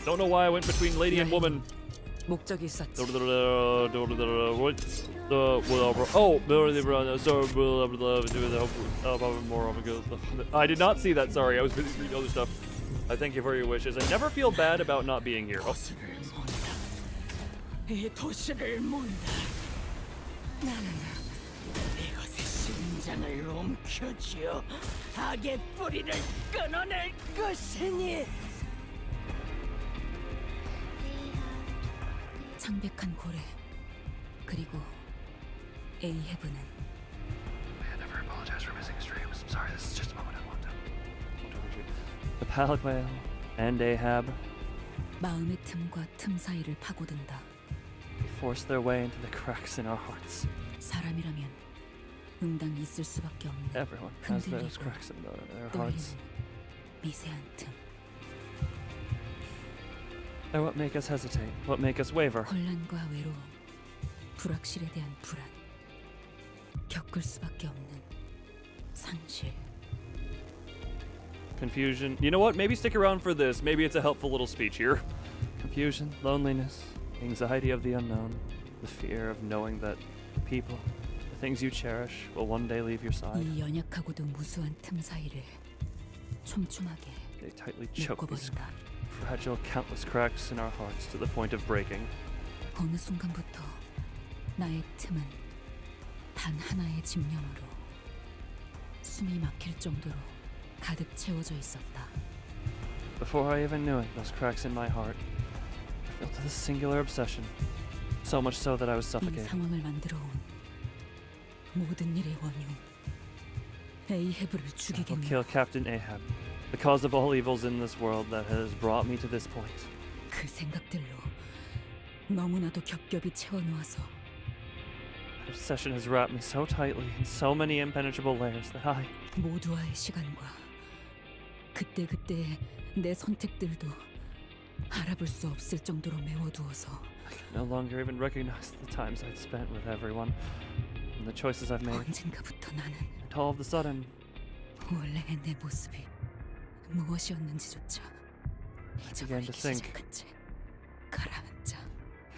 Speaker 1: Don't know why I went between lady and woman.
Speaker 5: 목적이 있었지.
Speaker 1: I did not see that, sorry. I was busy reading other stuff. I thank you for your wishes. I never feel bad about not being here. Oh.
Speaker 3: 이 도시를 문다. 나는 이것의 심장을 움켜쥐어 악의 뿌리를 끊어낼 것이니.
Speaker 5: 창백한 고래 그리고 에이헤브는
Speaker 1: I never apologize for missing streams. I'm sorry, this is just a moment I want to The Pallid Whale and Ahab
Speaker 5: 마음의 틈과 틈 사이를 파고든다.
Speaker 1: force their way into the cracks in our hearts.
Speaker 5: 사람이라면 응당 있을 수밖에 없는
Speaker 1: Everyone has those
Speaker 5: 흔들리고
Speaker 1: cracks in their hearts.
Speaker 5: 떨리는 미세한 틈.
Speaker 1: They're what make us hesitate, what make us waver.
Speaker 5: 혼란과 외로움, 불확실에 대한 불안, 겪을 수밖에 없는 상실.
Speaker 1: Confusion. You know what? Maybe stick around for this. Maybe it's a helpful little speech here. Confusion, loneliness, anxiety of the unknown, the fear of knowing that people, the things you cherish, will one day leave your side.
Speaker 5: 이 연약하고도 무수한 틈 사이를 촘촘하게
Speaker 1: They tightly choke these
Speaker 5: 묶어버린다.
Speaker 1: fragile, countless cracks in our hearts to the point of breaking.
Speaker 5: 어느 순간부터 나의 틈은 단 하나의 집념으로 숨이 막힐 정도로 가득 채워져 있었다.
Speaker 1: Before I even knew it, those cracks in my heart were filled with a singular obsession. So much so that I was
Speaker 5: 이
Speaker 1: suffocating.
Speaker 5: 상황을 만들어 온 모든 일의 원흉 에이헤브를
Speaker 1: I will
Speaker 5: 죽이겠노라.
Speaker 1: kill Captain Ahab, the cause of all evils in this world that has brought me to this point.
Speaker 5: 그 생각들로 너무나도 겹겹이 채워놓아서
Speaker 4: That obsession has wrapped me so tightly in so many impenetrable layers that I
Speaker 5: 모두와의 시간과 그때그때 내 선택들도 알아볼 수 없을 정도로 메워두어서
Speaker 4: can no longer even recognize the times I'd spent with everyone and the choices I've made.
Speaker 5: 언젠가부터 나는
Speaker 4: And all of a sudden,
Speaker 5: 원래의 내 모습이 무엇이었는지조차
Speaker 4: began to
Speaker 5: 잊어버리기
Speaker 4: think.
Speaker 5: 시작한 채 가라앉아.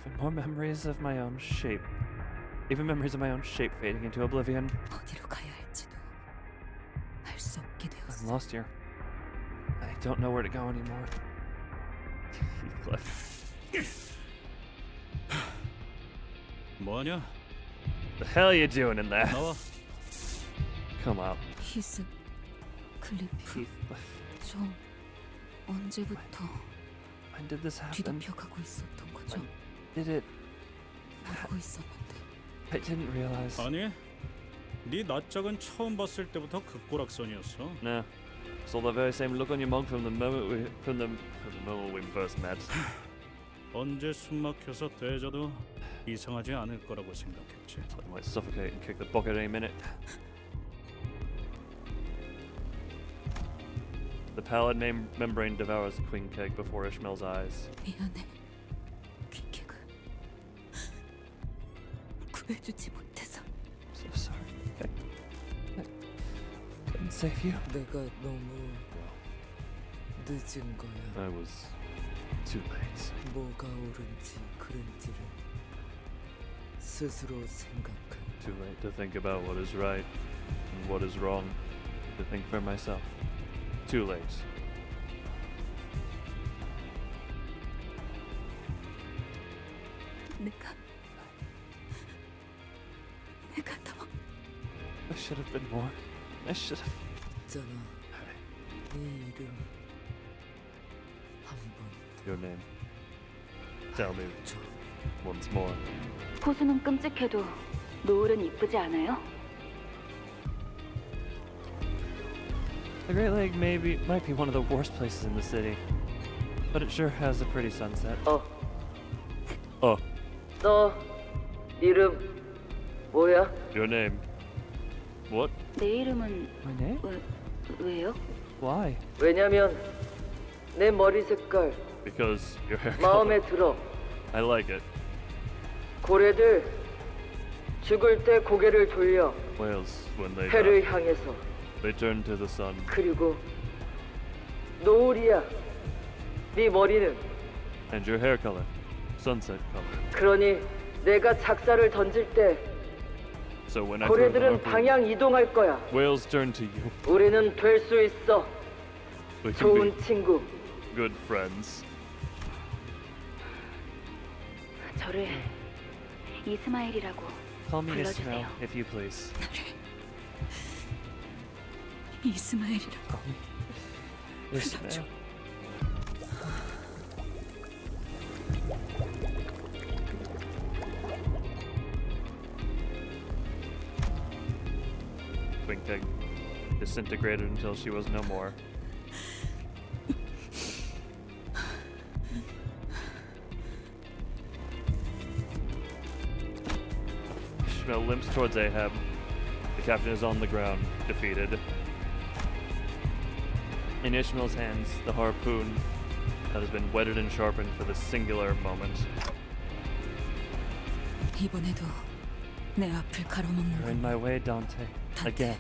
Speaker 4: Even more memories of my own shape. Even memories of my own shape fading into oblivion.
Speaker 5: 어디로 가야 할지도 알 수 없게
Speaker 4: I'm
Speaker 5: 되었어.
Speaker 4: lost here. I don't know where to go anymore. Heathcliff.
Speaker 9: 뭐하냐?
Speaker 4: The hell are you doing in there?
Speaker 9: 나와.
Speaker 4: Come out.
Speaker 5: 히스 클리프
Speaker 4: Heathcliff.
Speaker 5: 저 언제부터
Speaker 4: When did this happen?
Speaker 5: 뒤덮여가고 있었던 거죠?
Speaker 4: Did it?
Speaker 5: 알고 있었는데
Speaker 4: I didn't realize.
Speaker 9: 아니, 네 낯짝은 처음 봤을 때부터 극골악선이었어.
Speaker 4: No. Saw the very same look on your mug from the moment we first met.
Speaker 9: 언제 숨막혀서 대져도 이상하지 않을 거라고 생각했지.
Speaker 4: I might suffocate and kick the bucket any minute. The pallid membrane devours the queen cake before Ishmael's eyes.
Speaker 5: 미안해. 퀸케가 구해주지 못해서.
Speaker 4: So sorry. I couldn't save you.
Speaker 10: 내가 너무 늦은 거야.
Speaker 4: I was too late.
Speaker 10: 뭐가 옳은지 그른지를 스스로 생각하는.
Speaker 4: Too late to think about what is right and what is wrong. To think for myself. Too late.
Speaker 5: 내가 더
Speaker 4: I should have been more. I should have.
Speaker 10: 있잖아. 네 이름 한번
Speaker 4: Your name. Tell me
Speaker 10: 줘.
Speaker 4: once more.
Speaker 11: 호수는 끔찍해도 노을은 이쁘지 않아요?
Speaker 4: The Great Lake might be one of the worst places in the city, but it sure has a pretty sunset. Oh.
Speaker 10: 너 이름 뭐야?
Speaker 4: Your name. What?
Speaker 11: 내 이름은
Speaker 4: My name?
Speaker 11: 왜요?
Speaker 4: Why?
Speaker 10: 왜냐면 내 머리 색깔
Speaker 4: Because your hair
Speaker 10: 마음에
Speaker 4: color.
Speaker 10: 들어.
Speaker 4: I like it.
Speaker 10: 고래들 죽을 때 고개를 돌려
Speaker 4: Whales, when they
Speaker 10: 해를
Speaker 4: die,
Speaker 10: 향해서.
Speaker 4: they turn to the sun.
Speaker 10: 그리고 노을이야. 네 머리는.
Speaker 4: And your hair color. Sunset color.
Speaker 10: 그러니 내가 작사를 던질 때
Speaker 4: So when I throw the
Speaker 10: 고래들은
Speaker 4: harpoon,
Speaker 10: 방향 이동할 거야.
Speaker 4: whales turn to you.
Speaker 10: 우리는 될 수 있어.
Speaker 4: We can
Speaker 10: 좋은
Speaker 4: be
Speaker 10: 친구.
Speaker 4: good friends.
Speaker 11: 저를 이스마일이라고
Speaker 4: Call me
Speaker 11: 불러주세요.
Speaker 4: Ismail, if you please.
Speaker 5: 이스마일이라고.
Speaker 4: Ismail. Quink disintegrated until she was no more. Ishmael limps towards Ahab. The captain is on the ground, defeated. In Ishmael's hands, the harpoon that has been whetted and sharpened for this singular moment.
Speaker 5: 이번에도 내 앞을 가로막는
Speaker 4: You're in
Speaker 5: 건
Speaker 4: my way, Dante. Again.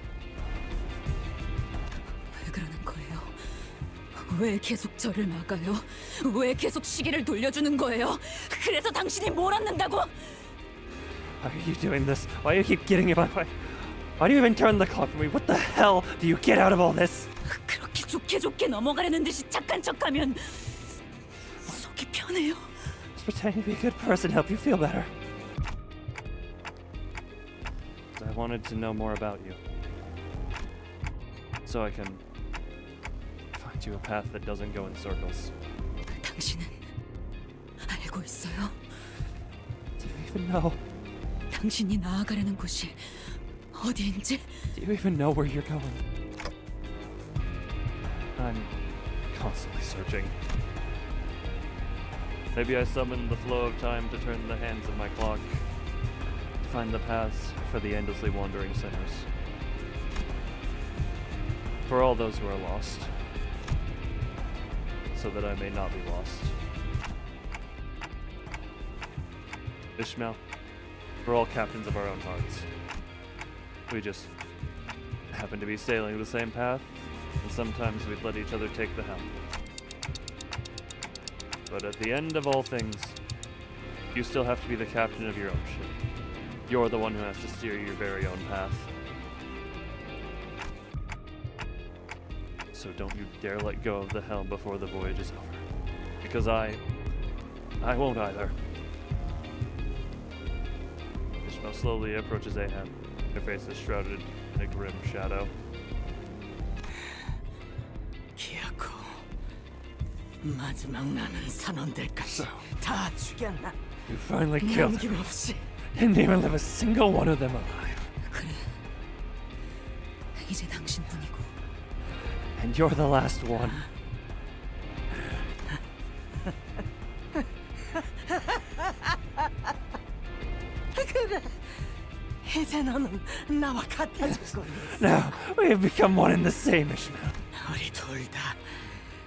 Speaker 5: 왜 그러는 거예요? 왜 계속 저를 막아요? 왜 계속 시계를 돌려주는 거예요? 그래서 당신이 뭘 얻는다고?
Speaker 4: Why are you doing this? Why do you keep getting in my way? Why do you even turn the clock for me? What the hell do you get out of all this?
Speaker 5: 그렇게 좋게 넘어가려는 듯이 착한 척하면 속이 편해요.
Speaker 4: Just pretending to be a good person to help you feel better. I wanted to know more about you. So I can find you a path that doesn't go in circles.
Speaker 5: 당신은 알고 있어요?
Speaker 4: Do you even know?
Speaker 5: 당신이 나아가려는 곳이 어디인지?
Speaker 4: Do you even know where you're going? I'm constantly searching. Maybe I summoned the flow of time to turn the hands of my clock. To
Speaker 1: find the paths for the endlessly wandering sinners. For all those who are lost, so that I may not be lost. Ishmael, we're all captains of our own hearts. We just happen to be sailing the same path, and sometimes we'd let each other take the helm. But at the end of all things, you still have to be the captain of your own ship. You're the one who has to steer your very own path. So don't you dare let go of the helm before the voyage is over. Because I won't either. Ishmael slowly approaches Ahab. Her face is shrouded in a grim shadow.
Speaker 3: 기아코, 마지막 남은 선원들까지 다 죽였나?
Speaker 1: You finally killed them.
Speaker 3: 남김없이.
Speaker 1: Didn't even leave a single one of them alive.
Speaker 5: 그래. 이제 당신뿐이고.
Speaker 1: And you're the last one.
Speaker 3: 그래. 이제 너는 나와 같아졌군.
Speaker 1: Now, we have become one and the same, Ishmael.
Speaker 3: 우리 둘 다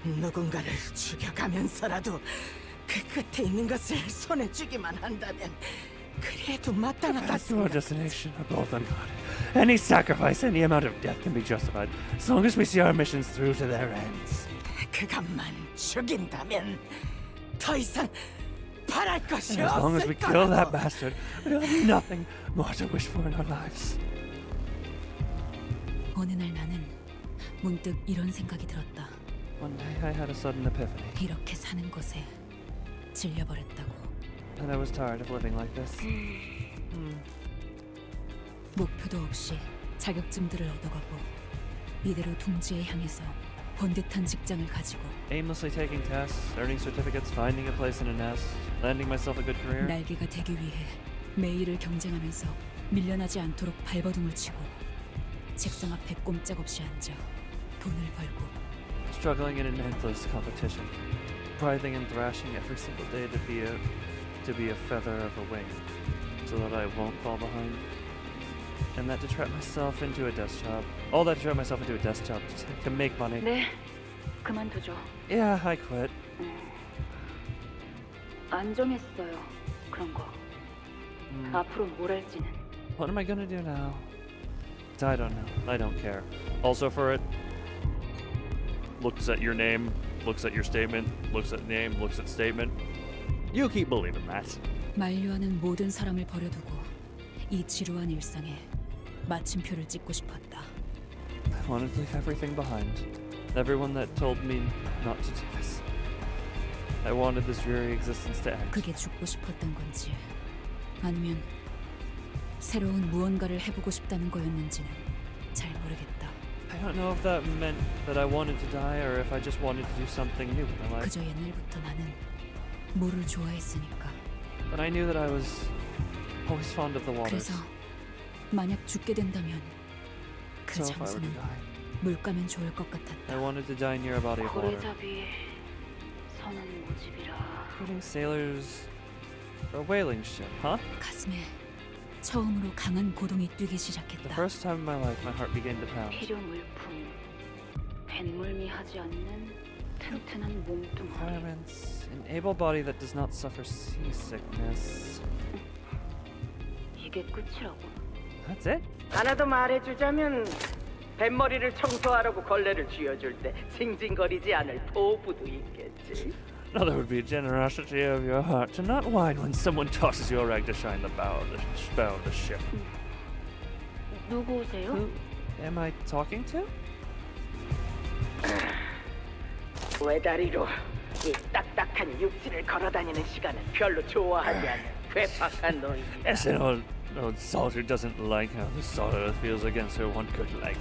Speaker 3: 누군가를 죽여가면서라도 그 끝에 있는 것을 손에 쥐기만 한다면 그래도 마땅하다
Speaker 1: Path to our destination are both unguarded. Any sacrifice, any amount of death can be justified, as long as we see our missions through to their ends.
Speaker 3: 그것만 죽인다면 더 이상 바랄 것이
Speaker 1: And as long as we
Speaker 3: 없을
Speaker 1: kill that
Speaker 3: 거라고.
Speaker 1: bastard, we'll have nothing more to wish for in our lives.
Speaker 5: 어느 날 나는 문득 이런 생각이 들었다.
Speaker 1: One day I had a sudden epiphany,
Speaker 5: 이렇게 사는 것에 질려버렸다고.
Speaker 1: and I was tired of living like this.
Speaker 5: 목표도 없이 자격증들을 얻어가고 이대로 둥지에 향해서 번듯한 직장을 가지고
Speaker 1: Aimlessly taking tests, earning certificates, finding a place in a nest, landing myself a good career.
Speaker 5: 날개가 되기 위해 매일을 경쟁하면서 밀려나지 않도록 발버둥을 치고 책상 앞에 꼼짝없이 앉아 돈을 벌고
Speaker 1: Struggling in an endless competition, writhing and thrashing every single day to be a feather of a wing, so that I won't fall behind. And that to trap myself into a desk job. All that to trap myself into a desk job to make money.
Speaker 11: 네, 그만두죠.
Speaker 1: Yeah, I quit.
Speaker 11: 안 정했어요. 그런 거. 앞으로 뭘 할지는.
Speaker 1: What am I gonna do now? I don't know. I don't care. Also for it, looks at your name, looks at your statement, looks at name, looks at statement. You keep believing that.
Speaker 5: 만류하는 모든 사람을 버려두고 이 지루한 일상에 마침표를 찍고 싶었다.
Speaker 1: I wanted to leave everything behind. Everyone that told me not to do this. I wanted this dreary existence to end.
Speaker 5: 그게 죽고 싶었던 건지 아니면 새로운 무언가를 해보고 싶다는 거였는지는 잘 모르겠다.
Speaker 1: I don't know if that meant that I wanted to die or if I just wanted to do something new in my life.
Speaker 5: 그저 옛날부터 나는 물을 좋아했으니까.
Speaker 1: But I knew that I was always fond of the waters.
Speaker 5: 그래서 만약 죽게 된다면 그
Speaker 1: So if I were to
Speaker 5: 장소는
Speaker 1: die,
Speaker 5: 물가면 좋을 것
Speaker 1: I
Speaker 5: 같았다.
Speaker 1: wanted to die near a body of water.
Speaker 11: 고래잡이 선은 모집이라.
Speaker 1: Recruiting sailors for a whaling ship, huh?
Speaker 5: 가슴에 처음으로 강한 고동이 뛰기
Speaker 1: The
Speaker 5: 시작했다.
Speaker 1: first time in my life, my heart began to pound.
Speaker 11: 필요 물품. 뱃멀미하지 않는 튼튼한 몸뚱아리.
Speaker 1: Requirements: an able body that does not suffer seasickness.
Speaker 11: 이게 끝이라고?
Speaker 1: That's it?
Speaker 3: 하나 더 말해주자면 뱃머리를 청소하라고 걸레를 쥐어줄 때 징징거리지 않을 포부도 있겠지.
Speaker 1: Another would be generosity of your heart to not whine when someone tosses you a rag to shine the bow of the ship.
Speaker 11: 누구세요?
Speaker 1: Who am I talking to?
Speaker 3: 외다리로 이 딱딱한 육지를 걸어다니는 시간은 별로 좋아하지 않는 괴팍한 노인이다.
Speaker 1: Yes, an old salt who doesn't like how the salt earth feels against her one good leg.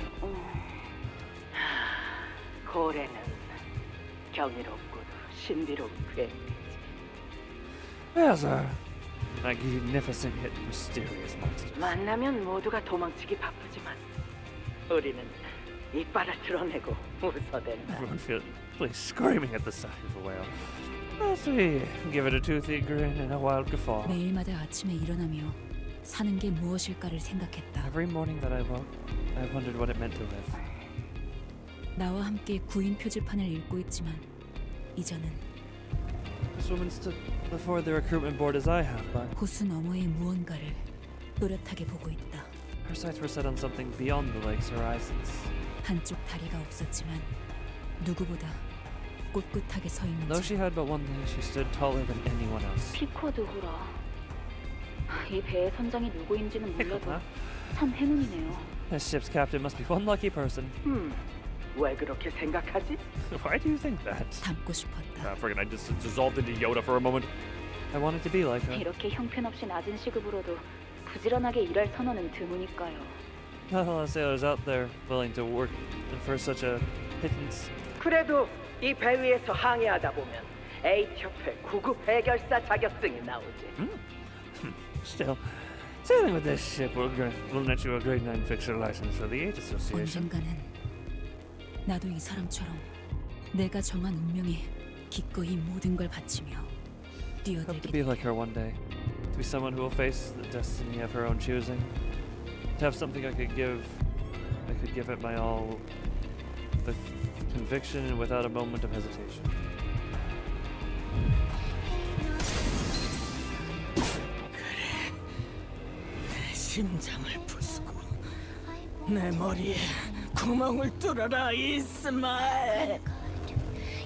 Speaker 3: 고래는 경이롭고도 신비로운 괴물이지.
Speaker 1: There's a magnificent yet mysterious monster.
Speaker 3: 만나면 모두가 도망치기 바쁘지만 우리는 이빨을 드러내고 웃어댄다.
Speaker 1: Everyone feels screaming at the sight of a whale. As we give it a toothy grin and a wild guffaw.
Speaker 5: 매일마다 아침에 일어나며 사는 게 무엇일까를 생각했다.
Speaker 4: Every morning that I woke, I wondered what it meant to live.
Speaker 5: 나와 함께 구인 표지판을 읽고 있지만 이제는
Speaker 4: This woman stood before the recruitment board as I have, but
Speaker 5: 호수 너머의 무언가를 또렷하게 보고 있다.
Speaker 4: her sights were set on something beyond the lake's horizons.
Speaker 5: 한쪽 다리가 없었지만 누구보다 꼿꼿하게 서 있는
Speaker 4: Though she
Speaker 5: 채
Speaker 4: had but one leg, she stood taller than anyone else.
Speaker 11: 피코드 후라. 이 배의 선장이 누구인지는 몰라도
Speaker 4: Huh?
Speaker 11: 참 행운이네요.
Speaker 4: This ship's captain must be one lucky person.
Speaker 3: 왜 그렇게 생각하지?
Speaker 4: Why do you think that?
Speaker 5: 닮고 싶었다.
Speaker 1: Friggin', I just dissolved into Yoda for a moment.
Speaker 4: I wanted to be like her.
Speaker 11: 이렇게 형편없이 낮은 시급으로도 부지런하게 일할 선원은 드무니까요.
Speaker 4: Not a lot of sailors out there willing to work for such a pittance.
Speaker 3: 그래도 이 배 위에서 항해하다 보면 A협회 구급 해결사 자격증이 나오지.
Speaker 4: Still, sailing with this ship will net you a grade 9 fixer license for the Age Association.
Speaker 5: 언젠가는 나도 이 사람처럼 내가 정한 운명에 기꺼이 모든 걸 바치며
Speaker 4: Hope to
Speaker 5: 뛰어들게
Speaker 4: be
Speaker 5: 되길.
Speaker 4: like her one day. To be someone who will face the destiny of her own choosing. To have something I could give it my all with conviction and without a moment of hesitation.
Speaker 3: 내 심장을 부수고 내 머리에 구멍을 뚫어라 이스마엘.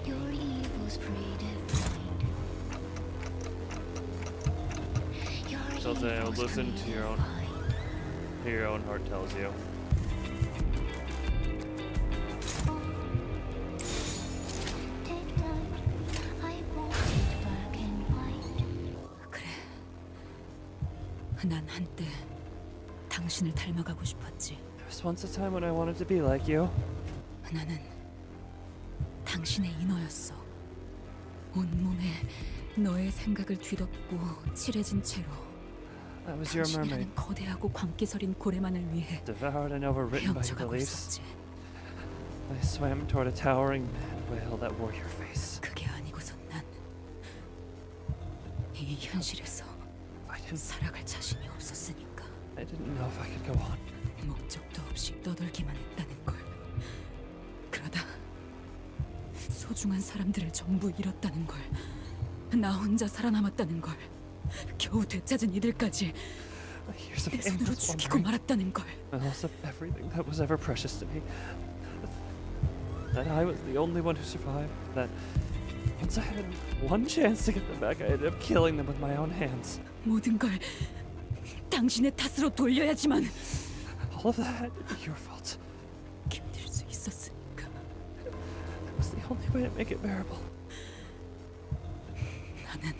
Speaker 6: Your evil's predefined. Your
Speaker 4: So say,
Speaker 6: evil's
Speaker 4: listen to your own heart tells you.
Speaker 6: Take time. I want it black and white.
Speaker 5: 그래. 난 한때 당신을 닮아가고 싶었지.
Speaker 4: There was once a time when I wanted to be like you.
Speaker 5: 나는 당신의 인어였어. 온몸에 너의 생각을 뒤덮고 칠해진 채로
Speaker 4: I was your mermaid,
Speaker 5: 당신이라는 거대하고 광기서린 고래만을 위해
Speaker 4: devoured and overwritten by your
Speaker 5: 헤엄쳐가고
Speaker 4: beliefs.
Speaker 5: 있었지.
Speaker 4: I swam toward a towering mad whale that wore your face.
Speaker 5: 그게 아니고선 난 이 현실에서
Speaker 4: I didn't
Speaker 5: 살아갈 자신이 없었으니까
Speaker 4: I didn't know if I could go on.
Speaker 5: 목적도 없이 떠돌기만 했다는 걸. 그러다 소중한 사람들을 전부 잃었다는 걸. 나 혼자 살아남았다는 걸. 겨우 되찾은 이들까지
Speaker 4: Years of
Speaker 5: 내 손으로
Speaker 4: aimless
Speaker 5: 죽이고
Speaker 4: wandering,
Speaker 5: 말았다는 걸.
Speaker 4: and loss of everything that was ever precious to me. That I was the only one who survived. That once I had one chance to get them back, I ended up killing them with my own hands.
Speaker 5: 모든 걸 당신의 탓으로 돌려야지만
Speaker 4: All of that, your fault.
Speaker 5: 견딜 수 있었으니까.
Speaker 4: That was the only way to make it bearable.
Speaker 5: 나는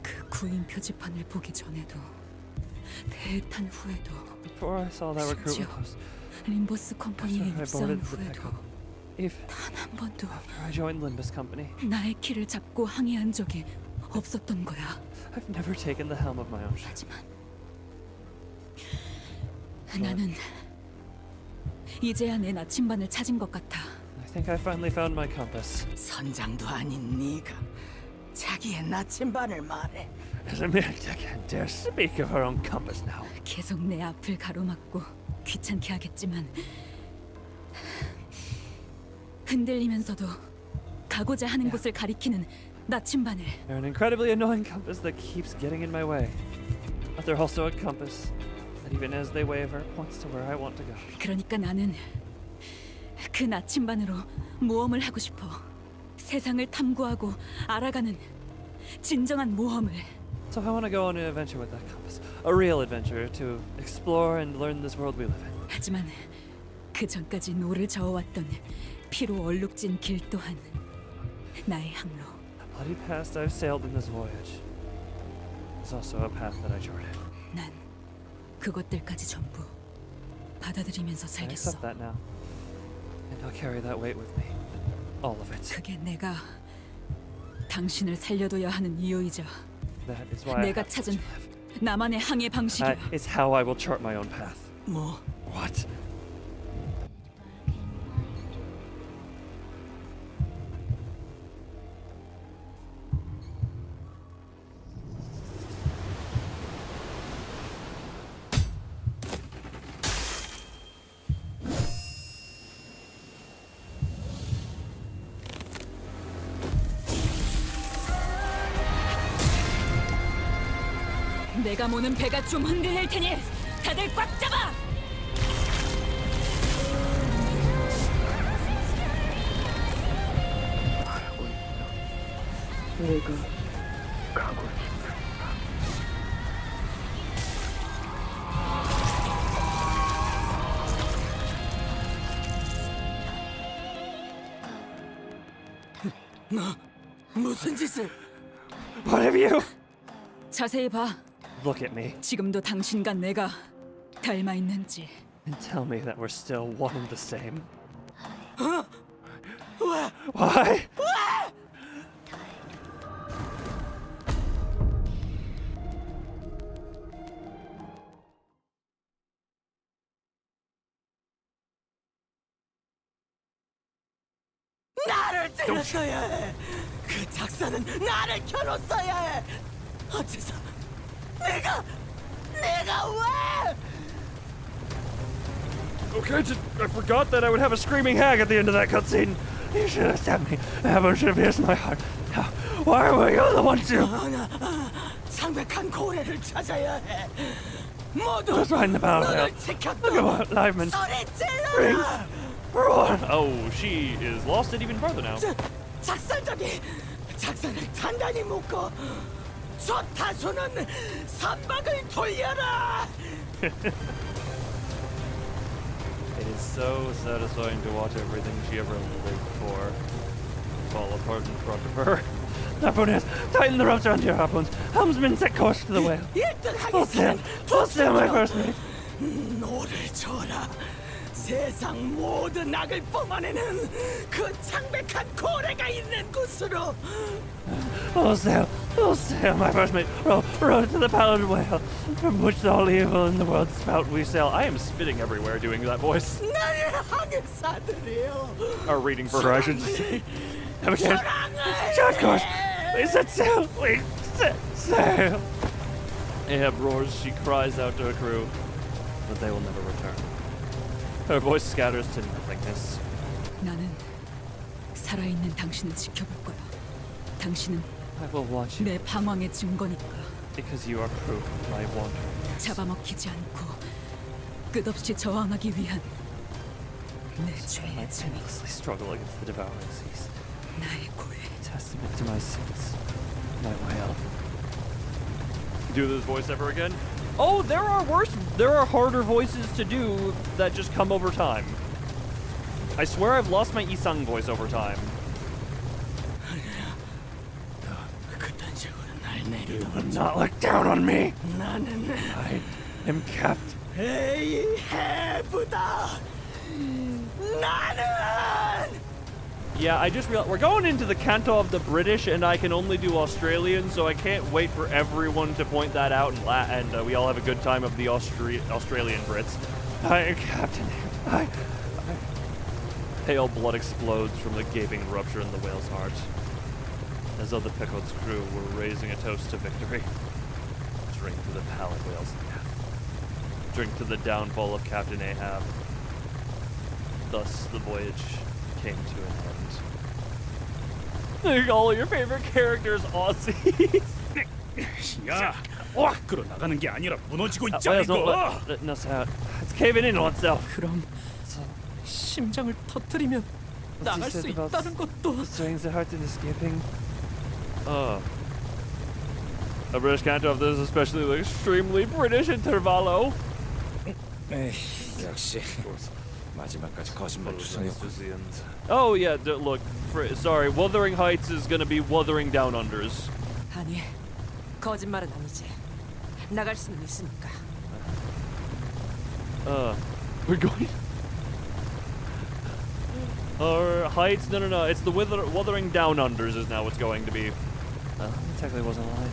Speaker 5: 그 구인 표지판을 보기 전에도 배에 탄 후에도
Speaker 4: Before I saw that recruitment
Speaker 5: 심지어
Speaker 4: post,
Speaker 5: 림버스 컴퍼니에
Speaker 4: I
Speaker 5: 입사한
Speaker 4: boarded the
Speaker 5: 후에도
Speaker 4: pickup. Even
Speaker 5: 단 한 번도
Speaker 4: after I joined Limbus company,
Speaker 5: 나의 키를 잡고 항해한 적이 없었던 거야.
Speaker 4: I've never taken the helm of my own ship.
Speaker 5: 하지만 나는 이제야 내 나침반을 찾은 것 같아.
Speaker 4: I think I finally found my compass.
Speaker 3: 선장도 아닌 네가 자기의 나침반을 말해.
Speaker 4: As a mere deckhand dare speak of her own compass now.
Speaker 5: 계속 내 앞을 가로막고 귀찮게 하겠지만 흔들리면서도 가고자 하는 곳을 가리키는 나침반을
Speaker 4: They're an incredibly annoying compass that keeps getting in my way. But they're also a compass that even as they waver points to where I want to go.
Speaker 5: 그러니까 나는 그 나침반으로 모험을 하고 싶어. 세상을 탐구하고 알아가는 진정한 모험을.
Speaker 4: So I want to go on an adventure with that compass. A real adventure to explore and learn this world we live in.
Speaker 5: 하지만 그 전까지 노를 저어왔던 피로 얼룩진 길 또한 나의 항로.
Speaker 4: The bloody past I've sailed in this voyage is also a path that I charted.
Speaker 5: 난 그것들까지 전부 받아들이면서
Speaker 4: I
Speaker 5: 살겠어.
Speaker 4: accept that now. And I'll carry that weight with me. All of it.
Speaker 5: 그게 내가 당신을 살려둬야 하는 이유이자
Speaker 4: That is why I
Speaker 5: 내가
Speaker 4: have to
Speaker 5: 찾은
Speaker 4: live.
Speaker 5: 나만의 항해 방식이야.
Speaker 4: It's how I will chart my own path.
Speaker 3: 뭐
Speaker 4: What?
Speaker 5: 내가 모는 배가 좀 흔들릴 테니 다들 꽉 잡아!
Speaker 10: 내가 가고 싶어.
Speaker 3: 너 무슨 짓을?
Speaker 4: What have you?
Speaker 5: 자세히 봐.
Speaker 4: Look at me
Speaker 5: 지금도 당신과 내가 닮아 있는지.
Speaker 4: and tell me that we're still one and the same.
Speaker 3: 왜?
Speaker 4: Why?
Speaker 3: 나를 때렸어야 해. 그 작사는 나를 켜놓았어야 해. 어째서 내가 왜?
Speaker 4: Okay, I forgot that I would have a screaming hag at the end of that cutscene. You should have stabbed me. Ahab should have pierced my heart. Why were you the one to?
Speaker 3: 창백한 고래를 찾아야 해. 모두
Speaker 4: Let's find the Pallid Whale.
Speaker 3: 너를
Speaker 4: Look
Speaker 3: 지켰던
Speaker 4: at what Liveman
Speaker 3: 소리
Speaker 4: brings.
Speaker 3: 질러라.
Speaker 4: For what?
Speaker 1: Oh, she is lost it even further now.
Speaker 3: 작살적이 작사를 단단히 묶어 저 다수는 선박을 돌려라.
Speaker 1: It is so satisfying to watch everything she ever lived for fall apart in front of her.
Speaker 4: Harpooners, tighten the ropes around your harpoons. Helmsman, set course to the whale.
Speaker 3: 1등하게 사는
Speaker 4: Full sail, my first mate.
Speaker 3: 노를 줘라. 세상 모든 악을 뿜어내는 그 창백한 고래가 있는 곳으로.
Speaker 4: Full sail, my first mate. Row to the Pallid Whale, from which all evil in the world spout we sail.
Speaker 1: I am spitting everywhere doing that voice.
Speaker 3: 나를 향해 사들여.
Speaker 1: Or reading for her, I should say.
Speaker 4: Okay, short course. We set sail. We set sail.
Speaker 1: Ahab roars, she cries out to her crew, but they will never return. Her voice scatters to nothingness.
Speaker 5: 나는 살아있는 당신을 지켜볼 거야. 당신은
Speaker 1: I will watch you
Speaker 5: 내 방황의 증거니까.
Speaker 1: because you are proof of my wandering.
Speaker 5: 잡아먹히지 않고 끝없이 저항하기 위한 내
Speaker 1: I
Speaker 5: 죄의 증거.
Speaker 1: endlessly struggle against the devouring seas.
Speaker 5: 나의 고해.
Speaker 1: Testament to my sins. My whale. Do this voice ever again? Oh, there are harder voices to do that just come over time. I swear I've lost my Isang voice over time.
Speaker 3: 그딴 식으로 날
Speaker 4: You
Speaker 3: 내리던
Speaker 4: will not look down on me.
Speaker 3: 나는
Speaker 4: I am Captain.
Speaker 3: 에이해보다 나는.
Speaker 1: Yeah, I just realized we're going into the canto of the British, and I can only do Australian, so I can't wait for everyone to point that out, and we all have a good time of the Australian Brits.
Speaker 4: I am Captain. I
Speaker 1: Pale blood explodes from the gaping rupture in the whale's heart, as though the Picot's crew were raising a toast to victory. Drink to the Pallid Whale's death. Drink to the downfall of Captain Ahab. Thus the voyage came to an end. All your favorite characters, Aussies.
Speaker 9: 야, 밖으로 나가는 게 아니라 무너지고 있잖아
Speaker 1: Whales don't
Speaker 9: 이거.
Speaker 1: let us out. It's caving in on itself.
Speaker 3: 그럼 심장을 터뜨리면 나갈 수 있다는 것도.
Speaker 4: strings the heart and escaping.
Speaker 1: A British canto of this, especially the extremely British intervallo.
Speaker 7: 에이, 역시 마지막까지 거짓말 투성이.
Speaker 1: Oh yeah, look, sorry, Wuthering Heights is gonna be Wuthering Down Unders.
Speaker 3: 아니, 거짓말은 아니지. 나갈 수는 있으니까.
Speaker 1: We're going. Heights? No. It's the Wuthering Down Unders is now what's going to be. Well, it technically wasn't a lie.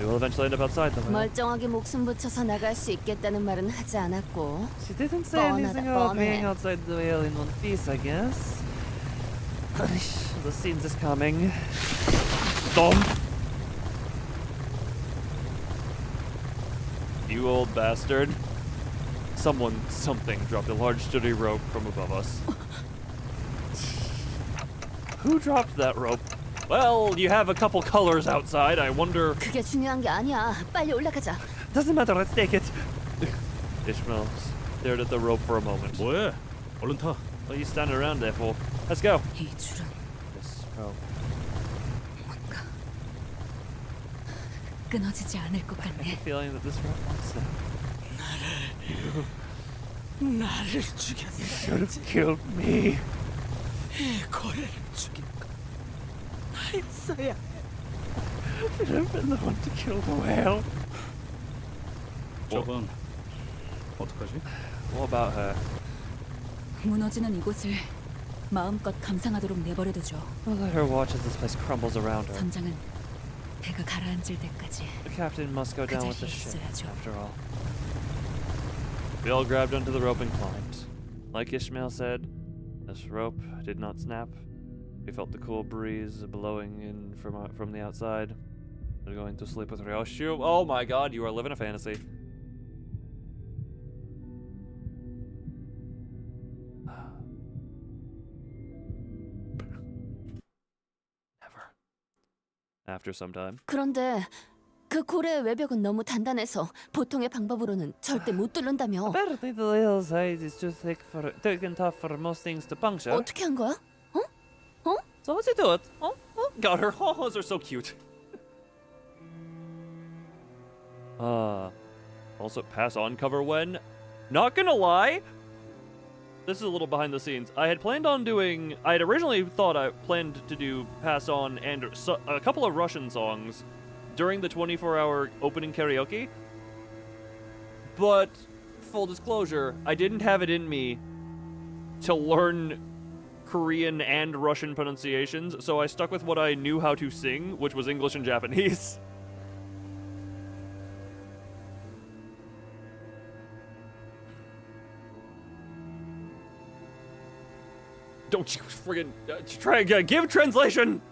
Speaker 1: We will eventually end up outside the whale.
Speaker 6: 멀쩡하게 목숨 붙여서 나갈 수 있겠다는 말은 하지 않았고.
Speaker 4: She didn't say anything about
Speaker 6: 뻔해.
Speaker 4: being outside the whale in one piece, I guess. The scenes is coming.
Speaker 1: Thump! You old bastard. Something dropped a large sturdy rope from above us. Who dropped that rope? Well, you have a couple colors outside. I wonder.
Speaker 5: 그게 중요한 게 아니야. 빨리 올라가자.
Speaker 4: Doesn't matter, let's take it. Ishmael stared at the rope for a moment.
Speaker 9: 뭐해? 얼른 타.
Speaker 1: What are you standing around there for? Let's go.
Speaker 5: 이 줄은
Speaker 4: This rope.
Speaker 5: 뭔가 끊어지지 않을 것 같네.
Speaker 4: Feeling that this rope wants them.
Speaker 3: 나를 죽였어.
Speaker 4: Should have killed me.
Speaker 3: 이 고래를 죽인 건 나였어야 해.
Speaker 4: Should have been the one to kill the whale.
Speaker 9: 저건 어떡하지?
Speaker 4: What about her?
Speaker 5: 무너지는 이곳을 마음껏 감상하도록 내버려두죠.
Speaker 4: We'll let her watch as this place crumbles around her.
Speaker 5: 선장은 배가 가라앉을 때까지
Speaker 4: The captain must go
Speaker 5: 그
Speaker 4: down with the
Speaker 5: 자리에
Speaker 4: ship,
Speaker 5: 있어야죠.
Speaker 4: after all. We all grabbed onto the rope and climbed. Like Ishmael said, this rope did not snap. We felt the cool breeze blowing in from the outside. They're going to sleep with Ryoshu. Oh my god, you are living a fantasy. Never. After some time.
Speaker 5: 그런데 그 고래의 외벽은 너무 단단해서 보통의 방법으로는 절대 못 뚫는다며.
Speaker 4: Apparently the hillside is too thick and tough for most things to puncture.
Speaker 5: 어떻게 한 거야?
Speaker 4: So how's he do it? Oh, got her. Oh, those are so cute. Also pass on cover when. Not gonna lie, this is a little behind the scenes. I had planned on doing. I had originally thought I planned to do pass on and a couple of Russian songs during the 24-hour opening karaoke. But full disclosure, I didn't have it in me to learn Korean and Russian pronunciations, so I stuck with what I knew how to sing, which was English and Japanese. Don't you friggin' try again. Give translation!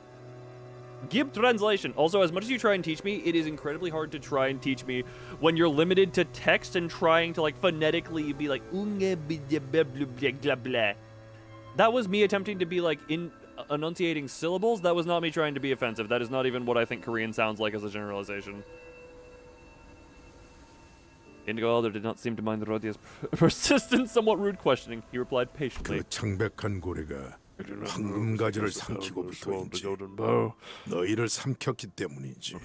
Speaker 4: Give translation. Also, as much as you try and teach me, it is incredibly hard to try and teach me when you're limited to text and trying to, like, phonetically be like, unge blah blah blah. That was me attempting to be, like, enunciating syllables. That was not me trying to be offensive. That is not even what I think Korean sounds like as a generalization. Indigo Elder did not seem to mind the Rodia's persistent, somewhat rude questioning. He replied patiently.
Speaker 12: 그 창백한 고래가 황금 가지를 삼키고 붙어있지. 너희를 삼켰기 때문이지.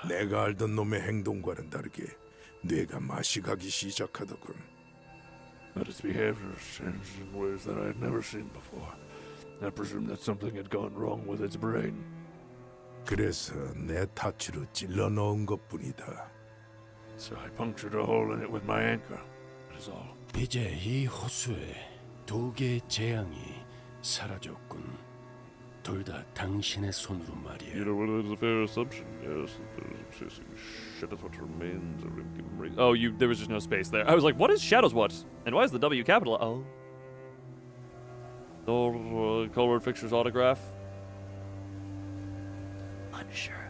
Speaker 12: 내가 알던 놈의 행동과는 다르게 뇌가 맛이 가기 시작하더군.
Speaker 2: But its behavior changed in ways that I had never seen before. I presume that something had gone wrong with its brain.
Speaker 12: 그래서 내 타치로 찔러 넣은 것뿐이다.
Speaker 2: So I punctured a hole in it with my anchor. That is all.
Speaker 13: 이제 이 호수에 두 개의 재앙이 사라졌군. 둘 다 당신의 손으로 말이야.
Speaker 2: You know, well, it's a fair assumption, yes. That there's obsessing shit is what remains of him.
Speaker 1: Oh, there was just no space there. I was like, what is Shadows what? And why is the W capital? Oh. Colward Fixer's autograph.
Speaker 4: Unsure.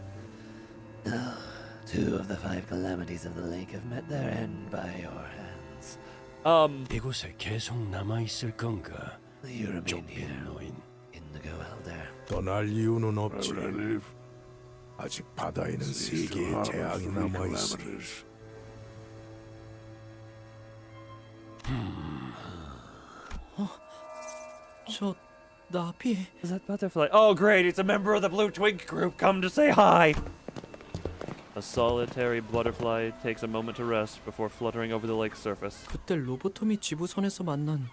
Speaker 4: Two of the 5 calamities of the lake have met their end by your hands.
Speaker 13: 이곳에 계속 남아 있을 건가?
Speaker 4: You remain here,
Speaker 13: 노인.
Speaker 4: Indigo Elder.
Speaker 12: 떠날 이유는 없지. 아직 바다에는 3개의 재앙이 남아 있어.
Speaker 3: 저 나비.
Speaker 4: Is that butterfly? Oh, great! It's a member of the Blue Twink group. Come to say hi.
Speaker 1: A solitary butterfly takes a moment to rest before fluttering over the lake's surface.
Speaker 3: 그때 로보토미 지부선에서 만난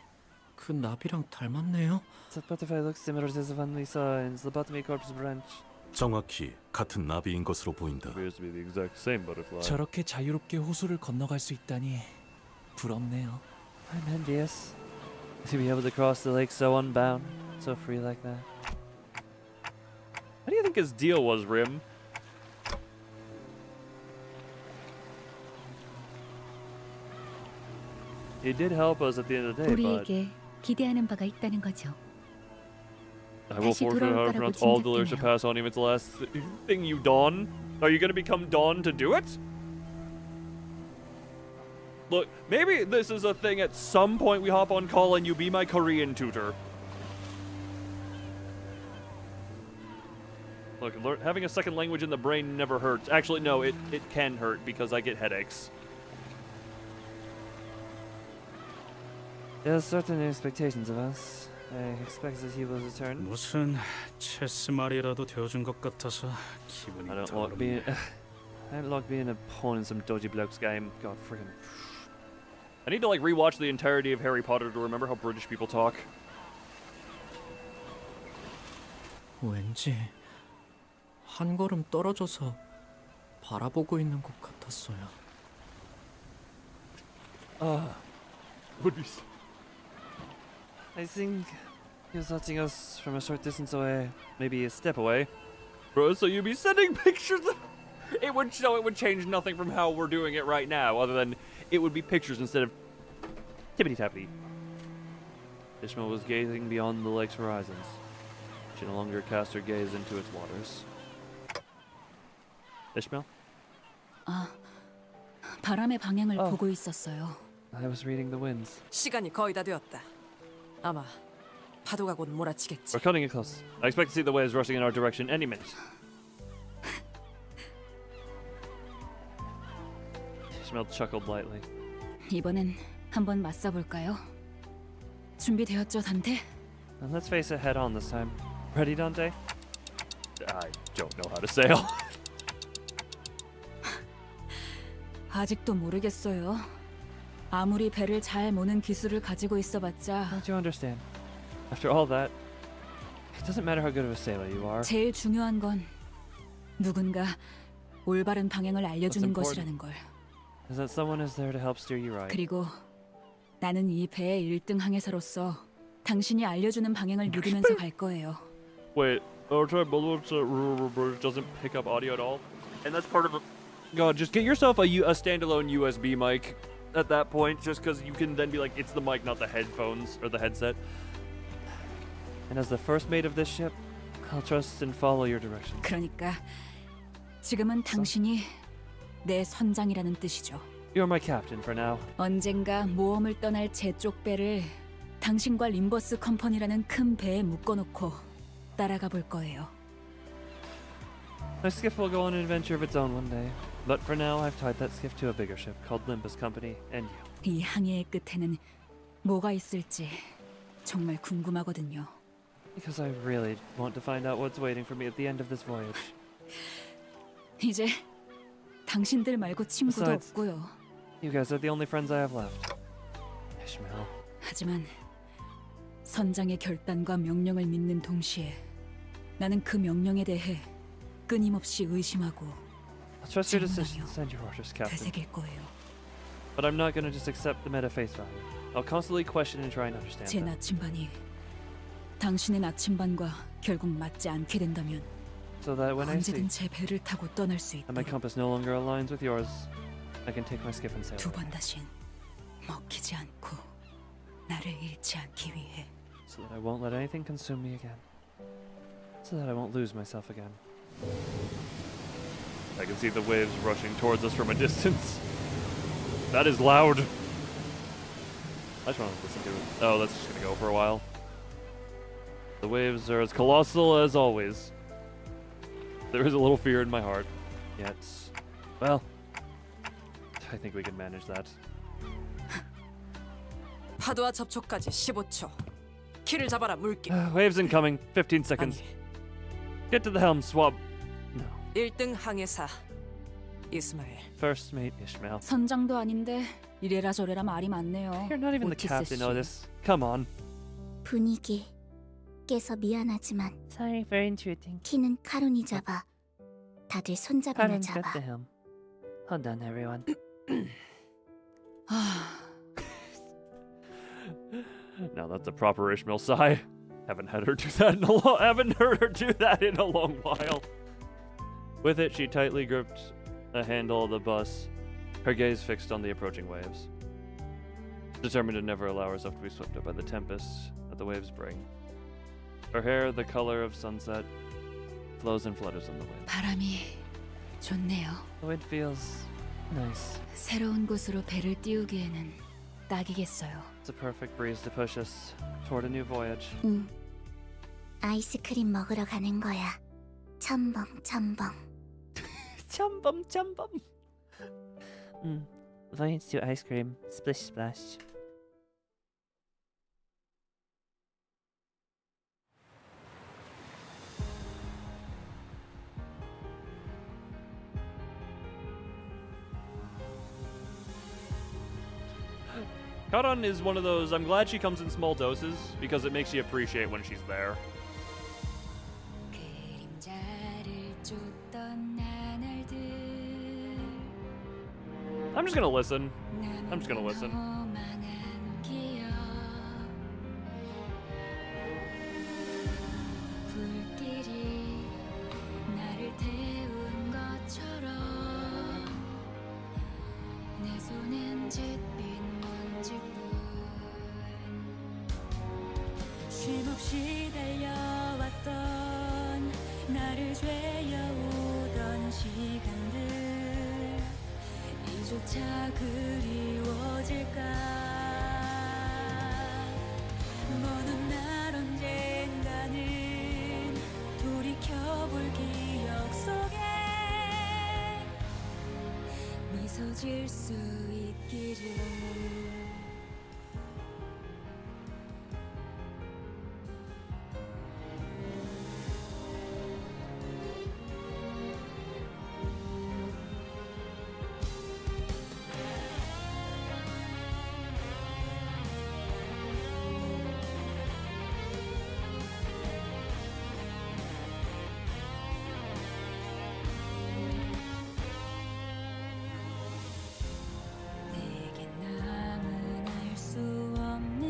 Speaker 3: 그 나비랑 닮았네요.
Speaker 4: That butterfly looks similar to the one we saw in the Botany Corpse branch.
Speaker 14: 정확히 같은 나비인 것으로 보인다.
Speaker 1: Appears to be the exact same butterfly.
Speaker 15: 저렇게 자유롭게 호수를 건너갈 수 있다니 부럽네요.
Speaker 4: I'm envious. To be able to cross the lake so unbound, so free like that.
Speaker 1: How do you think his deal was, Rim? He did help us at the end of the day, but
Speaker 6: 우리에게 기대하는 바가 있다는 거죠.
Speaker 1: I will forfeit how to pronounce all the lyrics to pass on him. It's the last thing you don. Are you gonna become Dawn to do it? Look, maybe this is a thing at some point we hop on call and you be my Korean tutor. Look, having a second language in the brain never hurts. Actually, no, it can hurt because I get headaches.
Speaker 4: There are certain expectations of us. I expect that he will return.
Speaker 9: 무슨 체스 말이라도 되어준 것 같아서 기분이
Speaker 1: I don't
Speaker 9: 더럽네.
Speaker 1: like being a pawn in some dodgy bloke's game. God freaking. I need to like rewatch the entirety of Harry Potter to remember how British people talk.
Speaker 15: 왠지 한 걸음 떨어져서 바라보고 있는 것 같았어요.
Speaker 1: Would be.
Speaker 4: I think he was watching us from a short distance away, maybe a step away.
Speaker 1: Bro, so you'd be sending pictures of... It would show, it would change nothing from how we're doing it right now, other than it would be pictures instead of tippity-tappity. Ishmael was gazing beyond the lake's horizons. She no longer cast her gaze into its waters. Ishmael?
Speaker 5: 바람의 방향을 보고 있었어요.
Speaker 4: I was reading the winds.
Speaker 3: 시간이 거의 다 되었다. 아마 파도가 곧 몰아치겠지.
Speaker 1: We're cutting it close. I expect to see the waves rushing in our direction any minute. Ishmael chuckled lightly.
Speaker 5: 이번엔 한번 맞서볼까요? 준비되었죠, 단테?
Speaker 4: And let's face it head on this time. Ready, Dante?
Speaker 1: I don't know how to sail.
Speaker 5: 아직도 모르겠어요. 아무리 배를 잘 모는 기술을 가지고 있어봤자
Speaker 4: Don't you understand? After all that, it doesn't matter how good of a sailor you are.
Speaker 5: 제일 중요한 건 누군가 올바른 방향을 알려주는
Speaker 4: What's
Speaker 5: 것이라는 걸.
Speaker 4: Is that someone is there to help steer you right?
Speaker 5: 그리고 나는 이 배의 1등 항해사로서 당신이 알려주는 방향을 믿으면서 갈 거예요.
Speaker 1: Wait, Ultra Bullet doesn't pick up audio at all? And that's part of a... God, just get yourself a standalone USB mic at that point, just because you can then be like, it's the mic, not the headphones, or the headset.
Speaker 4: And as the first mate of this ship, I'll trust and follow your direction.
Speaker 5: 그러니까 지금은 당신이 내 선장이라는 뜻이죠.
Speaker 4: You're my captain for now.
Speaker 5: 언젠가 모험을 떠날 제 쪽 배를 당신과 림버스 컴퍼니라는 큰 배에 묶어놓고 따라가 볼 거예요.
Speaker 4: My skiff will go on an adventure of its own one day. But for now, I've tied that skiff to a bigger ship called Limbus Company and you.
Speaker 5: 이 항해의 끝에는 뭐가 있을지 정말 궁금하거든요.
Speaker 4: Because I really want to find out what's waiting for me at the end of this voyage.
Speaker 5: 이제 당신들 말고 친구도
Speaker 4: Besides,
Speaker 5: 없고요.
Speaker 4: You guys are the only friends I have left. Ishmael.
Speaker 5: 하지만 선장의 결단과 명령을 믿는 동시에 나는 그 명령에 대해 끊임없이 의심하고
Speaker 4: I'll trust your decision to send your orders, Captain.
Speaker 5: 되새길 거예요.
Speaker 4: But I'm not going to just accept them at a face value. I'll constantly question and try and understand
Speaker 5: 제
Speaker 4: them.
Speaker 5: 나침반이 당신의 나침반과 결국 맞지 않게 된다면
Speaker 4: So that when I see
Speaker 5: 언제든 제 배를 타고 떠날 수
Speaker 4: and my
Speaker 5: 있도록
Speaker 4: compass no longer aligns with yours, I can take my skiff and sail
Speaker 5: 두
Speaker 4: away.
Speaker 5: 번 다신 먹히지 않고 나를 잃지 않기 위해
Speaker 4: So that I won't let anything consume me again. So that I won't lose myself again.
Speaker 1: I can see the waves rushing towards us from a distance. That is loud. I just want to listen to it. Oh, that's just gonna go for a while. The waves are as colossal as always. There is a little fear in my heart. Yet, well, I think we can manage that.
Speaker 3: 파도와 접촉까지 15초. 키를 잡아라 물개.
Speaker 4: Waves incoming. 15 seconds. Get to the helm, swab. No.
Speaker 3: 1등 항해사 이스마엘.
Speaker 4: First mate Ishmael.
Speaker 5: 선장도 아닌데 이래라 저래라 말이 많네요.
Speaker 4: You're not even the
Speaker 5: 오티스
Speaker 4: captain,
Speaker 5: 씨.
Speaker 4: Otis. Come on.
Speaker 6: 분위기 깨서 미안하지만
Speaker 4: Sorry for intruding.
Speaker 6: 키는 카론이 잡아. 다들 손잡이나
Speaker 4: Karen's got
Speaker 6: 잡아.
Speaker 4: the helm. Hold on, everyone.
Speaker 1: Now that's a proper Ishmael sigh. Haven't heard her do that in a long while. With it, she tightly gripped the handle of the bus, her gaze fixed on the approaching waves. Determined to never allow herself to be swept up by the tempest that the waves bring. Her hair, the color of sunset, flows and flutters in the wind.
Speaker 5: 바람이 좋네요.
Speaker 4: The wind feels nice.
Speaker 5: 새로운 곳으로 배를 띄우기에는 딱이겠어요.
Speaker 4: It's a perfect breeze to push us toward a new voyage.
Speaker 6: 아이스크림 먹으러 가는 거야. 첨벙.
Speaker 4: 첨범. Vines to ice cream. Splish splash.
Speaker 1: Karan is one of those, I'm glad she comes in small doses, because it makes you appreciate when she's there. I'm just gonna listen.
Speaker 5: 쉼없이 달려왔던 나를 죄어오던 시간들 이조차 그리워질까 먼 날 언젠가는 돌이켜볼 기억 속에 미소 지을 수 있기를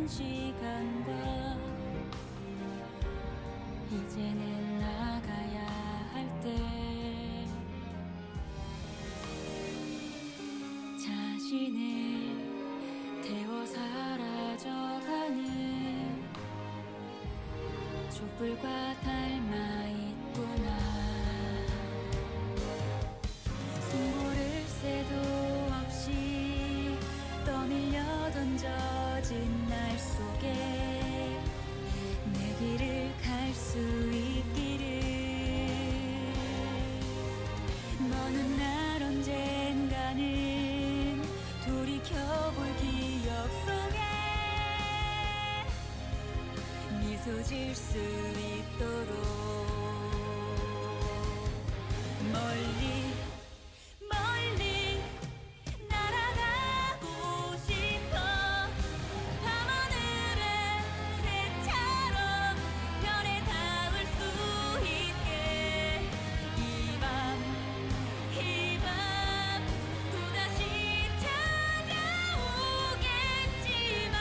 Speaker 5: 시간과 이제는 나가야 할 때 자신을 태워 사라져가는 촛불과 닮아 있구나 승부를 새도 없이 떠밀려 던져진 날 속에 내 길을 갈 수 있기를 먼 날 언젠가는 돌이켜볼 기억 속에 미소 지을 수 있도록 멀리 날아가고 싶어 밤하늘의 새처럼 별에 닿을 수 있게 이 밤 또다시 찾아오겠지만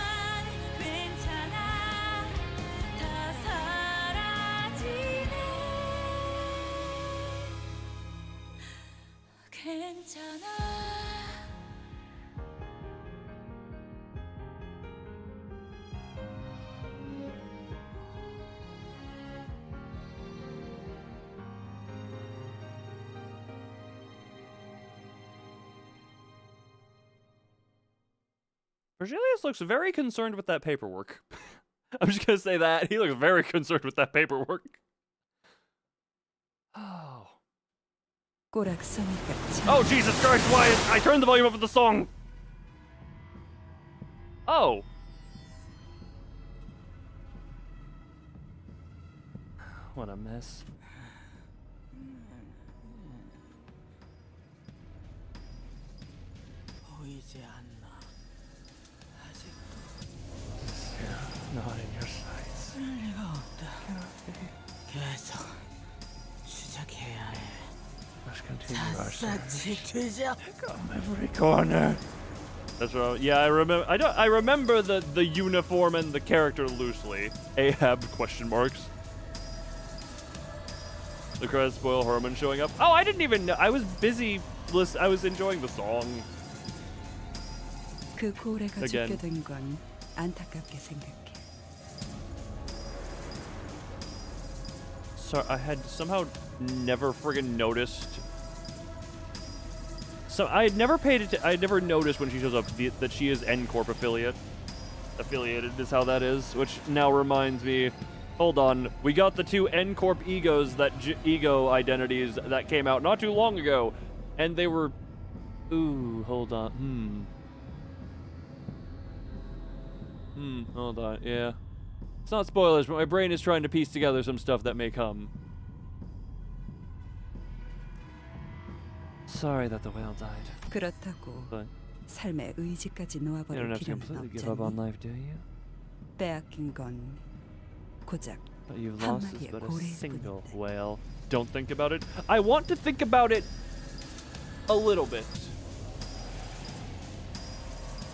Speaker 5: 괜찮아 다 사라지네 괜찮아
Speaker 1: Virgilius looks very concerned with that paperwork. I'm just gonna say that. He looks very concerned with that paperwork. Oh. Oh, Jesus Christ, why? I turned the volume up for the song! Oh. What a mess.
Speaker 3: 보이지 않나 아직도
Speaker 4: Not in your sights.
Speaker 3: 그럴 리가 없다 계속 추적해야 해
Speaker 4: Let's continue our
Speaker 3: 샅샅이 뒤져
Speaker 4: every corner.
Speaker 1: That's right. Yeah, I remember. I remember the uniform and the character loosely. Ahab ? The credits spoil Herman showing up. Oh, I didn't even know. I was busy. I was enjoying the song.
Speaker 16: 그 고래가
Speaker 1: Again.
Speaker 16: 죽게 된 건 안타깝게 생각해.
Speaker 1: So I had somehow never friggin' noticed. So I had never paid it. I had never noticed when she shows up that she is N Corp affiliated is how that is, which now reminds me Hold on. We got the 2 N-Corp egos ego identities that came out not too long ago. And they were... Ooh, hold on. Hold on. Yeah. It's not spoilers, but my brain is trying to piece together some stuff that may come.
Speaker 4: Sorry that the whale died.
Speaker 16: 그렇다고
Speaker 4: But
Speaker 16: 삶의 의지까지
Speaker 4: you don't
Speaker 16: 놓아버릴
Speaker 4: have to
Speaker 16: 필요는
Speaker 4: completely give up on
Speaker 16: 없잖니.
Speaker 4: life, do you?
Speaker 16: 빼앗긴 건 고작
Speaker 4: What you've
Speaker 16: 한
Speaker 4: lost is
Speaker 16: 마리의
Speaker 4: but a
Speaker 16: 고래일
Speaker 4: single
Speaker 16: 뿐인데.
Speaker 1: Whale. Don't think about it. I want to think about it a little bit.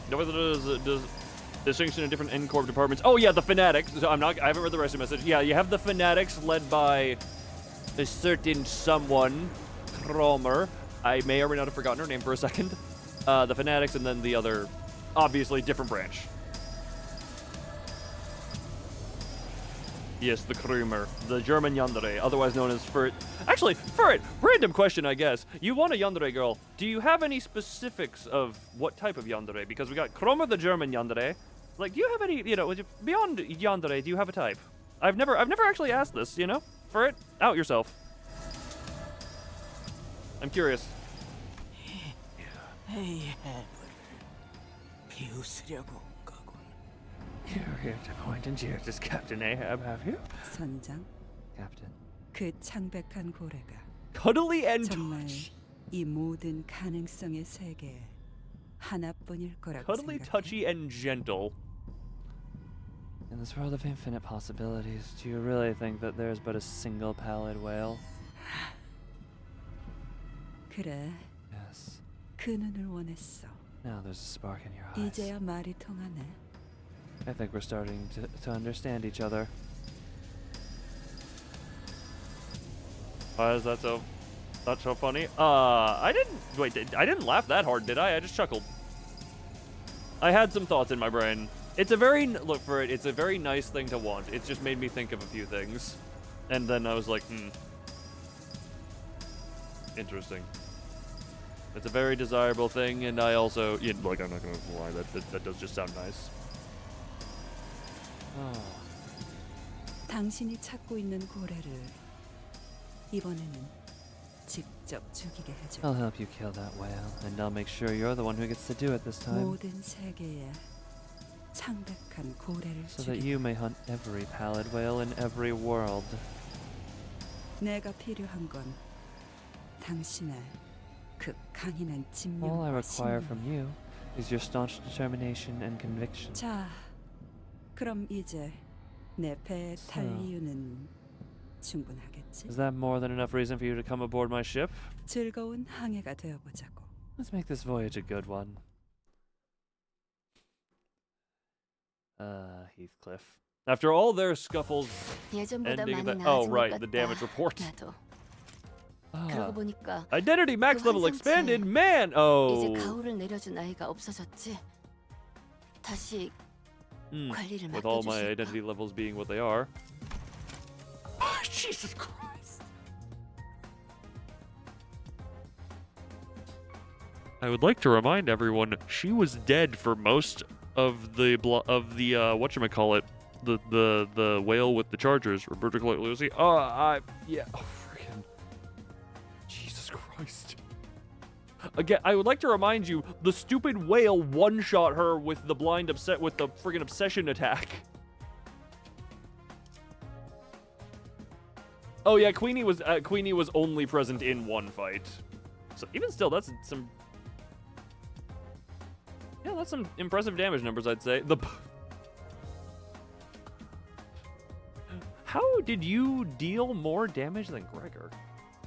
Speaker 1: You know what does distinction in different N-Corp departments? Oh yeah, the Fanatics. So I haven't read the rest of the message. Yeah, you have the Fanatics led by a certain someone, Kromer. I may or may not have forgotten her name for a second. The Fanatics, and then the other, obviously different branch. Yes, the Krümer, the German yandere, otherwise known as Furt. Actually, Furt, random question, I guess. You want a yandere girl. Do you have any specifics of what type of yandere? Because we got Kromer, the German yandere. Like, do you have any, beyond yandere, do you have a type? I've never actually asked this, Furt, out yourself. I'm curious.
Speaker 3: Ahab을 비웃으려고 온 거군.
Speaker 4: You're here to point and jeer at Captain Ahab, have you?
Speaker 16: 선장,
Speaker 4: Captain.
Speaker 16: 그 창백한 고래가
Speaker 1: Cuddly and
Speaker 16: 정말 이 모든 가능성의 세계에 하나뿐일 거라고
Speaker 1: cuddly,
Speaker 16: 생각해.
Speaker 1: touchy, and gentle.
Speaker 4: In this world of infinite possibilities, do you really think that there's but a single pallid whale?
Speaker 16: 그래,
Speaker 4: Yes.
Speaker 16: 그 눈을 원했어.
Speaker 4: Now there's a spark in your eyes.
Speaker 16: 이제야 말이 통하네.
Speaker 4: I think we're starting to understand each other.
Speaker 1: Why is that so? Not so funny. I didn't laugh that hard, did I? I just chuckled. I had some thoughts in my brain. It's a very it's a very nice thing to want. It's just made me think of a few things, and then I was like, interesting. It's a very desirable thing, and I also, I'm not gonna lie, that does just sound nice.
Speaker 16: 당신이 찾고 있는 고래를 이번에는 직접 죽이게 해줘.
Speaker 4: I'll help you kill that whale, and I'll make sure you're the one who gets to do it this time.
Speaker 16: 모든 세계에 창백한 고래를
Speaker 4: So that
Speaker 16: 죽이게.
Speaker 4: you may hunt every pallid whale in every world.
Speaker 16: 내가 필요한 건 당신의 그 강인한
Speaker 4: All I
Speaker 16: 진명과
Speaker 4: require
Speaker 16: 신념.
Speaker 4: from you is your staunch determination and conviction.
Speaker 16: 자, 그럼 이제 내 배에 탈 이유는 충분하겠지?
Speaker 1: Is that more than enough reason for you to come aboard my ship?
Speaker 16: 즐거운 항해가 되어보자고.
Speaker 4: Let's make this voyage a good one.
Speaker 1: Heathcliff. After all their scuffles,
Speaker 5: 예전보다
Speaker 1: ending
Speaker 5: 많이
Speaker 1: oh,
Speaker 5: 나아진
Speaker 1: right,
Speaker 5: 것
Speaker 1: the
Speaker 5: 같다.
Speaker 1: damage report.
Speaker 5: 나도. 그러고 보니까
Speaker 1: Identity max level
Speaker 5: 환상체.
Speaker 1: expanded, man!
Speaker 5: 이제
Speaker 1: Oh.
Speaker 5: 가오를 내려준 아이가 없어졌지. 다시 관리를
Speaker 1: With all
Speaker 5: 맡겨줄
Speaker 1: my
Speaker 5: 수 있다.
Speaker 1: identity levels being what they are. Jesus Christ. I would like to remind everyone she was dead for most of the whatchamacallit, the whale with the chargers, Roberta Clark Lucy. Yeah. Oh, freaking Jesus Christ. Again, I would like to remind you, the stupid whale one-shot her with the friggin' obsession attack. Oh yeah, Queenie was only present in one fight. So even still, that's some impressive damage numbers, I'd say. How did you deal more damage than Gregor?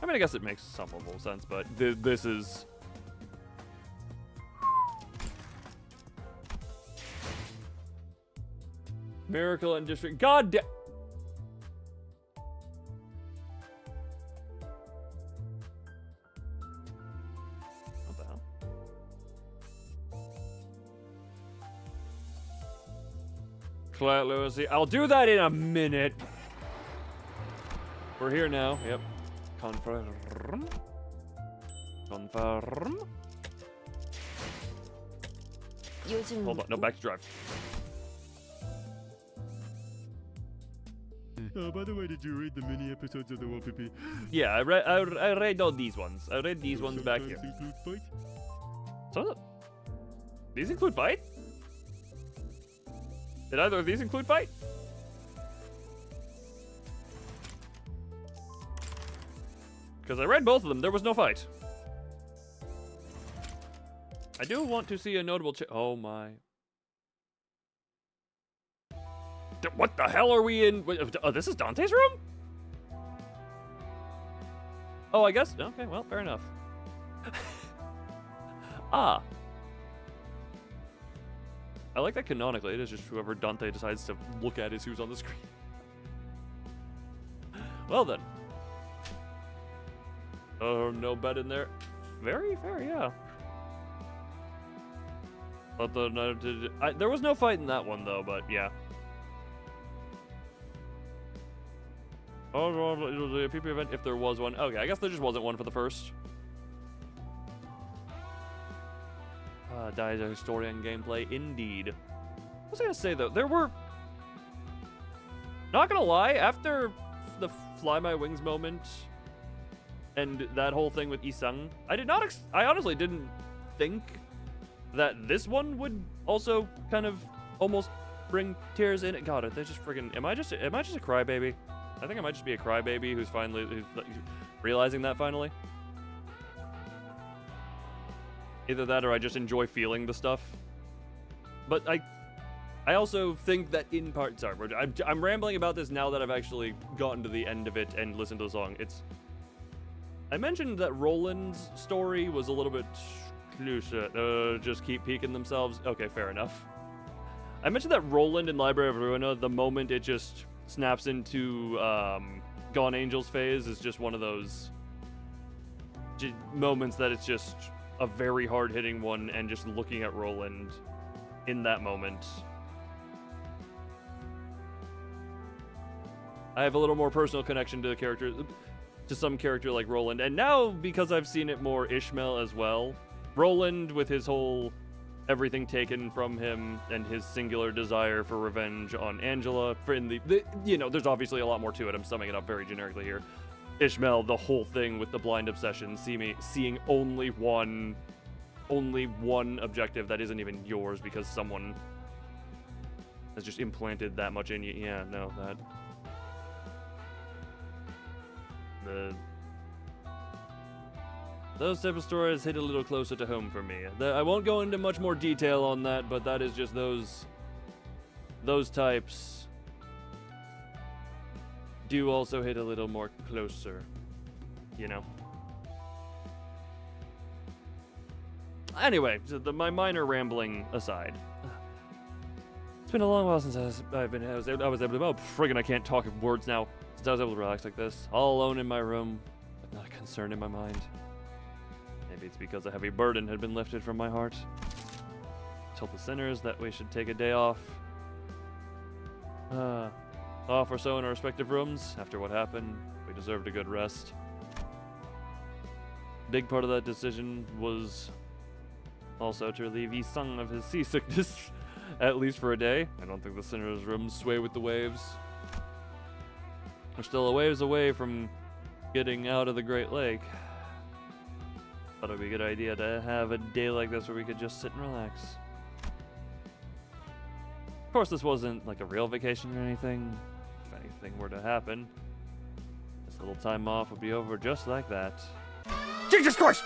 Speaker 1: I mean, I guess it makes some level of sense, but this is... Miracle and District. God damn. What the hell? Claire Lucy. I'll do that in a minute. We're here now. Yep. Confirm. Confirm.
Speaker 5: 요즘
Speaker 1: Hold on. No, back to drive.
Speaker 2: By the way, did you read the mini episodes of the WPP?
Speaker 1: Yeah, I read all these ones. I read these ones back here.
Speaker 2: Include fight?
Speaker 1: So these include fight? Did either of these include fight? Because I read both of them, there was no fight. I do want to see a notable oh my. What the hell are we in? Oh, this is Dante's room? Oh, I guess. Okay, well, fair enough. Ah. I like that canonically. It is just whoever Dante decides to look at is who's on the screen. Well then. Oh, no bed in there. Very fair, yeah. But there was no fight in that one though, but yeah. Oh, it was a PP event if there was one. Okay, I guess there just wasn't one for the first. Dies a story and gameplay, indeed. What was I gonna say though? There were. Not gonna lie, after the Fly My Wings moment and that whole thing with Isang, I did not. I honestly didn't think that this one would also kind of almost bring tears in it. God, they're just friggin'. Am I just a crybaby? I think I might just be a crybaby who's realizing that finally. Either that or I just enjoy feeling the stuff. But I also think that in part, sorry, I'm rambling about this now that I've actually gotten to the end of it and listened to the song. I mentioned that Roland's story was a little bit just keep peeking themselves. Okay, fair enough. I mentioned that Roland in Library of Ruina, the moment it just snaps into Gone Angels phase, is just one of those moments that it's just a very hard-hitting one, and just looking at Roland in that moment. I have a little more personal connection to the character, to some character like Roland, and now because I've seen it more, Ishmael as well. Roland with his whole everything taken from him and his singular desire for revenge on Angela. There's obviously a lot more to it. I'm summing it up very generically here. Ishmael, the whole thing with the blind obsession, seeing only one objective that isn't even yours because someone has just implanted that much in you. Yeah, no, those type of stories hit a little closer to home for me. I won't go into much more detail on that, but that is just those types do also hit a little more closer, you know? Anyway, so my minor rambling aside. It's been a long while since I was able to, oh friggin' I can't talk in words now. Since I was able to relax like this, all alone in my room, with not a concern in my mind. Maybe it's because a heavy burden had been lifted from my heart. I told the sinners that we should take a day off. Off or so in our respective rooms. After what happened, we deserved a good rest. Big part of that decision was also to relieve Isang of his seasickness, at least for a day. I don't think the sinners' rooms sway with the waves. We're still a waves away from getting out of the Great Lake. Thought it would be a good idea to have a day like this where we could just sit and relax. Of course, this wasn't like a real vacation or anything. If anything were to happen, this little time off would be over just like that. Jesus Christ!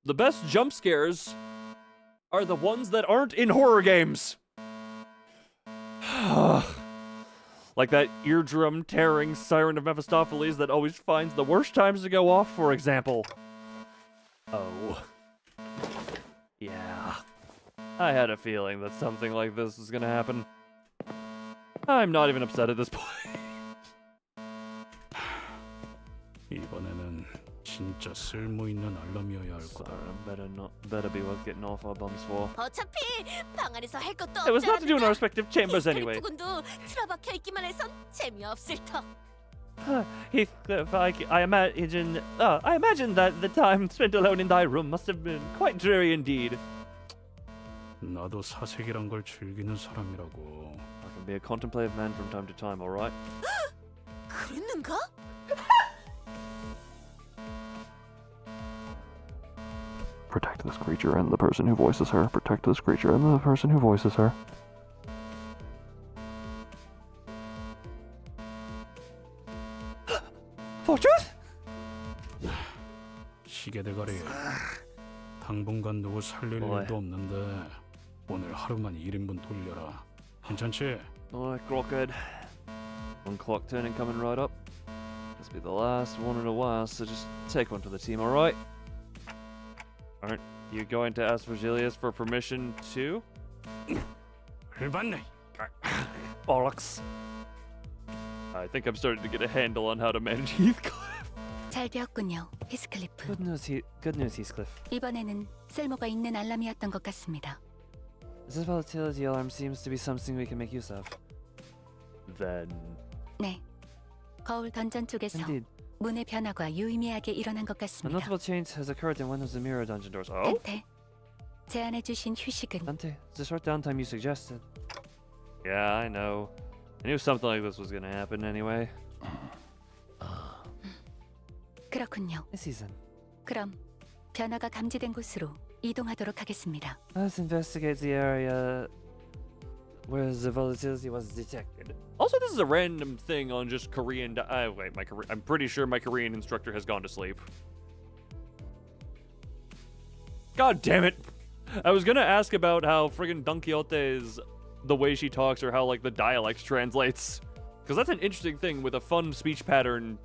Speaker 1: The best jump scares are the ones that aren't in horror games. Like that eardrum tearing siren of Mephistopheles that always finds the worst times to go off, for example. Oh. Yeah. I had a feeling that something like this was gonna happen. I'm not even upset at this point.
Speaker 13: 이번에는 진짜 쓸모 있는 알람이어야 할 거다.
Speaker 1: Better be worth getting off our bums for.
Speaker 6: 어차피 방 안에서 할 것도
Speaker 1: It was not to do in our respective chambers anyway.
Speaker 6: 부근도 틀어박혀 있기만 해선 재미없을 터.
Speaker 4: Heathcliff, I imagine that the time spent alone in thy room must have been quite dreary indeed.
Speaker 9: 나도 사색이란 걸 즐기는 사람이라고.
Speaker 1: I can be a contemplative man from time to time, all right?
Speaker 3: 그랬는가?
Speaker 1: Protect this creature and the person who voices her. Protect this creature and the person who voices her.
Speaker 4: For truth?
Speaker 9: 시계 대가리. 당분간 누구 살릴 일도 없는데 오늘 하루만 1인분 돌려라. 괜찮지?
Speaker 1: Alright, Crockhead. 1 clock turning coming right up. This will be the last one in a while, so just take one for the team, alright? Aren't you going to ask Virgilius for permission too? Bollocks. I think I'm starting to get a handle on how to manage Heathcliff.
Speaker 6: 잘 되었군요, 히스클리프.
Speaker 4: Good news, Heathcliff.
Speaker 6: 이번에는 쓸모가 있는 알람이었던 것 같습니다.
Speaker 4: This volatility alarm seems to be something we can make use of.
Speaker 1: Then...
Speaker 6: 네, 거울 던전 쪽에서
Speaker 4: Indeed.
Speaker 6: 문의 변화가 유의미하게 일어난 것
Speaker 4: A
Speaker 6: 같습니다.
Speaker 4: notable change has occurred in one of the mirror dungeon doors. Oh?
Speaker 6: 단테, 제안해주신 휴식은
Speaker 4: Dante, the short downtime you suggested.
Speaker 1: Yeah, I know. I knew something like this was gonna happen anyway.
Speaker 6: 그렇군요.
Speaker 4: Season.
Speaker 6: 그럼 변화가 감지된 곳으로 이동하도록 하겠습니다.
Speaker 4: Let's investigate the area where the volatility was detected.
Speaker 1: Also, this is a random thing on just Korean. Wait, I'm pretty sure my Korean instructor has gone to sleep. God damn it! I was gonna ask about how friggin' Don Quixote's the way she talks or how like the dialect translates, because that's an interesting thing with a fun speech pattern.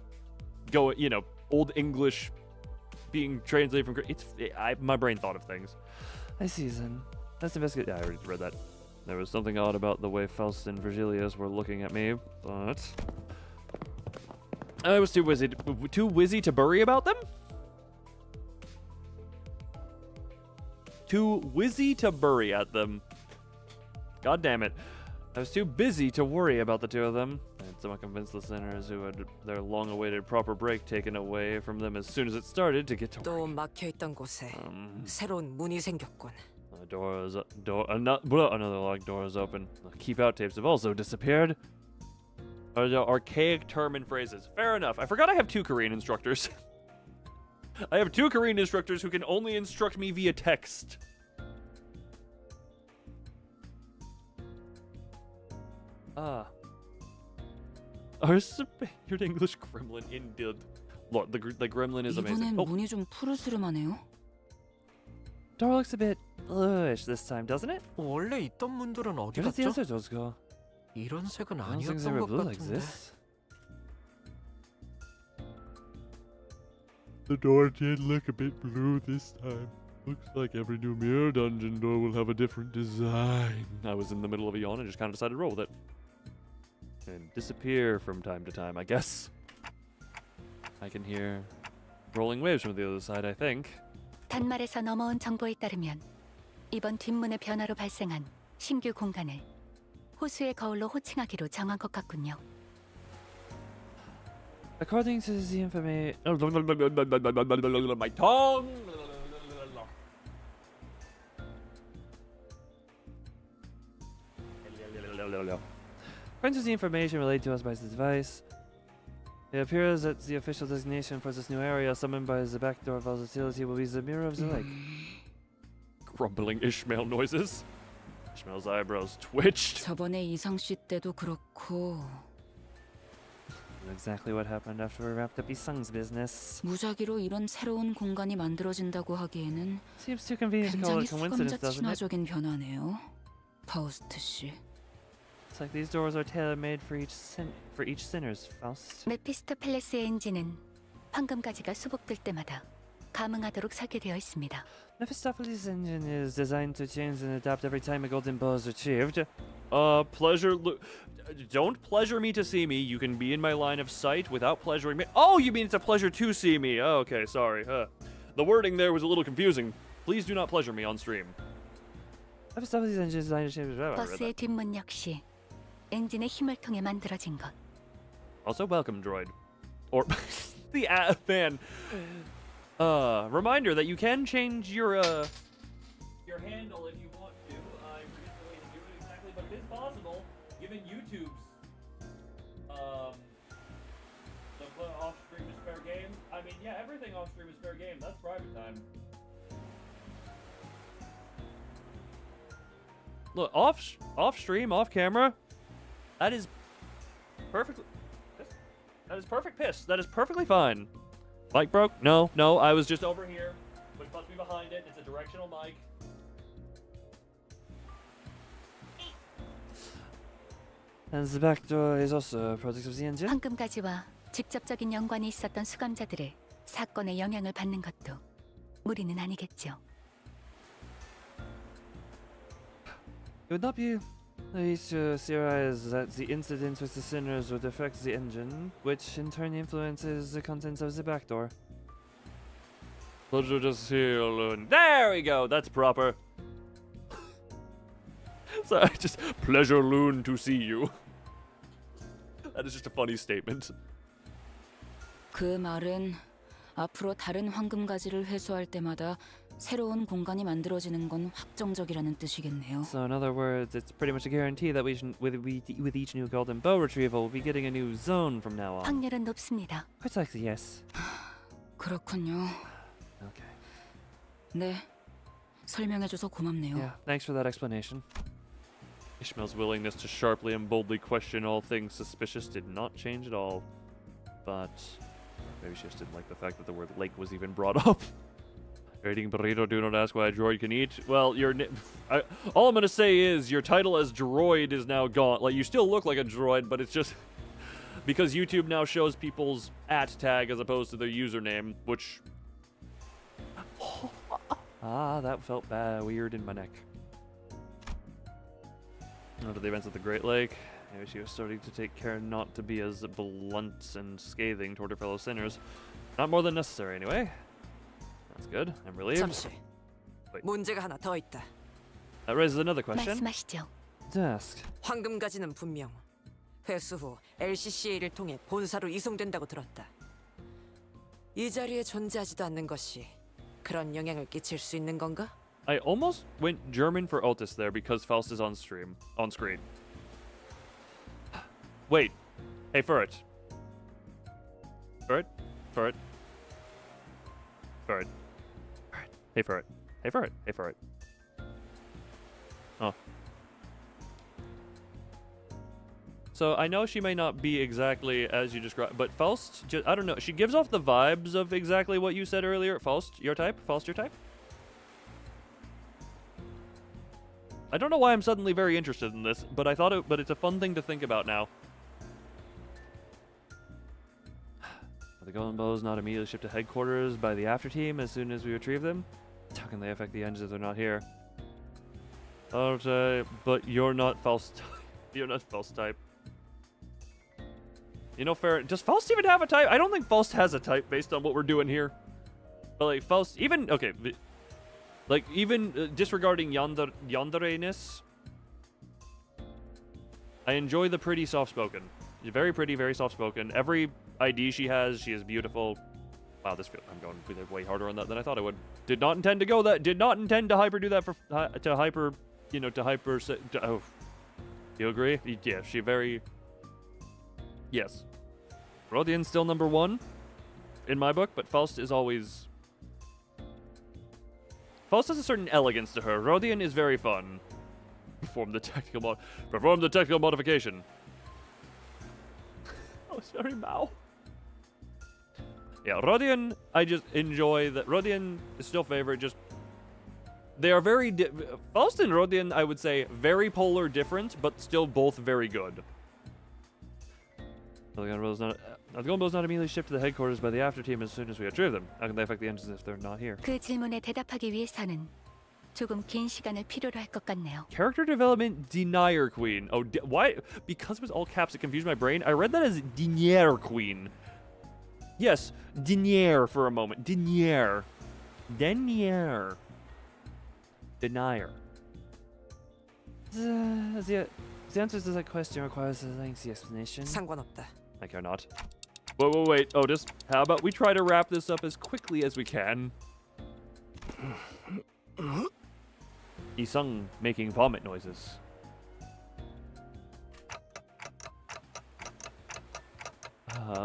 Speaker 1: Old English being translated from my brain thought of things.
Speaker 4: Season. Let's investigate.
Speaker 1: Yeah, I already read that. There was something odd about the way Faust and Virgilius were looking at me, but I was too wizzy to worry about them. Too wizzy to bury at them. God damn it. I was too busy to worry about the two of them. I had somehow convinced the sinners who had their long-awaited proper break taken away from them as soon as it started to get to
Speaker 3: 또
Speaker 1: work.
Speaker 3: 막혀있던 곳에 새로운 문이 생겼군.
Speaker 1: Another locked door is open. The keep-out tapes have also disappeared. Archaic term and phrases. Fair enough. I forgot I have 2 Korean instructors. I have 2 Korean instructors who can only instruct me via text. Our Spaniard English gremlin indeed. Lord, the gremlin is amazing.
Speaker 5: 이번엔 문이 좀 푸르스름하네요.
Speaker 4: Door looks a bit bluish this time, doesn't it?
Speaker 3: 원래 있던 문들은 어디
Speaker 4: Where did the
Speaker 3: 갔죠?
Speaker 4: other doors go?
Speaker 3: 이런 색은
Speaker 4: I don't think they
Speaker 3: 아니었던
Speaker 4: were
Speaker 3: 것
Speaker 4: blue like
Speaker 3: 같은데.
Speaker 4: this.
Speaker 2: The door did look a bit blue this time. Looks like every new mirror dungeon door will have a different design.
Speaker 1: I was in the middle of a yawn and just kind of decided to roll with it. And disappear from time to time, I guess. I can hear rolling waves from the other side, I think.
Speaker 6: 단말에서 넘어온 정보에 따르면 이번 뒷문의 변화로 발생한 신규 공간을 호수의 거울로 호칭하기로 정한 것 같군요.
Speaker 4: According to the information,
Speaker 1: My tongue.
Speaker 4: according to the information relayed to us by the device, it appears that the official designation for this new area summoned by the backdoor volatility will be the mirror of the lake.
Speaker 1: Grumbling Ishmael noises. Ishmael's eyebrows twitched.
Speaker 5: 저번에 이상 씨 때도 그렇고
Speaker 4: Exactly what happened after we wrapped up Isang's business.
Speaker 5: 무작위로 이런 새로운 공간이 만들어진다고 하기에는
Speaker 4: Seems too convenient to call
Speaker 5: 굉장히
Speaker 4: it coincidence,
Speaker 5: 수감자
Speaker 4: doesn't it?
Speaker 5: 친화적인 변화네요. 파우스트 씨.
Speaker 4: It's like these doors are tailor-made for each sinner's Faust.
Speaker 6: 메피스토 팰레스의 엔진은 황금가지가 수복될 때마다 감응하도록 설계되어 있습니다.
Speaker 4: Mephistopheles' engine is designed to change and adapt every time a golden ball is retrieved.
Speaker 1: Don't pleasure me to see me. You can be in my line of sight without pleasuring me. Oh, you mean it's a pleasure to see me. Oh, okay, sorry. The wording there was a little confusing. Please do not pleasure me on stream.
Speaker 4: Mephistopheles' engine is designed to change.
Speaker 6: 버스의 뒷문 역시 엔진의 힘을 통해 만들어진 것.
Speaker 1: Also, welcome, droid. Or the man. Reminder that you can change your handle if you want to. I forget the way to do it exactly, but it is possible, given YouTube's the off stream is fair game. I mean, yeah, everything off stream is fair game. That's private time. Look, off stream, off camera. That is perfectly. That is perfect piss. That is perfectly fine. Mic broke? No, I was just over here, which must be behind it. It's a directional mic.
Speaker 4: And the back door is also a product of the engine.
Speaker 5: 황금가지와 직접적인 연관이 있었던 수감자들의 사건에 영향을 받는 것도 무리는 아니겠죠.
Speaker 4: It would not be easy to theorize that the incident with the sinners would affect the engine, which in turn influences the contents of the back door.
Speaker 1: Pleasure to see you, Loon. There we go. That's proper. Sorry, just pleasure, Loon, to see you. That is just a funny statement.
Speaker 5: 그 말은 앞으로 다른 황금가지를 회수할 때마다 새로운 공간이 만들어지는 건 확정적이라는 뜻이겠네요.
Speaker 4: So in other words, it's pretty much a guarantee that with each new golden bow retrieval, we'll be getting a new zone from now on.
Speaker 5: 확률은 높습니다.
Speaker 4: Quite likely, yes.
Speaker 5: 그렇군요.
Speaker 4: Okay.
Speaker 5: 네, 설명해줘서 고맙네요.
Speaker 4: Yeah, thanks for that explanation.
Speaker 1: Ishmael's willingness to sharply and boldly question all things suspicious did not change at all. But maybe she just didn't like the fact that the word lake was even brought up. You're eating burrito, do not ask why a droid can eat. Well, all I'm gonna say is your title as droid is now gone. Like, you still look like a droid, but it's just because YouTube now shows people's @tag as opposed to their username, which
Speaker 4: that felt bad, weird in my neck.
Speaker 1: After the events at the Great Lake, maybe she was starting to take care not to be as blunt and scathing toward her fellow sinners. Not more than necessary, anyway. That's good. I'm relieved.
Speaker 3: 잠시. 문제가 하나 더 있다.
Speaker 1: That raises another question.
Speaker 5: 말씀하시죠.
Speaker 4: Ask.
Speaker 3: 황금가지는 분명 회수 후 LCCA를 통해 본사로 이송된다고 들었다. 이 자리에 존재하지도 않는 것이 그런 영향을 끼칠 수 있는 건가?
Speaker 1: I almost went German for Otis there because Faust is on screen. Wait. Hey, Ferret. Ferret? Ferret? Ferret. Hey, Ferret. Hey, Ferret. Hey, Ferret. Oh. So I know she may not be exactly as you described, but Faust, I don't know. She gives off the vibes of exactly what you said earlier. Faust, your type? Faust, your type? I don't know why I'm suddenly very interested in this, but but it's a fun thing to think about now.
Speaker 4: The golden bows not immediately shipped to headquarters by the after team as soon as we retrieve them? How can they affect the engines if they're not here?
Speaker 1: Okay, but you're not Faust. You're not Faust type. You know, fair. Does Faust even have a type? I don't think Faust has a type based on what we're doing here. But like Faust, even okay. Like, even disregarding yandere-ness, I enjoy the pretty soft-spoken. She's very pretty, very soft-spoken. Every ID she is beautiful. Wow, I'm going way harder on that than I thought I would. Did not intend to go that. Did not intend to hyper do that oh. You agree? Yeah, she very... Yes. Rodian's still number 1 in my book, but Faust is always... Faust has a certain elegance to her. Rodian is very fun. Perform the technical modification. Oh, it's very Mao. Yeah, Rodian, I just enjoy that. Rodian is still favorite. Just they are very Faust and Rodian, I would say, very polar different, but still both very good.
Speaker 4: The golden bows not immediately shipped to the headquarters by the after team as soon as we retrieve them. How can they affect the engines if they're not here?
Speaker 5: 그 질문에 대답하기 위해서는 조금 긴 시간을 필요로 할 것 같네요.
Speaker 1: Character development denier queen. Oh, why? Because it was all caps, it confused my brain. I read that as denier queen. Yes, denier for a moment. Denier. Denier. Denier.
Speaker 4: The answer to that question requires a lengthy explanation.
Speaker 3: 상관없다.
Speaker 1: I care not. Wait, Otis. How about we try to wrap this up as quickly as we can? Isung making vomit noises.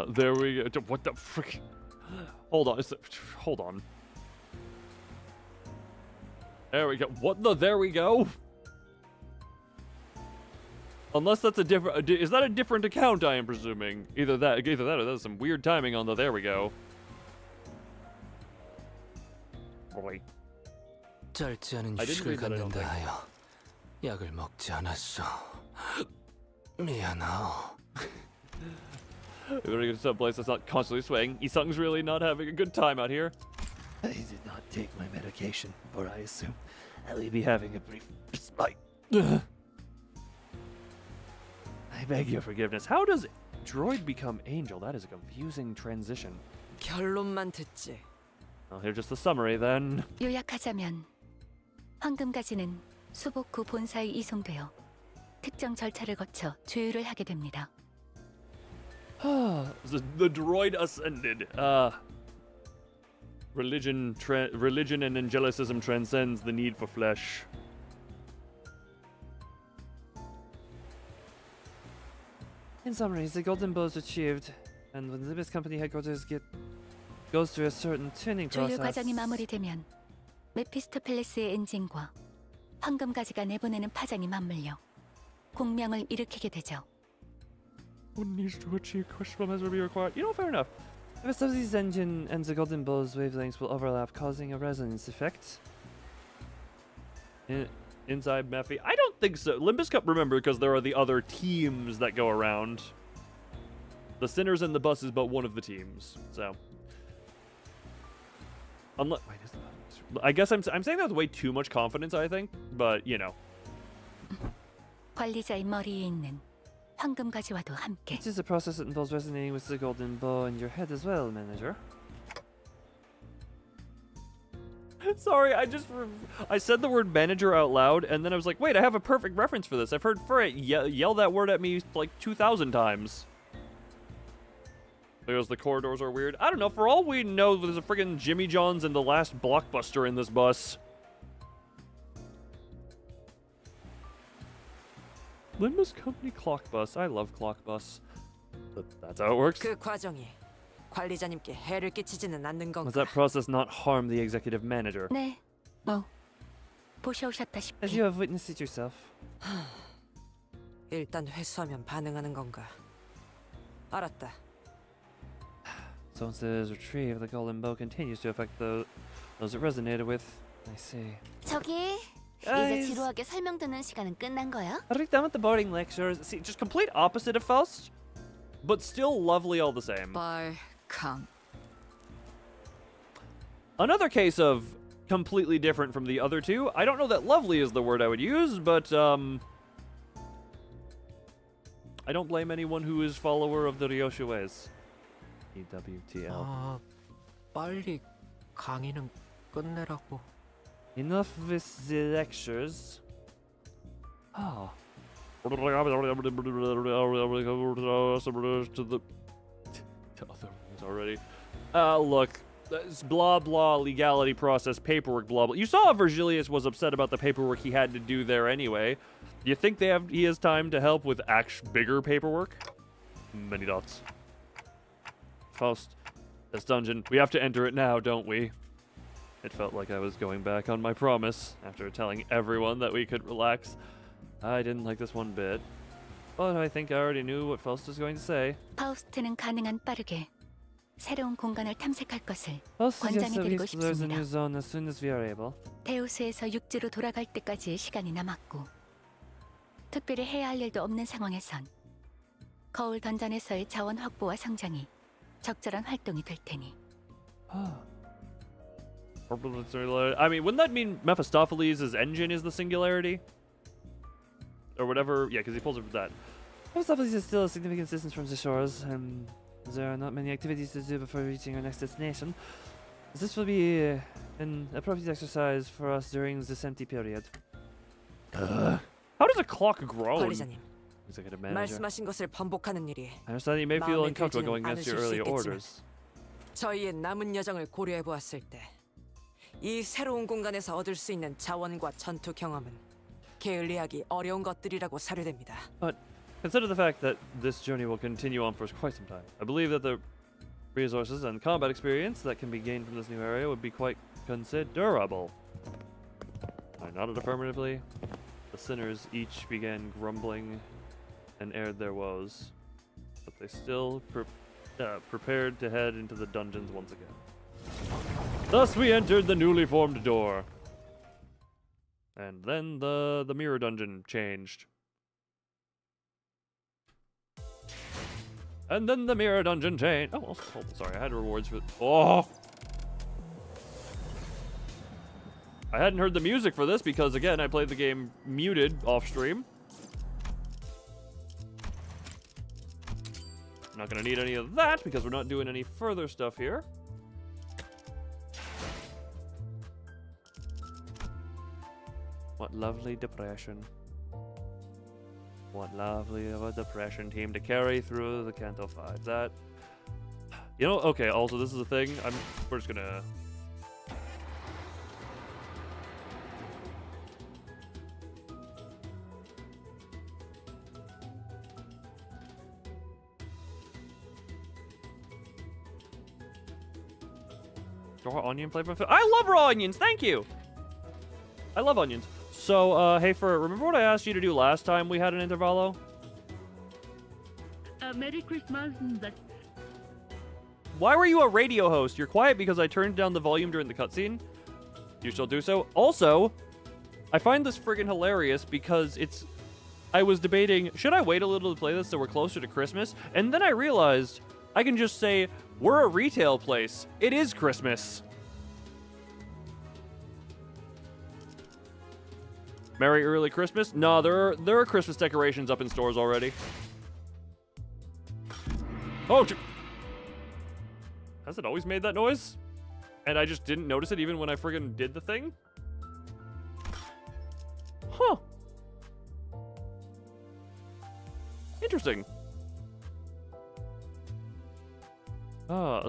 Speaker 1: There we go. What the frick? Hold on. Hold on. There we go. What the? There we go. Unless that's a different. Is that a different account? I am presuming. Either that, or that's some weird timing on the. There we go. Boy.
Speaker 17: 짧지 않은 휴식을 갖는다 하여 약을 먹지 않았어. 미안하오.
Speaker 1: We're gonna get to some place that's not constantly swaying. Isung's really not having a good time out here.
Speaker 4: I did not take my medication, for I assume I will be having a brief respite.
Speaker 1: I beg your forgiveness. How does droid become angel? That is a confusing transition.
Speaker 3: 결론만 듣지.
Speaker 1: I'll hear just the summary then.
Speaker 6: 요약하자면 황금가지는 수복 후 본사에 이송되어 특정 절차를 거쳐 조율을 하게 됩니다.
Speaker 1: The droid ascended. Religion and angelicism transcends the need for flesh.
Speaker 4: In summary, the golden bow is achieved, and when the Limbus company headquarters goes through a certain tuning
Speaker 6: 조율
Speaker 4: process.
Speaker 6: 과정이 마무리되면 메피스토펠레스의 엔진과 황금가지가 내보내는 파장이 맞물려 공명을 일으키게 되죠.
Speaker 1: One needs to achieve crucible measure be required. You know, fair enough.
Speaker 4: If some of these engine and the golden bow's wavelengths will overlap, causing a resonance effect.
Speaker 1: Inside Mephi? I don't think so. Limbus Cup, remember, because there are the other teams that go around. The Sinners and the Bus is but one of the teams, so. I guess I'm saying that with way too much confidence, I think, but, you know.
Speaker 6: 관리자의 머리에 있는 황금가지와도 함께.
Speaker 4: It is a process that involves resonating with the golden bow in your head as well, manager.
Speaker 1: Sorry, I said the word manager out loud, and then I was like, wait, I have a perfect reference for this. I've heard Furret yell that word at me like 2,000 times. Because the corridors are weird. I don't know, for all we know, there's a friggin' Jimmy John's and the last Blockbuster in this bus. Limbus Company Clock Bus. I love Clock Bus. But that's how it works.
Speaker 3: 그 과정이 관리자님께 해를 끼치지는 않는 건가?
Speaker 1: Does that process not harm the executive manager?
Speaker 6: 네, 보셔오셨다시피.
Speaker 4: As you have witnessed it yourself.
Speaker 3: 일단 회수하면 반응하는 건가? 알았다.
Speaker 4: So once it is retrieved, the golden bow continues to affect those it resonated with. I see.
Speaker 6: 저기
Speaker 4: Guys.
Speaker 6: 이제 지루하게 설명 듣는 시간은 끝난 거야?
Speaker 4: Are we done with the boring lectures?
Speaker 1: See, just complete opposite of Faust, but still lovely all the same.
Speaker 5: 발캉.
Speaker 1: Another case of completely different from the other two. I don't know that lovely is the word I would use, but I don't blame anyone who is follower of the Ryoshu ways. EWTL.
Speaker 3: 빨리 강의는 끝내라고.
Speaker 4: Enough with the lectures.
Speaker 1: Ah. To the other ones already. Look. This blah blah legality process paperwork blah blah. You saw Virgilius was upset about the paperwork he had to do there anyway. Do you think he has time to help with bigger paperwork? Many dots. Faust, this dungeon, we have to enter it now, don't we? It felt like I was going back on my promise after telling everyone that we could relax. I didn't like this one bit, but I think I already knew what Faust was going to say.
Speaker 6: 파우스트는 가능한 빠르게 새로운 공간을 탐색할 것을
Speaker 4: Faust suggests that we
Speaker 6: 권장해드리고
Speaker 4: explore the
Speaker 6: 싶습니다.
Speaker 4: new zone as soon as we are able.
Speaker 6: 데우스에서 육지로 돌아갈 때까지의 시간이 남았고 특별히 해야 할 일도 없는 상황에선 거울 던전에서의 자원 확보와 성장이 적절한 활동이 될 테니.
Speaker 1: I mean, wouldn't that mean Mephistopheles' engine is the singularity? Or whatever, yeah, because he pulls it with that.
Speaker 4: Mephistopheles is still a significant distance from the shores, and there are not many activities to do before reaching our next destination. This will be an appropriate exercise for us during this empty period.
Speaker 1: How does a clock groan?
Speaker 3: 관리자님,
Speaker 1: Executive manager.
Speaker 18: 말씀하신 것을 번복하는 일이
Speaker 1: I understand you may feel
Speaker 18: 마음에
Speaker 1: uncomfortable going
Speaker 18: 들지는
Speaker 1: against your
Speaker 18: 않으실 수
Speaker 1: earlier
Speaker 18: 있겠지만
Speaker 1: orders.
Speaker 18: 저희의 남은 여정을 고려해 보았을 때 이 새로운 공간에서 얻을 수 있는 자원과 전투 경험은 게을리하기 어려운 것들이라고 사료됩니다.
Speaker 1: But consider the fact that this journey will continue on for quite some time. I believe that the resources and combat experience that can be gained from this new area would be quite considerable. I nodded affirmatively. The sinners each began grumbling and aired their woes, but they still prepared to head into the dungeons once again. Thus we entered the newly formed door. And then the mirror dungeon changed. And then the mirror dungeon changed. Oh, sorry, I had rewards for... Oh! I hadn't heard the music for this because, again, I played the game muted off stream. Not gonna need any of that because we're not doing any further stuff here. What lovely depression. What lovely of a depression team to carry through the Canto 5. That... You know, okay, also this is a thing. We're just gonna... Raw onion flavor. I love raw onions. Thank you. I love onions. So, hey, remember what I asked you to do last time we had an intervallo?
Speaker 19: Merry Christmas.
Speaker 1: Why were you a radio host? You're quiet because I turned down the volume during the cutscene. You shall do so. Also, I find this friggin' hilarious because I was debating, should I wait a little to play this so we're closer to Christmas? And then I realized I can just say, we're a retail place. It is Christmas. Merry early Christmas? No, there are Christmas decorations up in stores already. Oh, has it always made that noise? And I just didn't notice it even when I friggin' did the thing? Huh. Interesting.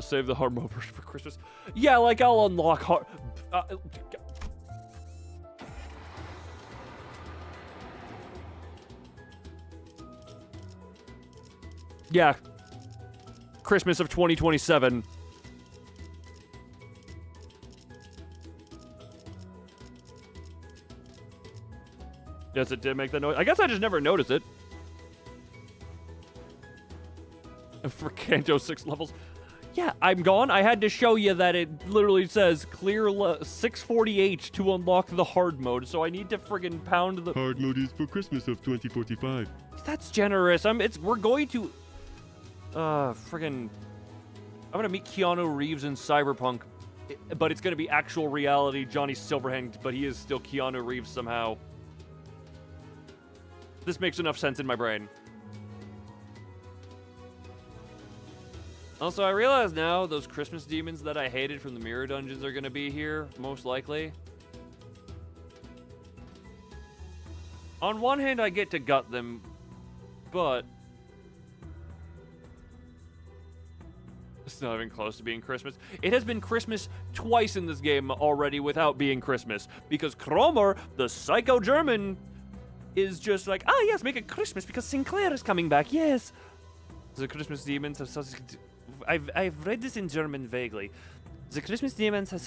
Speaker 1: Save the hard mode version for Christmas. Yeah, like I'll unlock hard... yeah. Christmas of 2027. Yes, it did make that noise. I guess I just never noticed it. For Kanto 6 levels. Yeah, I'm gone. I had to show you that it literally says clear 648 to unlock the hard mode, so I need to friggin' pound the...
Speaker 2: Hard mode is for Christmas of 2045.
Speaker 1: That's generous. We're going to... friggin'... I'm gonna meet Keanu Reeves in Cyberpunk, but it's gonna be actual reality Johnny Silverhand, but he is still Keanu Reeves somehow. This makes enough sense in my brain. Also, I realize now those Christmas demons that I hated from the mirror dungeons are gonna be here, most likely. On one hand, I get to gut them, but... it's not even close to being Christmas. It has been Christmas twice in this game already without being Christmas, because Kromer, the psycho German, is just like, ah, yes, make it Christmas because Sinclair is coming back, yes. The Christmas demons have such... I've read this in German vaguely. The Christmas demons have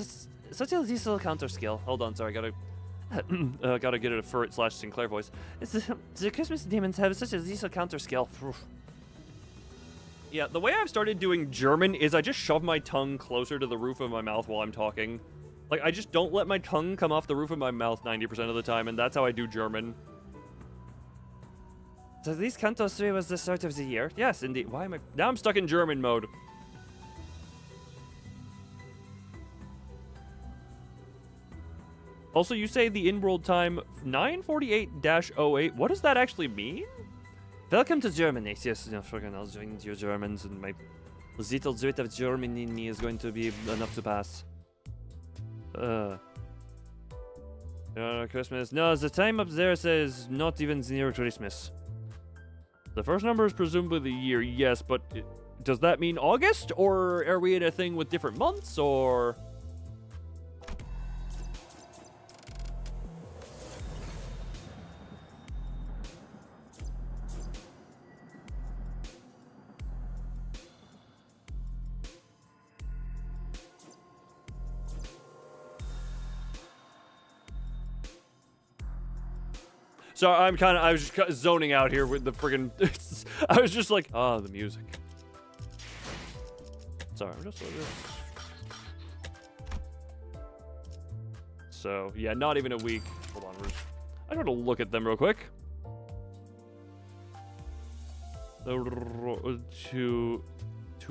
Speaker 1: such a lethal counter skill. Hold on, sorry, gotta get it a Furret/Sinclair voice. The Christmas demons have such a lethal counter skill. Yeah, the way I've started doing German is I just shove my tongue closer to the roof of my mouth while I'm talking. Like, I just don't let my tongue come off the roof of my mouth 90% of the time, and that's how I do German. So these Kanto 3 was the start of the year? Yes, indeed. Why am I... Now I'm stuck in German mode. Also, you say the in-world time 9:48-08. What does that actually mean? Welcome to Germany. Yes, no, fucking I'll join your Germans, and my little bit of German in me is going to be enough to pass. Christmas. No, the time up there says not even near Christmas. The first number is presumably the year, yes, but does that mean August, or are we in a thing with different months, or? So I was just zoning out here with the friggin', I was just like, oh, the music. Sorry, I'm just like this. So, yeah, not even a week. Hold on, I gotta look at them real quick. To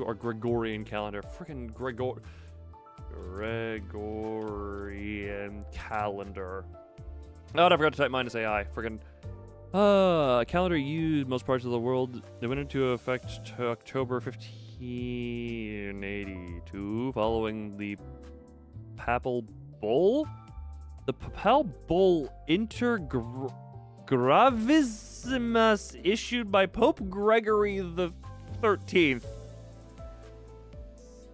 Speaker 1: our Gregorian calendar. Frickin' Gregorian calendar. Oh, I forgot to type -AI. Friggin' calendar used most parts of the world. They went into effect October 1582, following the Papal Bull. The Papal Bull Gravissimus issued by Pope Gregory the 13th,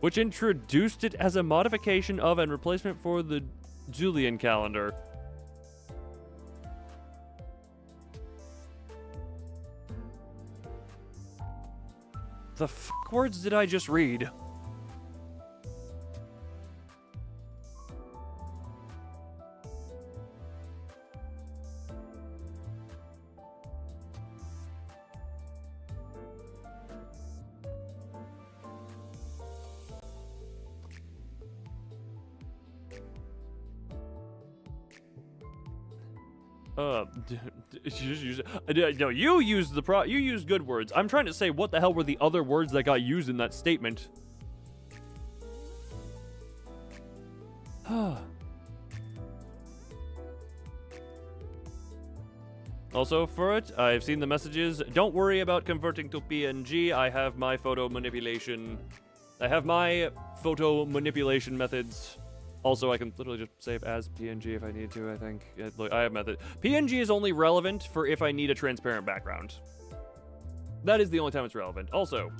Speaker 1: which introduced it as a modification of and replacement for the Julian calendar. The fuck words did I just read? No, you used you used good words. I'm trying to say what the hell were the other words that got used in that statement. Also, for it, I've seen the messages. Don't worry about converting to PNG. I have my photo manipulation. I have my photo manipulation methods. Also, I can literally just save as PNG if I need to, I think. Look, I have method. PNG is only relevant for if I need a transparent background. That is the only time it's relevant. Also,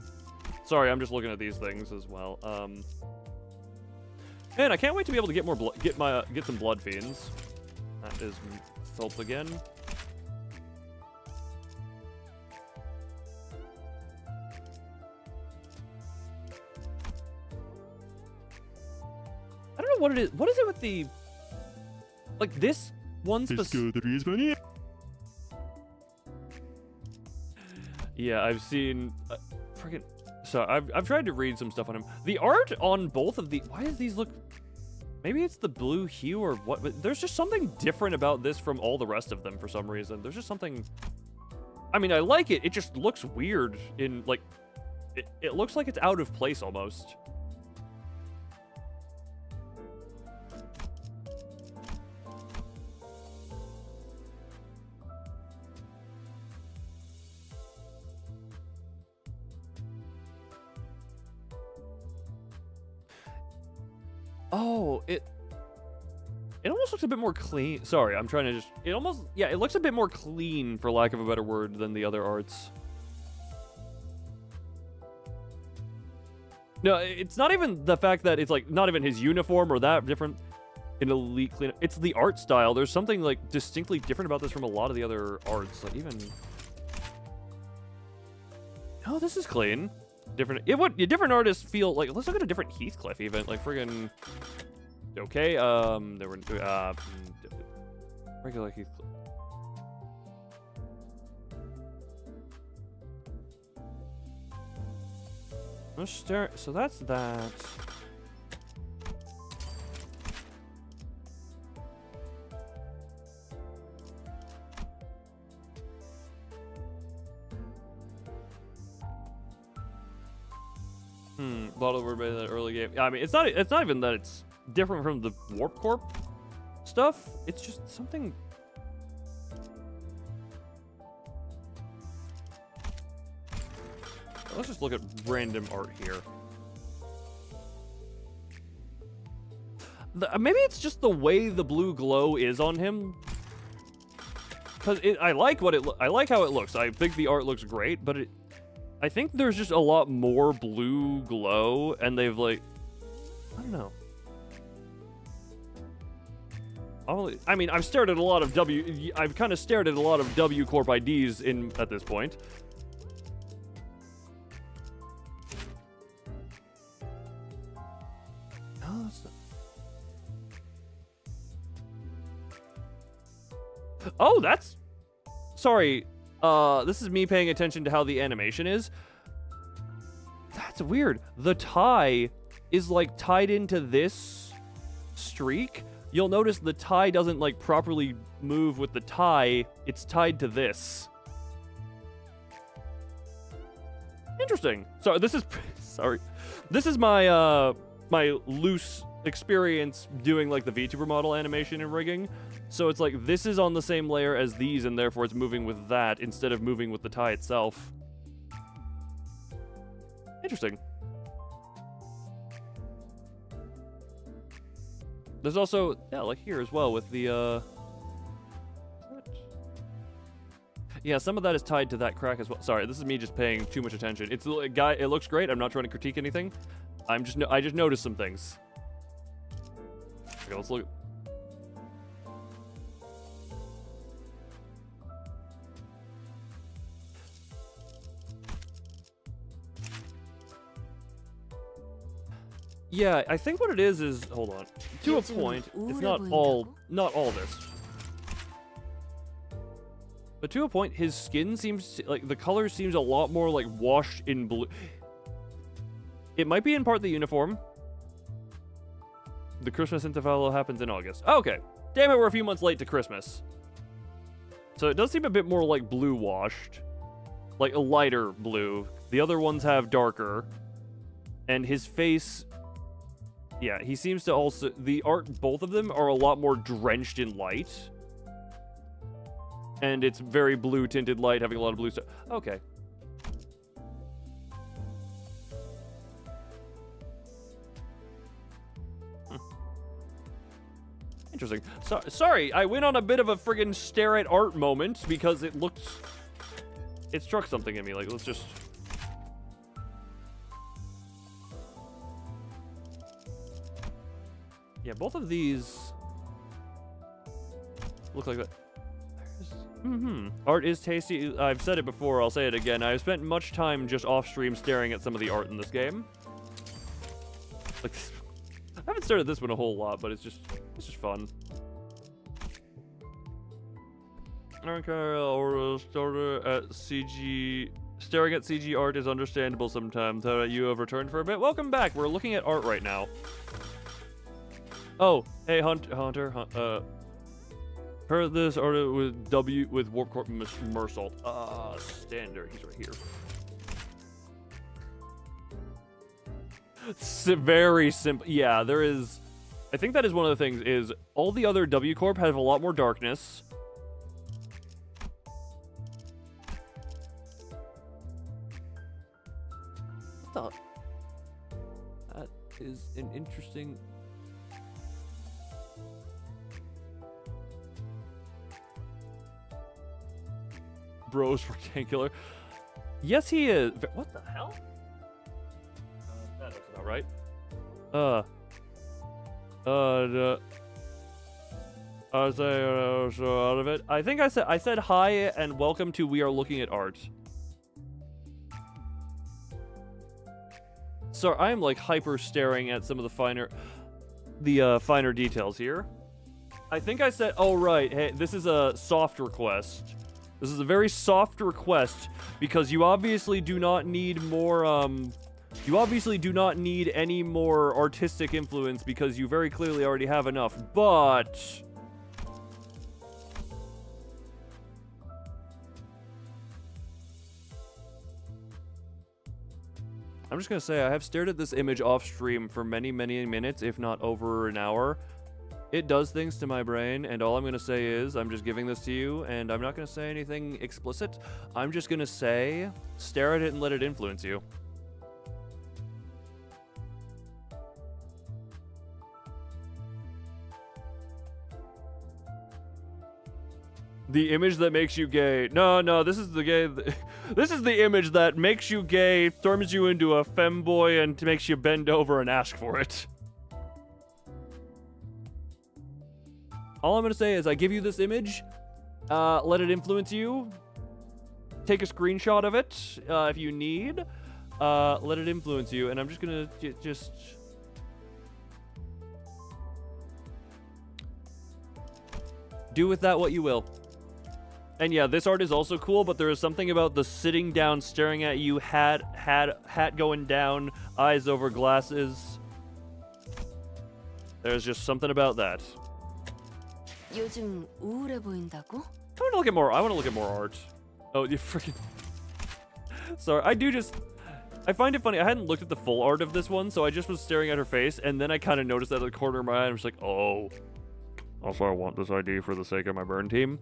Speaker 1: sorry, I'm just looking at these things as well. Man, I can't wait to be able to get more get some blood fiends. That is Thulp again. I don't know what it is. What is it with the... Like, this one specific... Yeah, I've seen... Freaking... So, I've tried to read some stuff on him. The art on both of the... Why does these look... Maybe it's the blue hue or what, but there's just something different about this from all the rest of them for some reason. There's just something... I mean, I like it. It just looks weird in, like... It looks like it's out of place almost. Oh, it almost looks a bit more clean. Sorry, I'm trying to just... It almost... Yeah, it looks a bit more clean, for lack of a better word, than the other arts. No, it's not even the fact that it's, like, not even his uniform or that different in Elite Clean. It's the art style. There's something, like, distinctly different about this from a lot of the other arts. Like, even... Oh, this is clean. Different... different artists feel... Like, let's look at a different Heathcliff, even. Like, friggin... Okay, there were... regular Heathcliff. Let's start... So that's that. A lot of the word in the early game. I mean, it's not even that it's different from the Warp Corp stuff. It's just something. Let's just look at random art here. Maybe it's just the way the blue glow is on him. because I like I like how it looks. I think the art looks great, but I think there's just a lot more blue glow, and they've like, I don't know. I mean, I've stared at a lot of I've kind of stared at a lot of W Corp IDs at this point. No, that's not. Oh, that's... Sorry. This is me paying attention to how the animation is. That's weird. The tie is, like, tied into this streak. You'll notice the tie doesn't, like, properly move with the tie. It's tied to this. Interesting. So this is... Sorry. This is my, my loose experience doing, like, the VTuber model animation and rigging. So it's like, this is on the same layer as these, and therefore it's moving with that instead of moving with the tie itself. Interesting. There's also, yeah, like here as well with the, yeah, some of that is tied to that crack as well. Sorry, this is me just paying too much attention. It's a guy, it looks great. I'm not trying to critique anything. I just noticed some things. Okay, let's look. Yeah, I think what it is, hold on. To a point, it's not all this. But to a point, his skin seems, like, the color seems a lot more, like, washed in blue. It might be in part the uniform. The Christmas interval happens in August. Okay. Damn it, we're a few months late to Christmas. So it does seem a bit more, like, blue washed. Like, a lighter blue. The other ones have darker. And his face... Yeah, he seems to also... The art, both of them, are a lot more drenched in light. And it's very blue-tinted light, having a lot of blue stuff. Okay. Interesting. Sorry, I went on a bit of a friggin' stare at art moment because it looked... It struck something in me. Like, let's just... Yeah, both of these look like that. Art is tasty. I've said it before, I'll say it again. I've spent much time just off-stream staring at some of the art in this game. Like, I haven't stared at this one a whole lot, but it's just fun. Okay, or starter at CG. Staring at CG art is understandable sometimes. You have returned for a bit. Welcome back. We're looking at art right now. Oh, hey, Hunter. Heard this art with Warp Corp Mersault. Standard. He's right here. It's very simple. Yeah, there is. I think that is one of the things. Is all the other W Corp have a lot more darkness. What the? That is an interesting. Bro's rectangular. Yes, he is. What the hell? That looks about right. I say so out of it. I think I said hi and welcome to We Are Looking at Art. So I am like hyper staring at some of the finer details here. I think I said, oh right, hey, this is a soft request. This is a very soft request because you obviously do not need more, you obviously do not need any more artistic influence because you very clearly already have enough, but... I'm just gonna say, I have stared at this image off stream for many, many minutes, if not over an hour. It does things to my brain, and all I'm going to say is, I'm just giving this to you, and I'm not going to say anything explicit. I'm just going to say, stare at it and let it influence you. The image that makes you gay. No, this is the gay. This is the image that makes you gay, turns you into a femboy, and makes you bend over and ask for it. All I'm gonna say is I give you this image, let it influence you. Take a screenshot of it if you need. Let it influence you, and I'm just gonna just. Do with that what you will. And yeah, this art is also cool, but there is something about the sitting down, staring at you, hat going down, eyes over glasses. There's just something about that.
Speaker 6: 요즘 우울해 보인다고?
Speaker 1: I want to look at more art. Oh, you freaking. Sorry, I find it funny. I hadn't looked at the full art of this one, so I just was staring at her face, and then I kind of noticed out of the corner of my eye, and I was like, oh. Also, I want this ID for the sake of my burn team.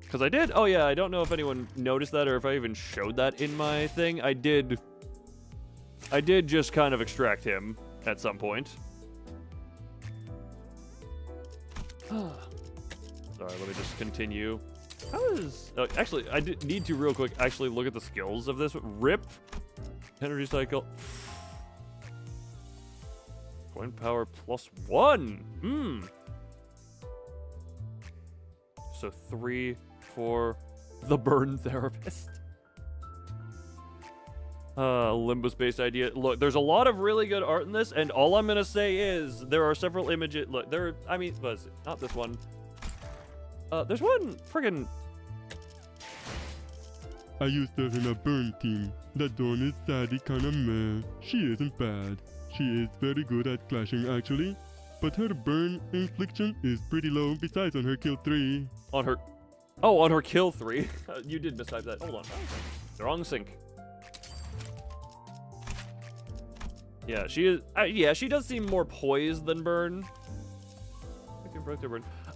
Speaker 1: Because I did. Oh, yeah, I don't know if anyone noticed that or if I even showed that in my thing. I did just kind of extract him at some point. Sorry, let me just continue. How is... actually, I need to real quick actually look at the skills of this. Rip. Energy cycle. Coin power +1. So 3 for the burn therapist. Limbus based idea. Look, there's a lot of really good art in this, and all I'm gonna say is there are several images. Look, not this one. There's one friggin'.
Speaker 2: I used her in a burn team. That Dawn is sadly kinda meh. She isn't bad. She is very good at clashing actually. But her burn infliction is pretty low besides on her kill 3.
Speaker 1: On her kill 3. You did mistype that. Hold on. Wrong sync. Yeah, she is. Yeah, she does seem more poised than burn.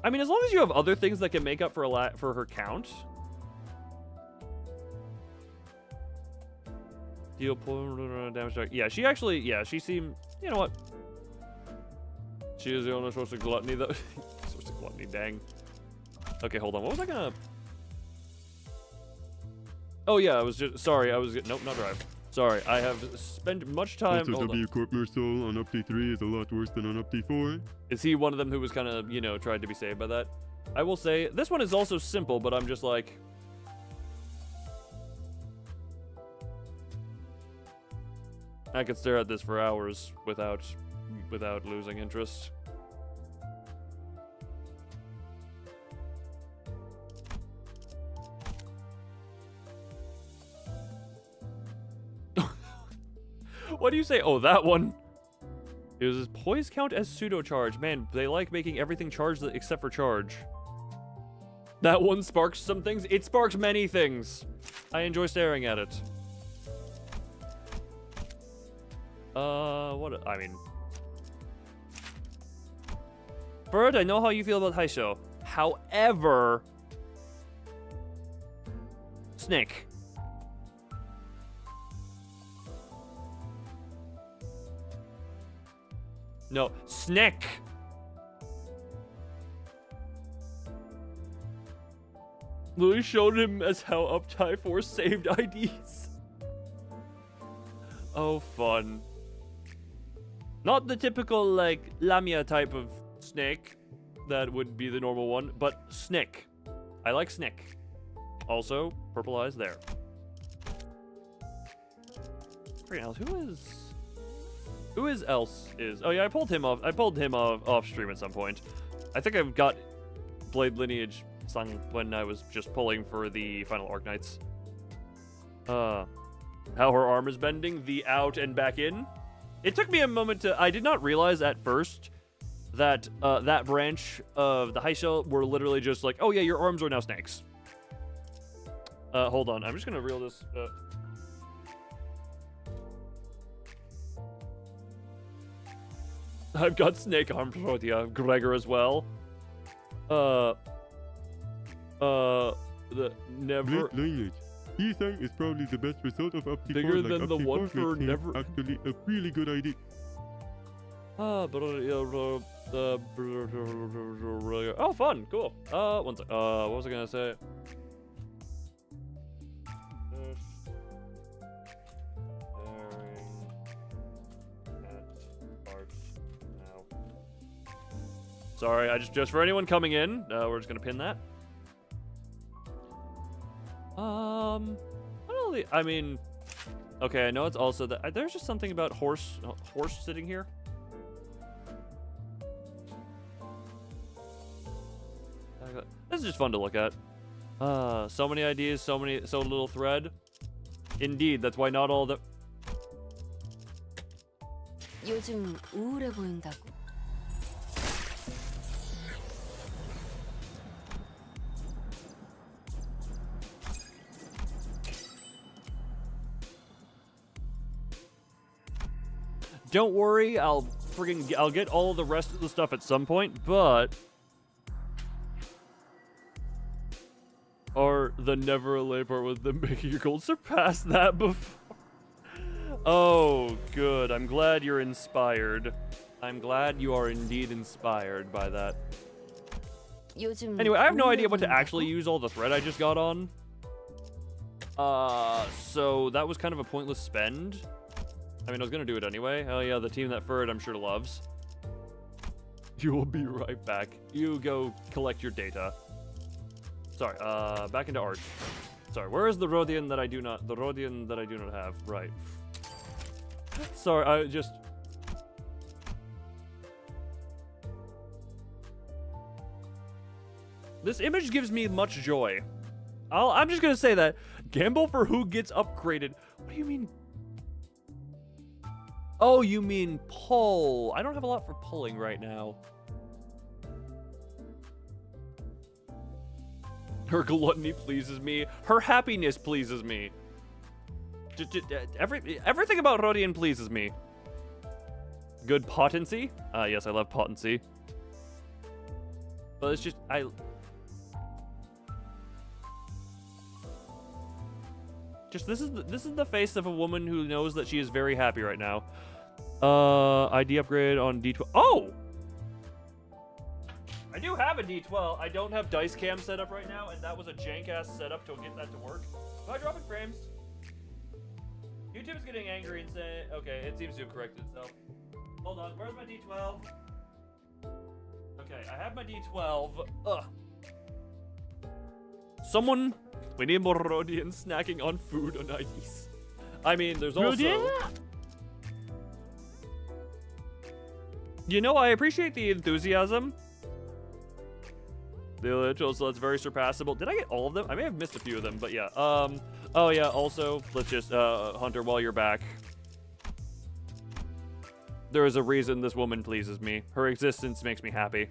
Speaker 1: I mean, as long as you have other things that can make up for her count. Deal damage. Yeah, she actually. Yeah, she seemed. You know what? She is the only source of gluttony, though. Source of gluttony, dang. Okay, hold on. What was I gonna? Oh yeah, I was just sorry. I was nope, not drive. Sorry, I have spent much time.
Speaker 2: Also, W Corp Mersoul on update 3 is a lot worse than on update 4.
Speaker 1: Is he one of them who was kind of, tried to be saved by that? I will say this one is also simple, but I'm just like. I could stare at this for hours without losing interest. What do you say? Oh, that one. It was poise count as pseudo charge. Man, they like making everything charged except for charge. That one sparks some things. It sparks many things. I enjoy staring at it. What? I mean, Bird, I know how you feel about Haisho. However, Snake. No, Snake. Lily showed him as how Uptie Force saved IDs. Oh, fun. Not the typical, like, Lamia type of snake that would be the normal one, but Snake. I like Snake. Also, purple eyes there. Who is else is? Oh yeah, I pulled him off stream at some point. I think I've got Blade Lineage sung when I was just pulling for the final Arknights. How her arm is bending, the out and back in. It took me a moment to. I did not realize at first that that branch of the Haisho were literally just like, oh yeah, your arms are now snakes. Hold on, I'm just gonna reel this. I've got snake arms for you, Gregor as well. The never.
Speaker 2: Blade Lineage. Isang is probably the best result of update 4.
Speaker 1: Bigger
Speaker 2: like
Speaker 1: than the
Speaker 2: update
Speaker 1: one
Speaker 2: 4
Speaker 1: for
Speaker 2: makes him
Speaker 1: never.
Speaker 2: actually a really good idea.
Speaker 1: Oh, fun, cool. One sec. What was I gonna say? Sorry, I just for anyone coming in, we're just gonna pin that. I mean, okay, I know it's also that there's just something about horse sitting here. This is just fun to look at. So many ideas, so little thread. Indeed, that's why not all the.
Speaker 6: 요즘 우울해 보인다고.
Speaker 1: Don't worry, I'll get all the rest of the stuff at some point, but or the never lay part with them making your goal surpass that before. Oh, good. I'm glad you're inspired. I'm glad you are indeed inspired by that. Anyway, I have no idea what to actually use all the thread I just got on. So that was kind of a pointless spend. I mean, I was gonna do it anyway. Oh yeah, the team that Ferd I'm sure loves. You will be right back. You go collect your data. Sorry, back into art. Sorry, where is the Rhodian that I do not have? Right. Sorry, I just... This image gives me much joy. I'm just gonna say that. Gamble for who gets upgraded. What do you mean? Oh, you mean pull. I don't have a lot for pulling right now. Her gluttony pleases me. Her happiness pleases me. Everything about Rodian pleases me. Good potency. Yes, I love potency. But it's just this is the face of a woman who knows that she is very happy right now. ID upgrade on D12. Oh! I do have a D12. I don't have dice cam set up right now, and that was a jank-ass setup to get that to work. Am I dropping frames? YouTube's getting angry and saying... Okay, it seems to have corrected itself. Hold on, where's my D12? Okay, I have my D12. Ugh. Someone... We need more Rodian snacking on food on IDs. I mean, there's also... Rodian? You know, I appreciate the enthusiasm. The literal, so that's very surpassable. Did I get all of them? I may have missed a few of them, but yeah. Oh yeah, also, let's just, Hunter, while you're back. There is a reason this woman pleases me. Her existence makes me happy.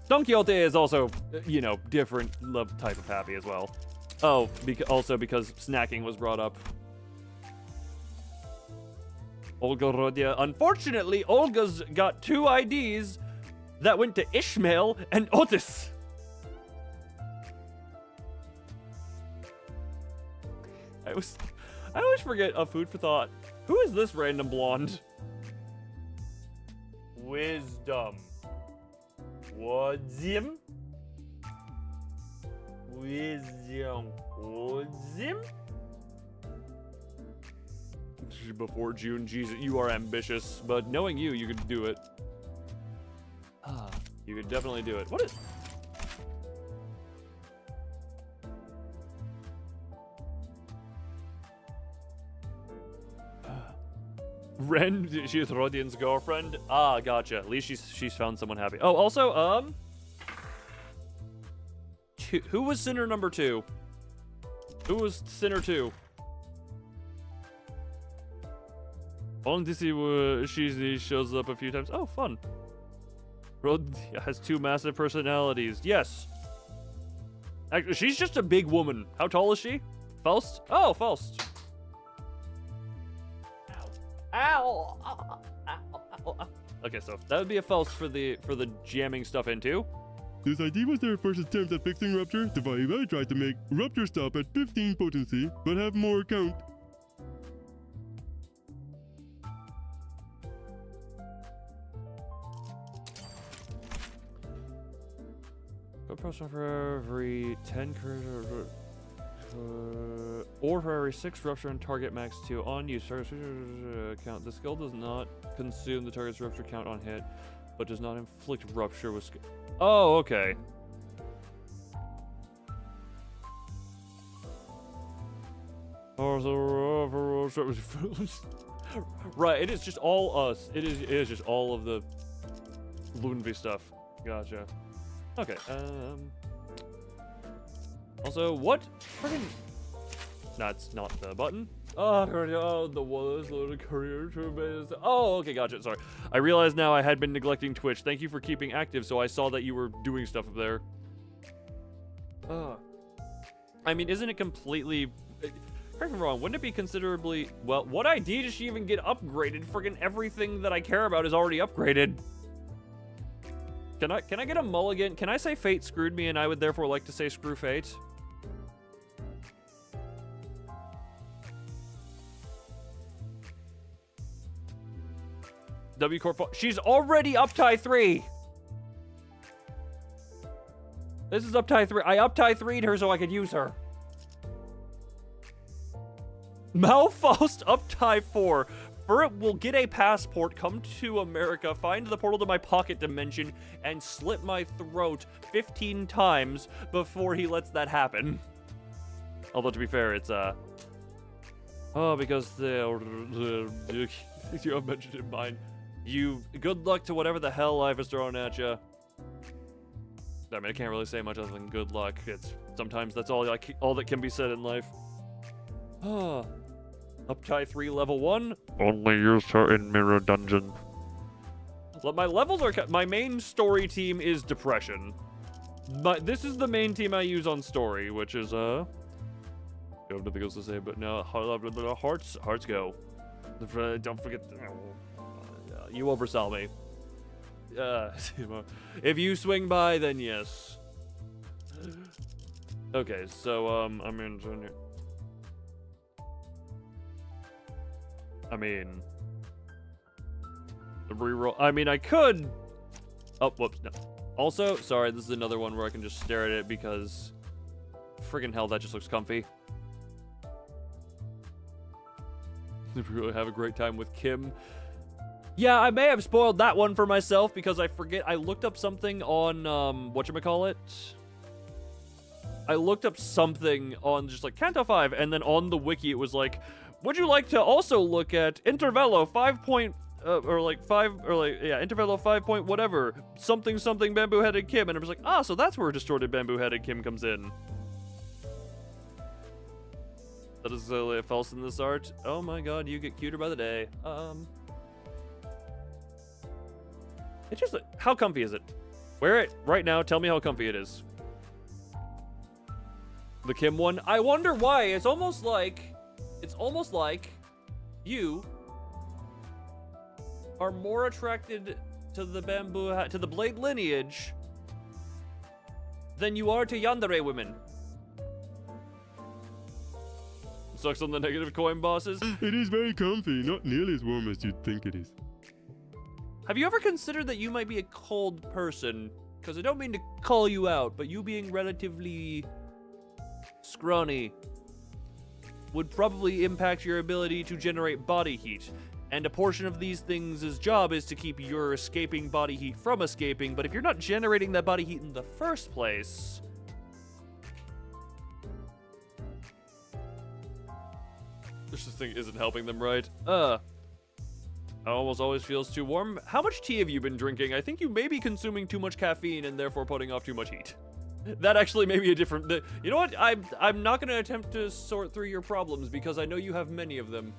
Speaker 1: Don Quixote is also, you know, different love type of happy as well. Oh, also because snacking was brought up. Olga Rodia. Unfortunately, Olga's got 2 IDs that went to Ishmael and Otis. I always forget a food for thought. Who is this random blonde? Wisdom. Wisdom. Before June, Jesus, you are ambitious, but knowing you, you could do it. You could definitely do it. What is... Ren, she is Rodian's girlfriend. Ah, gotcha. At least she's found someone happy. Oh, also, who was Sinner number 2? Who was Sinner 2? On to see she shows up a few times. Oh, fun. Rod has 2 massive personalities. Yes. Actually, she's just a big woman. How tall is she? Faust? Oh, Faust. Ow. Ow. Ow. Okay, so that would be a Faust for the jamming stuff into.
Speaker 2: This ID was their first attempt at fixing Rupture. The Viva tried to make Rupture stop at 15 potency, but have more count.
Speaker 1: Frost for every 10 or for every 6 rupture and target max 2 on use. Count. The skill does not consume the target's rupture count on hit, but does not inflict rupture with skill. Oh, okay. Right, it is just all us. It is just all of the Lunvi stuff. Gotcha. Okay, also, what? Friggin'... That's not the button. Oh, the was loaded career to. Oh, okay, gotcha. Sorry. I realize now I had been neglecting Twitch. Thank you for keeping active, so I saw that you were doing stuff up there. I mean, isn't it completely... Correct me wrong, wouldn't it be considerably... Well, what ID does she even get upgraded? Friggin' everything that I care about is already upgraded. Can I get a mulligan? Can I say fate screwed me and I would therefore like to say screw fate? W Corp. She's already up tie 3. This is up tie 3. I up tie 3'd her so I could use her. Malfaust up tie 4. Furret will get a passport, come to America, find the portal to my pocket dimension, and slit my throat 15 times before he lets that happen. Although, to be fair, it's, because you have mentioned in mine. Good luck to whatever the hell life is throwing at you. I mean, I can't really say much other than good luck. Sometimes that's all that can be said in life. Up tie 3 level 1.
Speaker 19: Only used her in Mirror Dungeon.
Speaker 1: My levels are... My main story team is Depression. This is the main team I use on story, which is, I have nothing else to say, but no, hearts go. Don't forget... You oversell me. If you swing by, then yes. Okay, so, I'm in... reroll. I mean, I could... Oh, whoops, no. Also, sorry, this is another one where I can just stare at it because... Friggin' hell, that just looks comfy. If you really have a great time with Kim. Yeah, I may have spoiled that one for myself because I forget. I looked up something on, whatchamacallit? I looked up something on just like Canto 5, and then on the wiki it was like, would you like to also look at Intervallo 5 point, Intervallo 5 point whatever, something bamboo-headed Kim, and I was like, so that's where distorted bamboo-headed Kim comes in. That is false in this art. Oh my god, you get cuter by the day. It's just, how comfy is it? Wear it right now, tell me how comfy it is. The Kim one, I wonder why. It's almost like you are more attracted to the to the blade lineage than you are to yandere women. Sucks on the negative coin bosses.
Speaker 2: It is very comfy, not nearly as warm as you'd think it is.
Speaker 1: Have you ever considered that you might be a cold person? Because I don't mean to call you out, but you being relatively scrawny would probably impact your ability to generate body heat. And a portion of these things' job is to keep your escaping body heat from escaping, but if you're not generating that body heat in the first place... This thing isn't helping them right. It almost always feels too warm. How much tea have you been drinking? I think you may be consuming too much caffeine and therefore putting off too much heat. That actually may be a different... You know what? I'm not going to attempt to sort through your problems because I know you have many of them.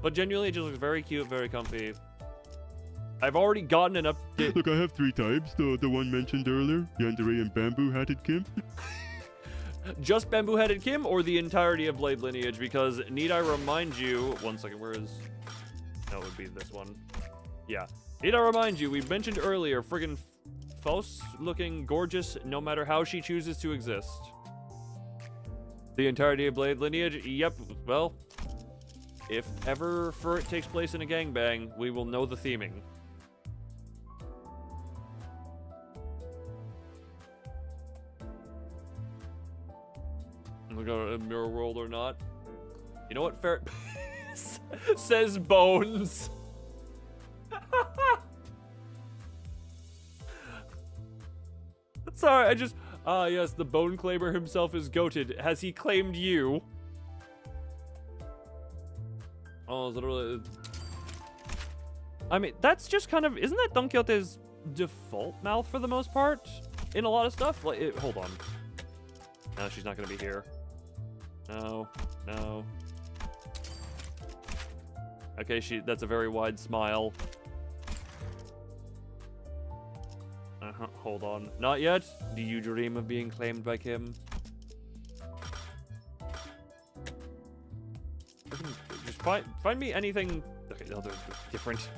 Speaker 1: But genuinely, it just looks very cute, very comfy. I've already gotten an update.
Speaker 2: Look, I have 3 types. The one mentioned earlier, yandere and bamboo-hatted Kim.
Speaker 1: Just bamboo-headed Kim or the entirety of Blade Lineage? Because need I remind you... One second, where is... No, it would be this one. Yeah. Need I remind you, we mentioned earlier, friggin' Faust looking gorgeous no matter how she chooses to exist. The entirety of Blade Lineage? Yep, well... If ever Furret takes place in a gangbang, we will know the theming. we got a mirror world or not. You know what, Ferret says Bones. Sorry, I just... yes, the bone claimer himself is goated. Has he claimed you? Oh, is it really... I mean, that's just kind of... Isn't that Don Quixote's default mouth for the most part? In a lot of stuff? Like, hold on. No, she's not going to be here. No. No. Okay, that's a very wide smile. Hold on. Not yet. Do you dream of being claimed by Kim? Just find me anything. Okay, no, they're different.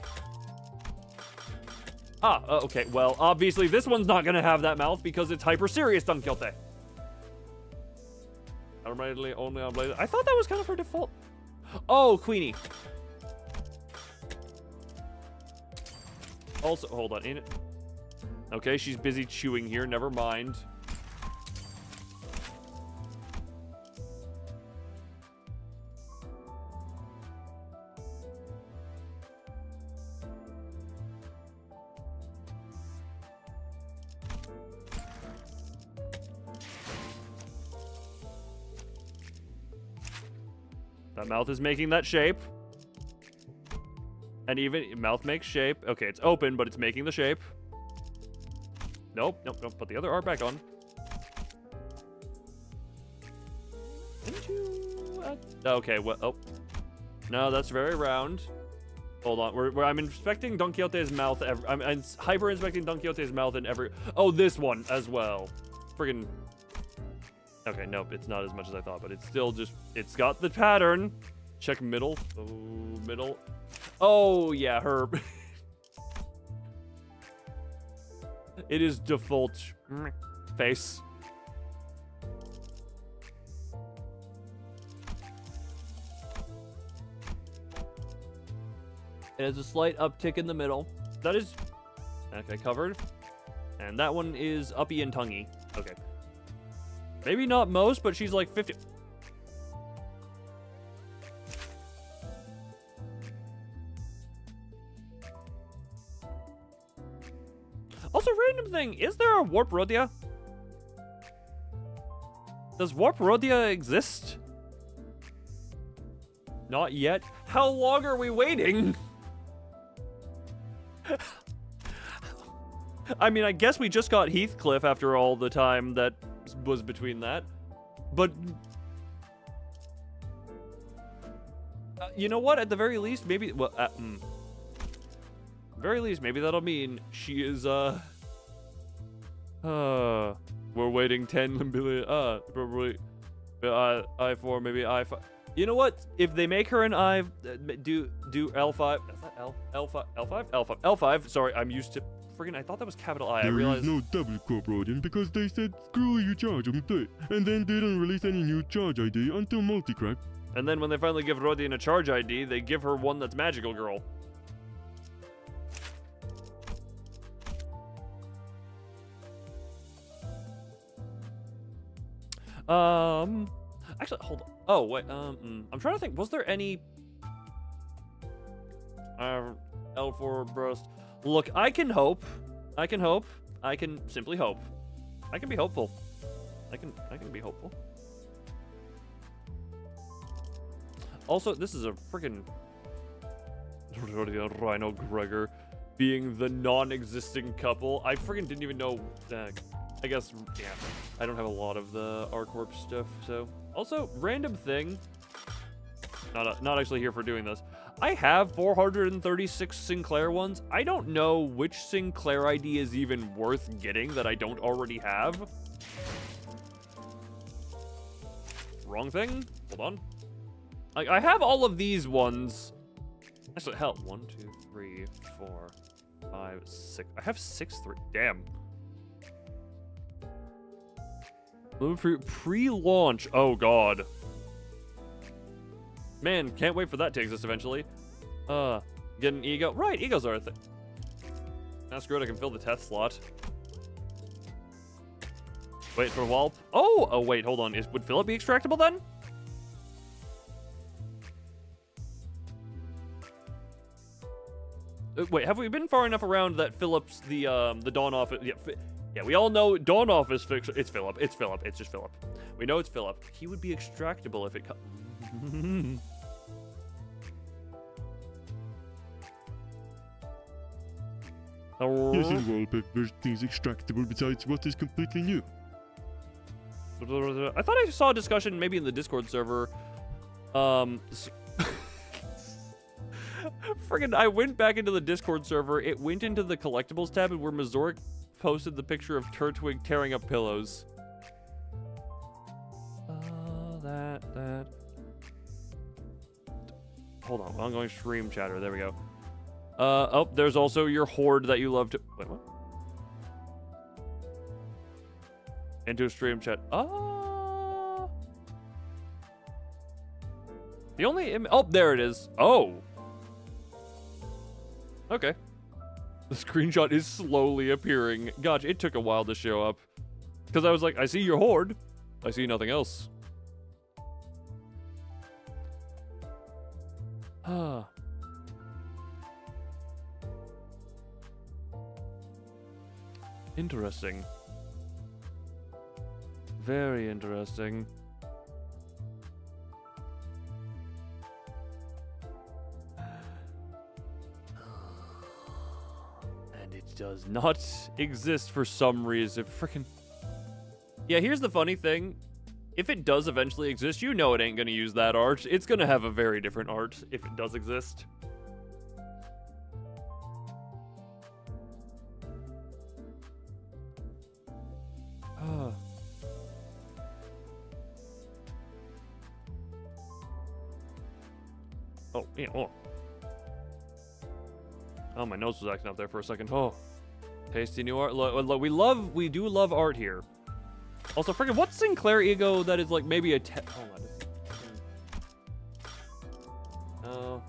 Speaker 1: Okay. Well, obviously this one's not gonna have that mouth because it's hyper serious, Don Quixote. Automatically only on Blade. I thought that was kind of her default. Oh, Queenie. Also, hold on. In it. Okay, she's busy chewing here. Never mind. That mouth is making that shape. And even mouth makes shape. Okay, it's open, but it's making the shape. Nope, nope, nope. Put the other art back on. Okay, well, oh. No, that's very round. Hold on, I'm inspecting Don Quixote's mouth. I'm hyper inspecting Don Quixote's mouth in every. Oh, this one as well. Friggin'. Okay, nope, it's not as much as I thought, but it's still just. It's got the pattern. Check middle. Oh, middle. Oh yeah, her. It is default face. It has a slight uptick in the middle. That is... Okay, covered. And that one is uppy and tonguey. Okay. Maybe not most, but she's like 50... Also, random thing, is there a Warp Rodia? Does Warp Rodia exist? Not yet. How long are we waiting? I mean, I guess we just got Heathcliff after all the time that was between that. But... you know what? At the very least, maybe... Well, very least, maybe that'll mean she is, we're waiting 10 billion, probably, I4, maybe I5. You know what? If they make her an I, do L5, is that L5, sorry, I'm used to, friggin', I thought that was capital I, I realized.
Speaker 2: There is no double corp because they said, screw you charge them, and then they didn't release any new charge ID until Multicrack.
Speaker 1: And then when they finally give Rodian a charge ID, they give her one that's Magical Girl. Actually, hold on. Oh, wait, I'm trying to think, was there any... L4 burst. Look, I can hope. I can simply hope. I can be hopeful. I can be hopeful. Also, this is a freaking Rhino Gregor being the non-existing couple. I freaking didn't even know that. I guess, yeah, I don't have a lot of the R-Corp stuff, so. Also, random thing. Not actually here for doing this. I have 436 Sinclair ones. I don't know which Sinclair ID is even worth getting that I don't already have. Wrong thing? Hold on. Like, I have all of these ones. Actually, hell, 1, 2, 3, 4, 5, 6. I have 6, 3. Damn. Pre-launch. Oh, God. Man, can't wait for that to exist eventually. Get an ego. Right, egos are a thing. That's great, I can fill the test slot. Wait for Wall. Oh, wait, hold on. Would Philip be extractable then? Wait, have we been far enough around that Philip's the Dawn office? Yeah, we all know Dawn office. It's Philip. It's Philip. It's just Philip. We know it's Philip. He would be extractable if it.
Speaker 2: Yes, in wallpaper, things extractable besides what is completely new.
Speaker 1: I thought I saw a discussion maybe in the Discord server. Friggin', I went back into the Discord server. It went into the collectibles tab, and where Mazoric posted the picture of Turtwig tearing up pillows. That. Hold on, ongoing stream chatter. There we go. Oh, there's also your horde that you love to. Wait, what? Into a stream chat. The only oh, there it is. Oh. Okay. The screenshot is slowly appearing. Gotcha, it took a while to show up. Because I was like, I see your horde. I see nothing else. Interesting. Very interesting. And it does not exist for some reason. Frickin'. Yeah, here's the funny thing. If it does eventually exist, you know it ain't gonna use that art. It's gonna have a very different art if it does exist. Oh, yeah, oh, my nose was acting up there for a second. Oh, tasty new art. We do love art here. Also, friggin', what's Sinclair ego that is like maybe a hold on. Oh.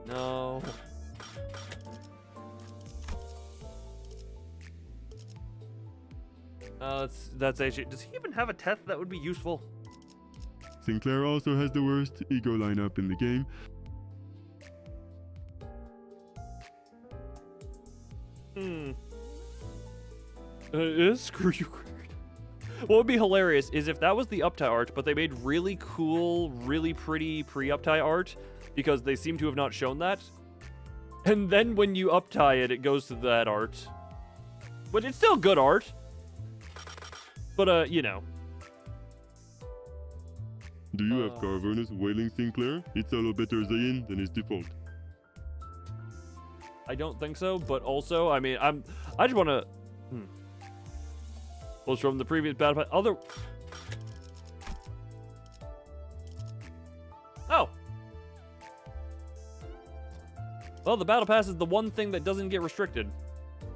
Speaker 1: No. That's actually. Does he even have a Teth that would be useful?
Speaker 2: Sinclair also has the worst ego lineup in the game. Screw you.
Speaker 1: What would be hilarious is if that was the uptie art, but they made really cool, really pretty pre-uptie art, because they seem to have not shown that. And then when you uptie it, it goes to that art. But it's still good art. But, you know.
Speaker 2: Do you have Carverna's Wailing Sinclair? It's a little better Zayn than his default.
Speaker 1: I don't think so, but also, I mean, I just want to... Well, from the previous battle pass, Oh! Well, the battle pass is the one thing that doesn't get restricted.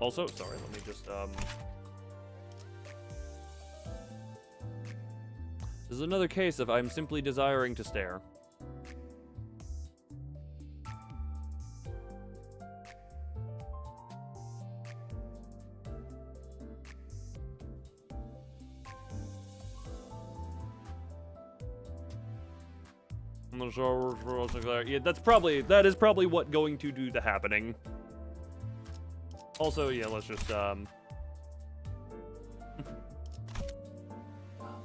Speaker 1: Also, sorry, let me just, This is another case of I'm simply desiring to stare. I'm not sure. Yeah, that is probably what going to do the happening. Also, yeah, let's just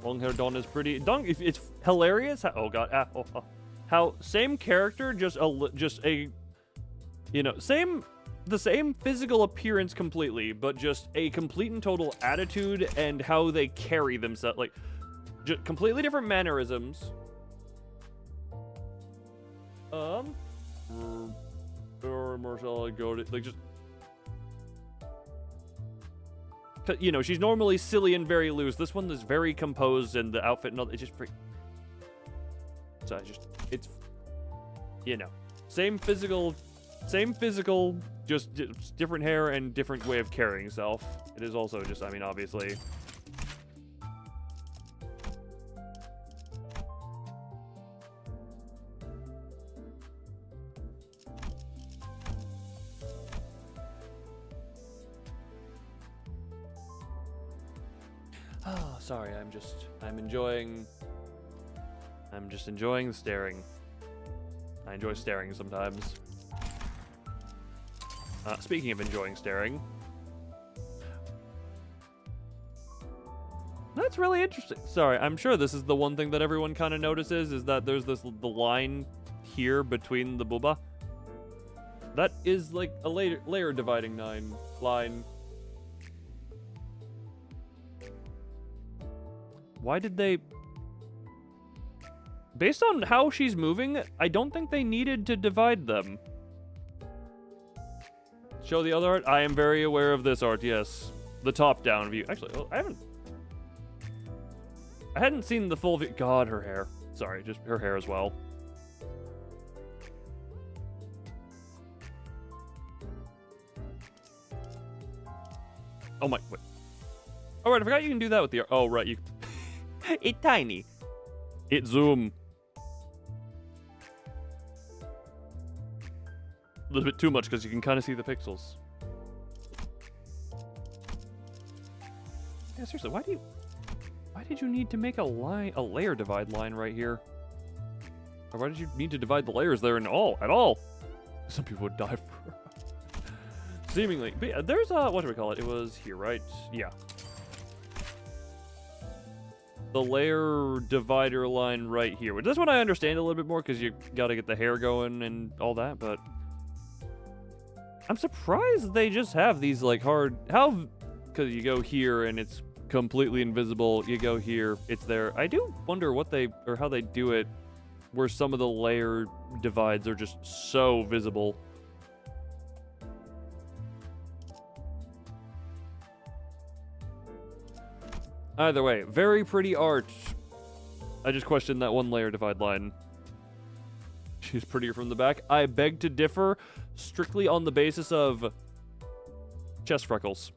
Speaker 1: long hair Dawn is pretty. Dawn, it's hilarious. Oh god, how same character, just a, you know, the same physical appearance completely, but just a complete and total attitude and how they carry themselves, like, just completely different mannerisms. Marcella go to like just. You know, she's normally silly and very loose. This one is very composed, and the outfit and all. It's just pretty. So it's, you know, same physical, just different hair and different way of carrying self. It is also just, I mean, obviously. Oh, sorry, I'm just enjoying the staring. I enjoy staring sometimes. Speaking of enjoying staring, that's really interesting. Sorry, I'm sure this is the one thing that everyone kind of notices, is that there's the line here between the booba. That is like a layer dividing line. Why did they... Based on how she's moving, I don't think they needed to divide them. Show the other art? I am very aware of this art, yes. The top-down view. Actually, I hadn't seen the full view. God, her hair. Sorry, just her hair as well. Oh my, wait. Oh right, I forgot you can do that with the, oh right, you, it's tiny. It zoom. A little bit too much because you can kind of see the pixels. Yeah, seriously, why did you need to make a layer divide line right here? Or why did you need to divide the layers there at all? Some people would die for seemingly. But yeah, there's what do we call it? It was here, right? Yeah. The layer divider line right here. This one I understand a little bit more because you got to get the hair going and all that, but I'm surprised they just have these like hard, because you go here and it's completely invisible. You go here, it's there. I do wonder how they do it where some of the layer divides are just so visible. Either way, very pretty art. I just questioned that one layer divide line. She's prettier from the back. I beg to differ, strictly on the basis of chest freckles.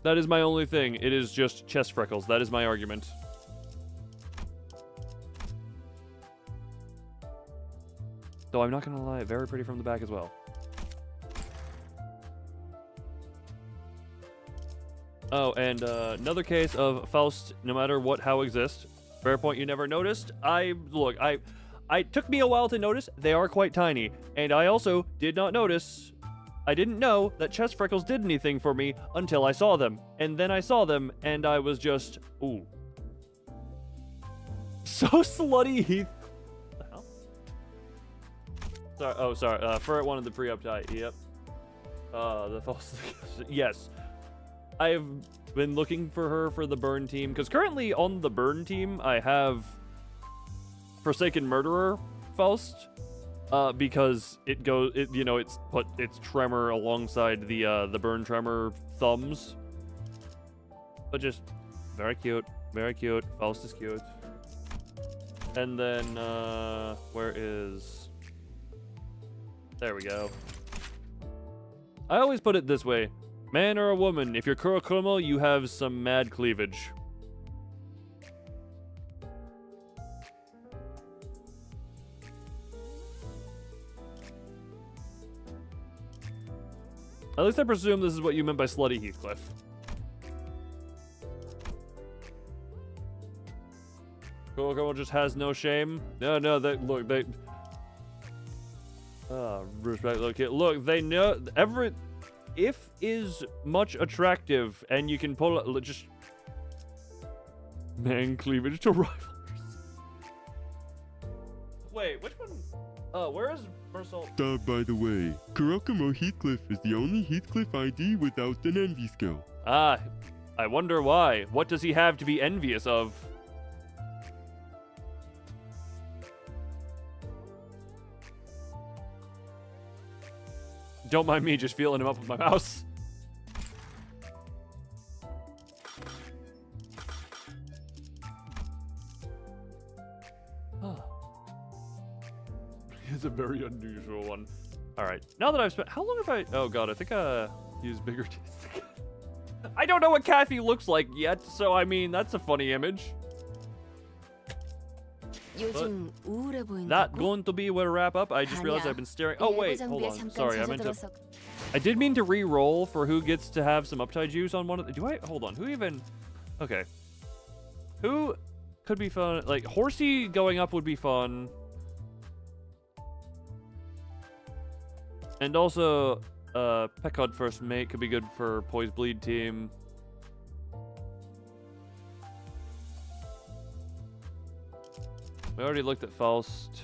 Speaker 1: That is my only thing. It is just chest freckles. That is my argument. Though I'm not gonna lie, very pretty from the back as well. Oh, and another case of Faust, no matter what, how exists. Fair point, you never noticed. It took me a while to notice. They are quite tiny. And I also did not notice, I didn't know that chest freckles did anything for me until I saw them. And then I saw them, and I was just, ooh. So slutty, Heath. What the hell? Sorry, oh, sorry. Ferret wanted the pre-update. Yep. The false. Yes. I've been looking for her for the burn team, because currently on the burn team I have Forsaken Murderer Faust, because it's put its tremor alongside the burn tremor thumbs, but just very cute, Faust is cute. And then where is, there we go. I always put it this way. Man or a woman, if you're Kurokomo, you have some mad cleavage. At least I presume this is what you meant by slutty, Heathcliff. Kurokomo just has no shame. No, respect, look, they know if is much attractive, and you can pull it, just man cleavage to rivals. Wait, which one? Where is Mersault?
Speaker 2: By the way, Kurokomo Heathcliff is the only Heathcliff ID without an envy skill.
Speaker 1: Ah, I wonder why. What does he have to be envious of? Don't mind me just feeling him up with my mouse. It's a very unusual one. Alright, now that I've spent... How long have I... Oh god, I think I used bigger tits. I don't know what Kathy looks like yet, so I mean, that's a funny image.
Speaker 5: 요즘 우울해 보인다고?
Speaker 1: That going to be where wrap up? I just realized I've been staring. Oh wait, hold on. Sorry, I meant to. I did mean to re-roll for who gets to have some uptide juice on one of the. Do I? Hold on. Who even? Okay. Who could be fun? Like Horsey going up would be fun. And also, Peckod first mate could be good for Poise Bleed team. We already looked at Faust.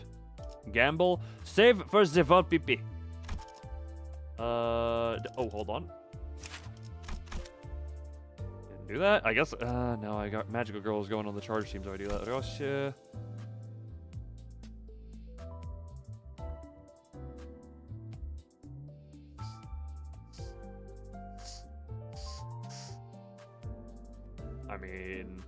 Speaker 1: Gamble. Save for the Vault PP. Oh, hold on. Didn't do that. I guess. No, I got Magical Girls going on the charge team, so I do that. Russia. I mean.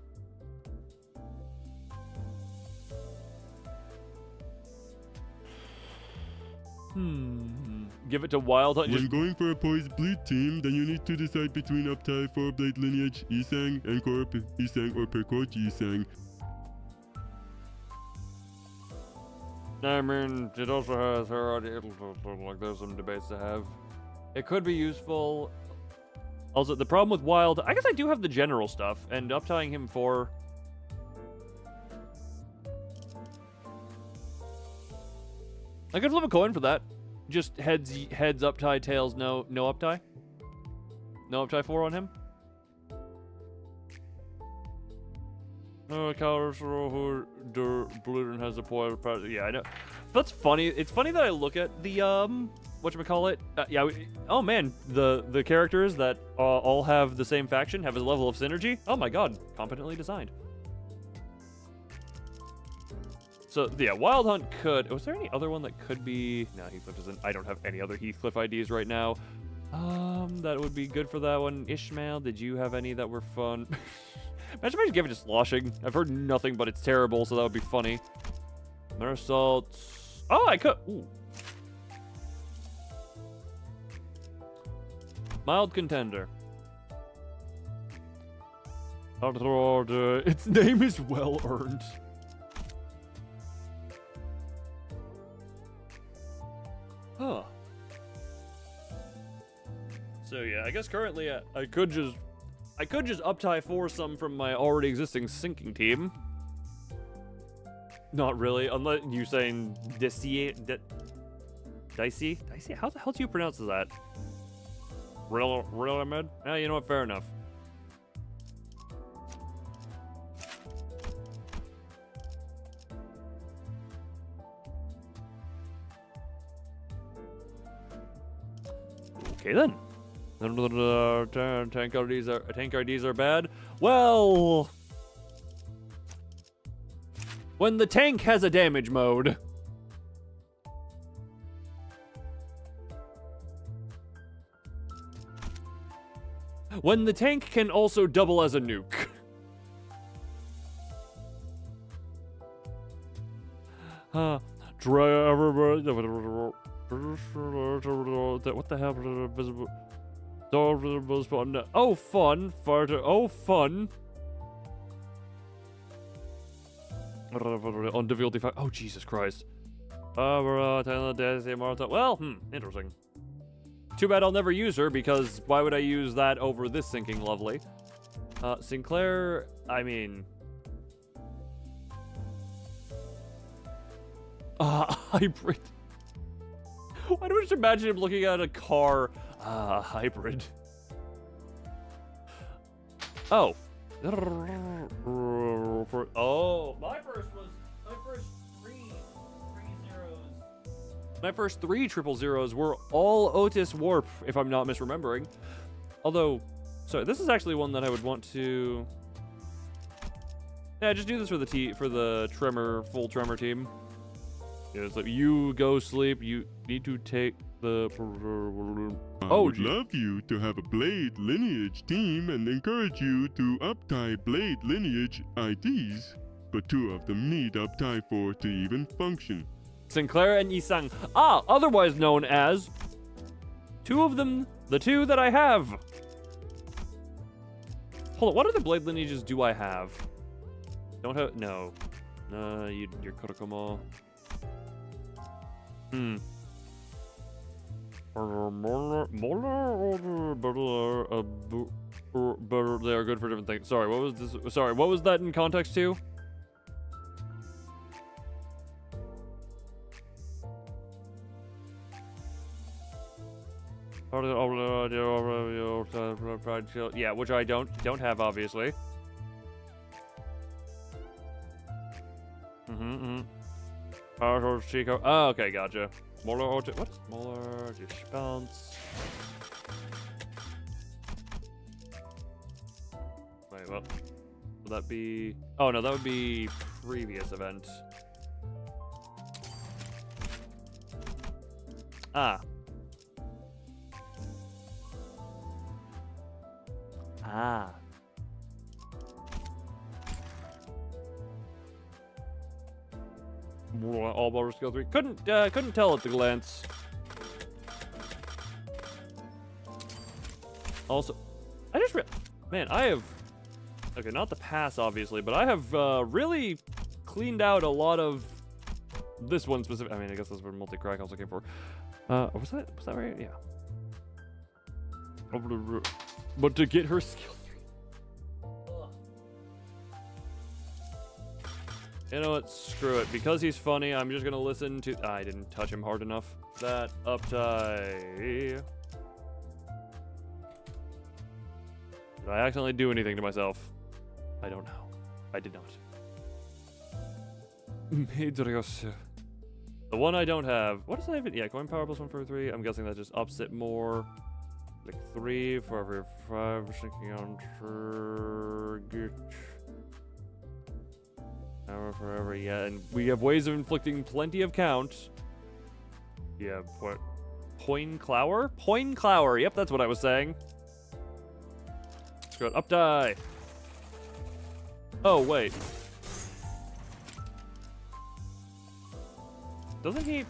Speaker 1: Give it to Wild Hunt.
Speaker 2: When going for a Poise Bleed team, then you need to decide between Uptie, 4-Blade Lineage, Isang, and Corp, Isang, or Percoach Isang.
Speaker 1: I mean, it also has her. Like, there's some debates to have. It could be useful. Also, the problem with Wild, I guess I do have the general stuff, and uptying him for. I could flip a coin for that. Just heads up tie, tails no up tie. No up tie 4 on him. Bluden has a point. Yeah, I know. That's funny. It's funny that I look at the whatchamacallit. Oh man, the characters that all have the same faction have a level of synergy. Oh my god, competently designed. So yeah, Wild Hunt could. Was there any other one that could be? No, Heathcliff doesn't. I don't have any other Heathcliff IDs right now. That would be good for that one. Ishmael, did you have any that were fun? Imagine if I just gave it to Sloshing. I've heard nothing but it's terrible, so that would be funny. Mersault. Oh, I could. Ooh. Mild contender. Its name is well earned. Huh. So yeah, I guess currently I could just uptie 4 some from my already existing sinking team. Not really, unless you saying Dicey. How the hell do you pronounce that? Real Ahmed? Yeah, you know what? Fair enough. Okay then. Tank IDs are bad. Well, when the tank has a damage mode. When the tank can also double as a nuke. What the hell? Oh, fun. Oh, fun. On difficulty 5. Oh, Jesus Christ. Well, interesting. Too bad I'll never use her, because why would I use that over this sinking lovely? Sinclair, I mean... hybrid. Why do I just imagine him looking at a car? Hybrid. Oh. My first three triple zeros were all Otis Warp, if I'm not misremembering. Although, sorry, this is actually one that I would want to. Yeah, just do this for the full tremor team. Yeah, it's like, you go sleep, you need to take the...
Speaker 2: I would love you to have a Blade Lineage team and encourage you to uptie Blade Lineage IDs, but 2 of them need uptie 4 to even function.
Speaker 1: Sinclair and Isang. Otherwise known as... 2 of them, the 2 that I have. Hold on, what other Blade Lineages do I have? Don't have... No. You're Kurokuma. But they are good for different things. Sorry, what was this? Sorry, what was that in context to? Yeah, which I don't have, obviously. Chico. Oh, okay, gotcha. What? Smaller response. Wait, what? Would that be? Oh no, that would be previous event. Ah. All ballers skill 3. Couldn't tell at the glance. Also, I just man, I have, okay, not the pass obviously, but I have really cleaned out a lot of this one specific. I mean, I guess that's what multi-crack also came for. Was that right? Yeah. But to get her skill 3. You know what? Screw it. Because he's funny, I'm just gonna listen to. I didn't touch him hard enough. That uptie. Did I accidentally do anything to myself? I don't know. I did not. The one I don't have. What does that even? Yeah, coin power plus 1 for 3. I'm guessing that just ups it more. Like 3 for every 5. Thinking on target. Forever, yeah, and we have ways of inflicting plenty of count. Yeah, what? Poinclower? Poinclower, yep, that's what I was saying. Let's go up die. Oh, wait. Doesn't he?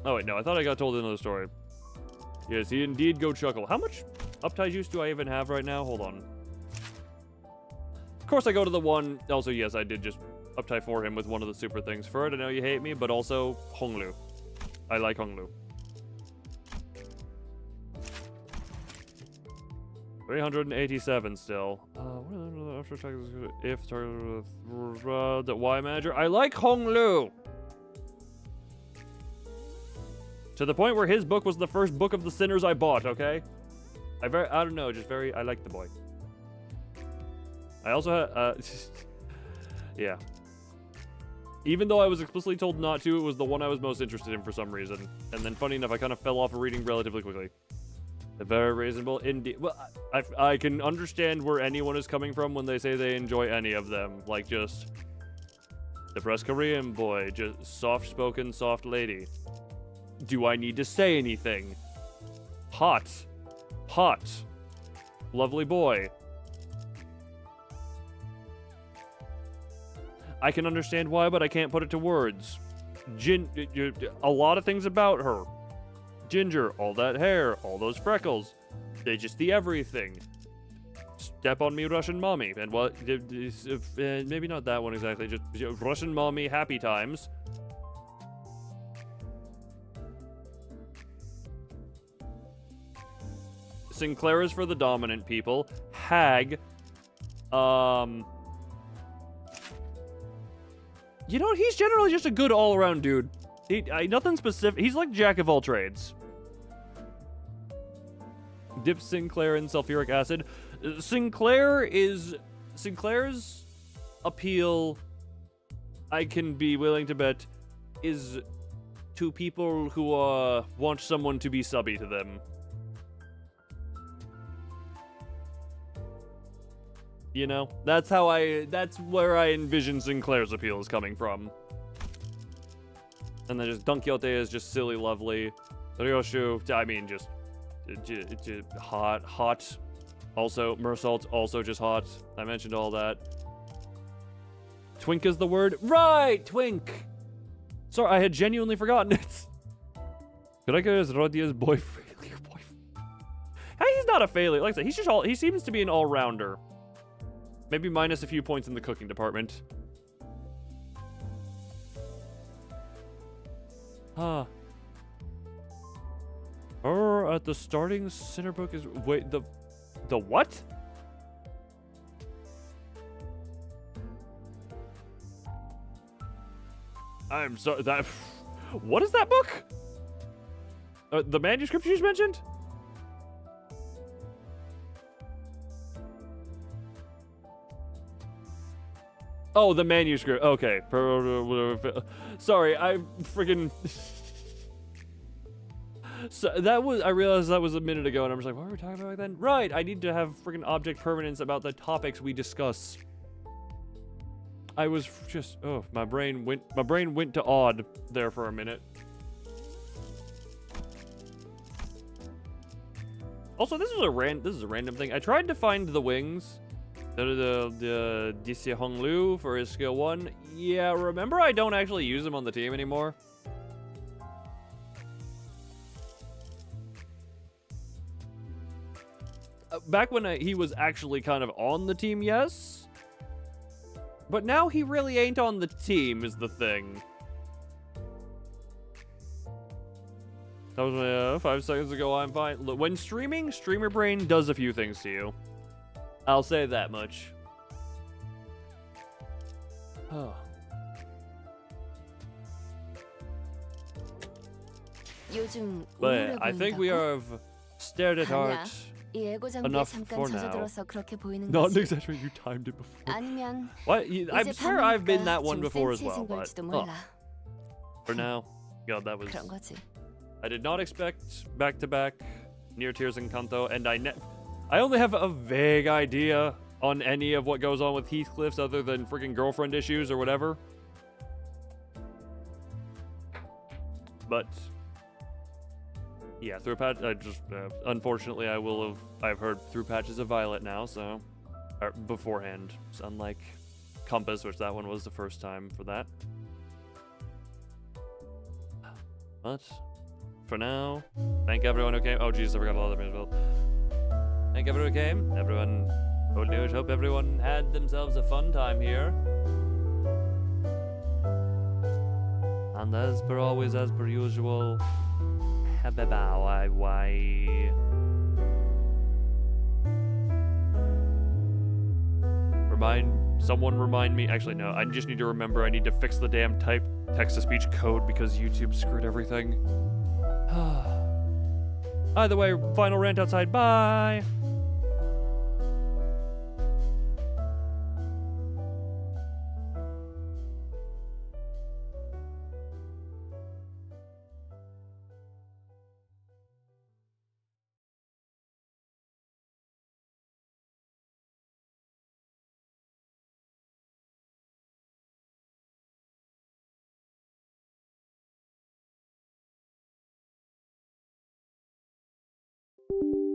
Speaker 1: Oh, wait, no, I thought I got told another story. Yes, he indeed go chuckle. How much uptie juice do I even have right now? Hold on. Of course, I go to the one. Also, yes, I did just uptie for him with one of the super things. For it, I know you hate me, but also Honglu. I like Honglu. 387 still. If targeted with the Y manager. I like Honglu. To the point where his book was the first book of the sinners I bought, okay? I don't know, just very, I like the boy. I also had, yeah. Even though I was explicitly told not to, it was the one I was most interested in for some reason. And then, funny enough, I kind of fell off of reading relatively quickly. Very reasonable indeed. Well, I can understand where anyone is coming from when they say they enjoy any of them. Like, just depressed Korean boy, just soft-spoken, soft lady. Do I need to say anything? Hot. Hot. Lovely boy. I can understand why, but I can't put it to words. A lot of things about her. Ginger, all that hair, all those freckles. They just the everything. Step on me, Russian mommy. And what? Maybe not that one exactly. Just Russian mommy, happy times. Sinclair is for the dominant people. Hag. You know, he's generally just a good all-around dude. Nothing specific. He's like jack of all trades. Dip Sinclair in sulfuric acid. Sinclair's appeal, I can be willing to bet, is to people who want someone to be subby to them. You know, that's where I envision Sinclair's appeal is coming from. And then just Don Quixote is just silly, lovely. Ryoshu, I mean, just hot. Also, Mersault, also just hot. I mentioned all that. Twink is the word. Right, twink. Sorry, I had genuinely forgotten it. Gregor is Rodia's boyfriend. Hey, he's not a failure. Like I said, he seems to be an all-rounder. Maybe minus a few points in the cooking department. Huh. Or at the starting center book is wait the what? I'm sorry that what is that book? The manuscript you just mentioned? Oh, the manuscript. Okay. Sorry, I freaking. So that was, I realized that was a minute ago, and I'm just like, what were we talking about back then? Right, I need to have freaking object permanence about the topics we discuss. I was just, oh, my brain went to odd there for a minute. Also, this is a random thing. I tried to find the wings. The DC Hong Lu for his skill 1. Yeah, remember I don't actually use him on the team anymore. Back when he was actually kind of on the team, yes. But now he really ain't on the team is the thing. That was 5 seconds ago, I'm fine. Look, when streaming, streamer brain does a few things to you. I'll say that much. Oh. But I think we have stared at art enough for now. Not an exaggeration, you timed it before. What? I swear I've been that one before as well, but for now, God, that was. I did not expect back-to-back Near Tears and Kanto, and I only have a vague idea on any of what goes on with Heathcliff's other than freaking girlfriend issues or whatever. But yeah, through patch. I just unfortunately I've heard through patches of Violet now, so beforehand. It's unlike Compass, which that one was the first time for that. But for now, thank everyone who came. Oh jeez, I forgot a lot of them as well. Thank everyone who came. Everyone, old news. Hope everyone had themselves a fun time here. And as per always, as per usual, someone remind me. Actually, no. I just need to remember. I need to fix the damn text-to-speech code because YouTube screwed everything. Either way, final rant outside. Bye.
Speaker 6: you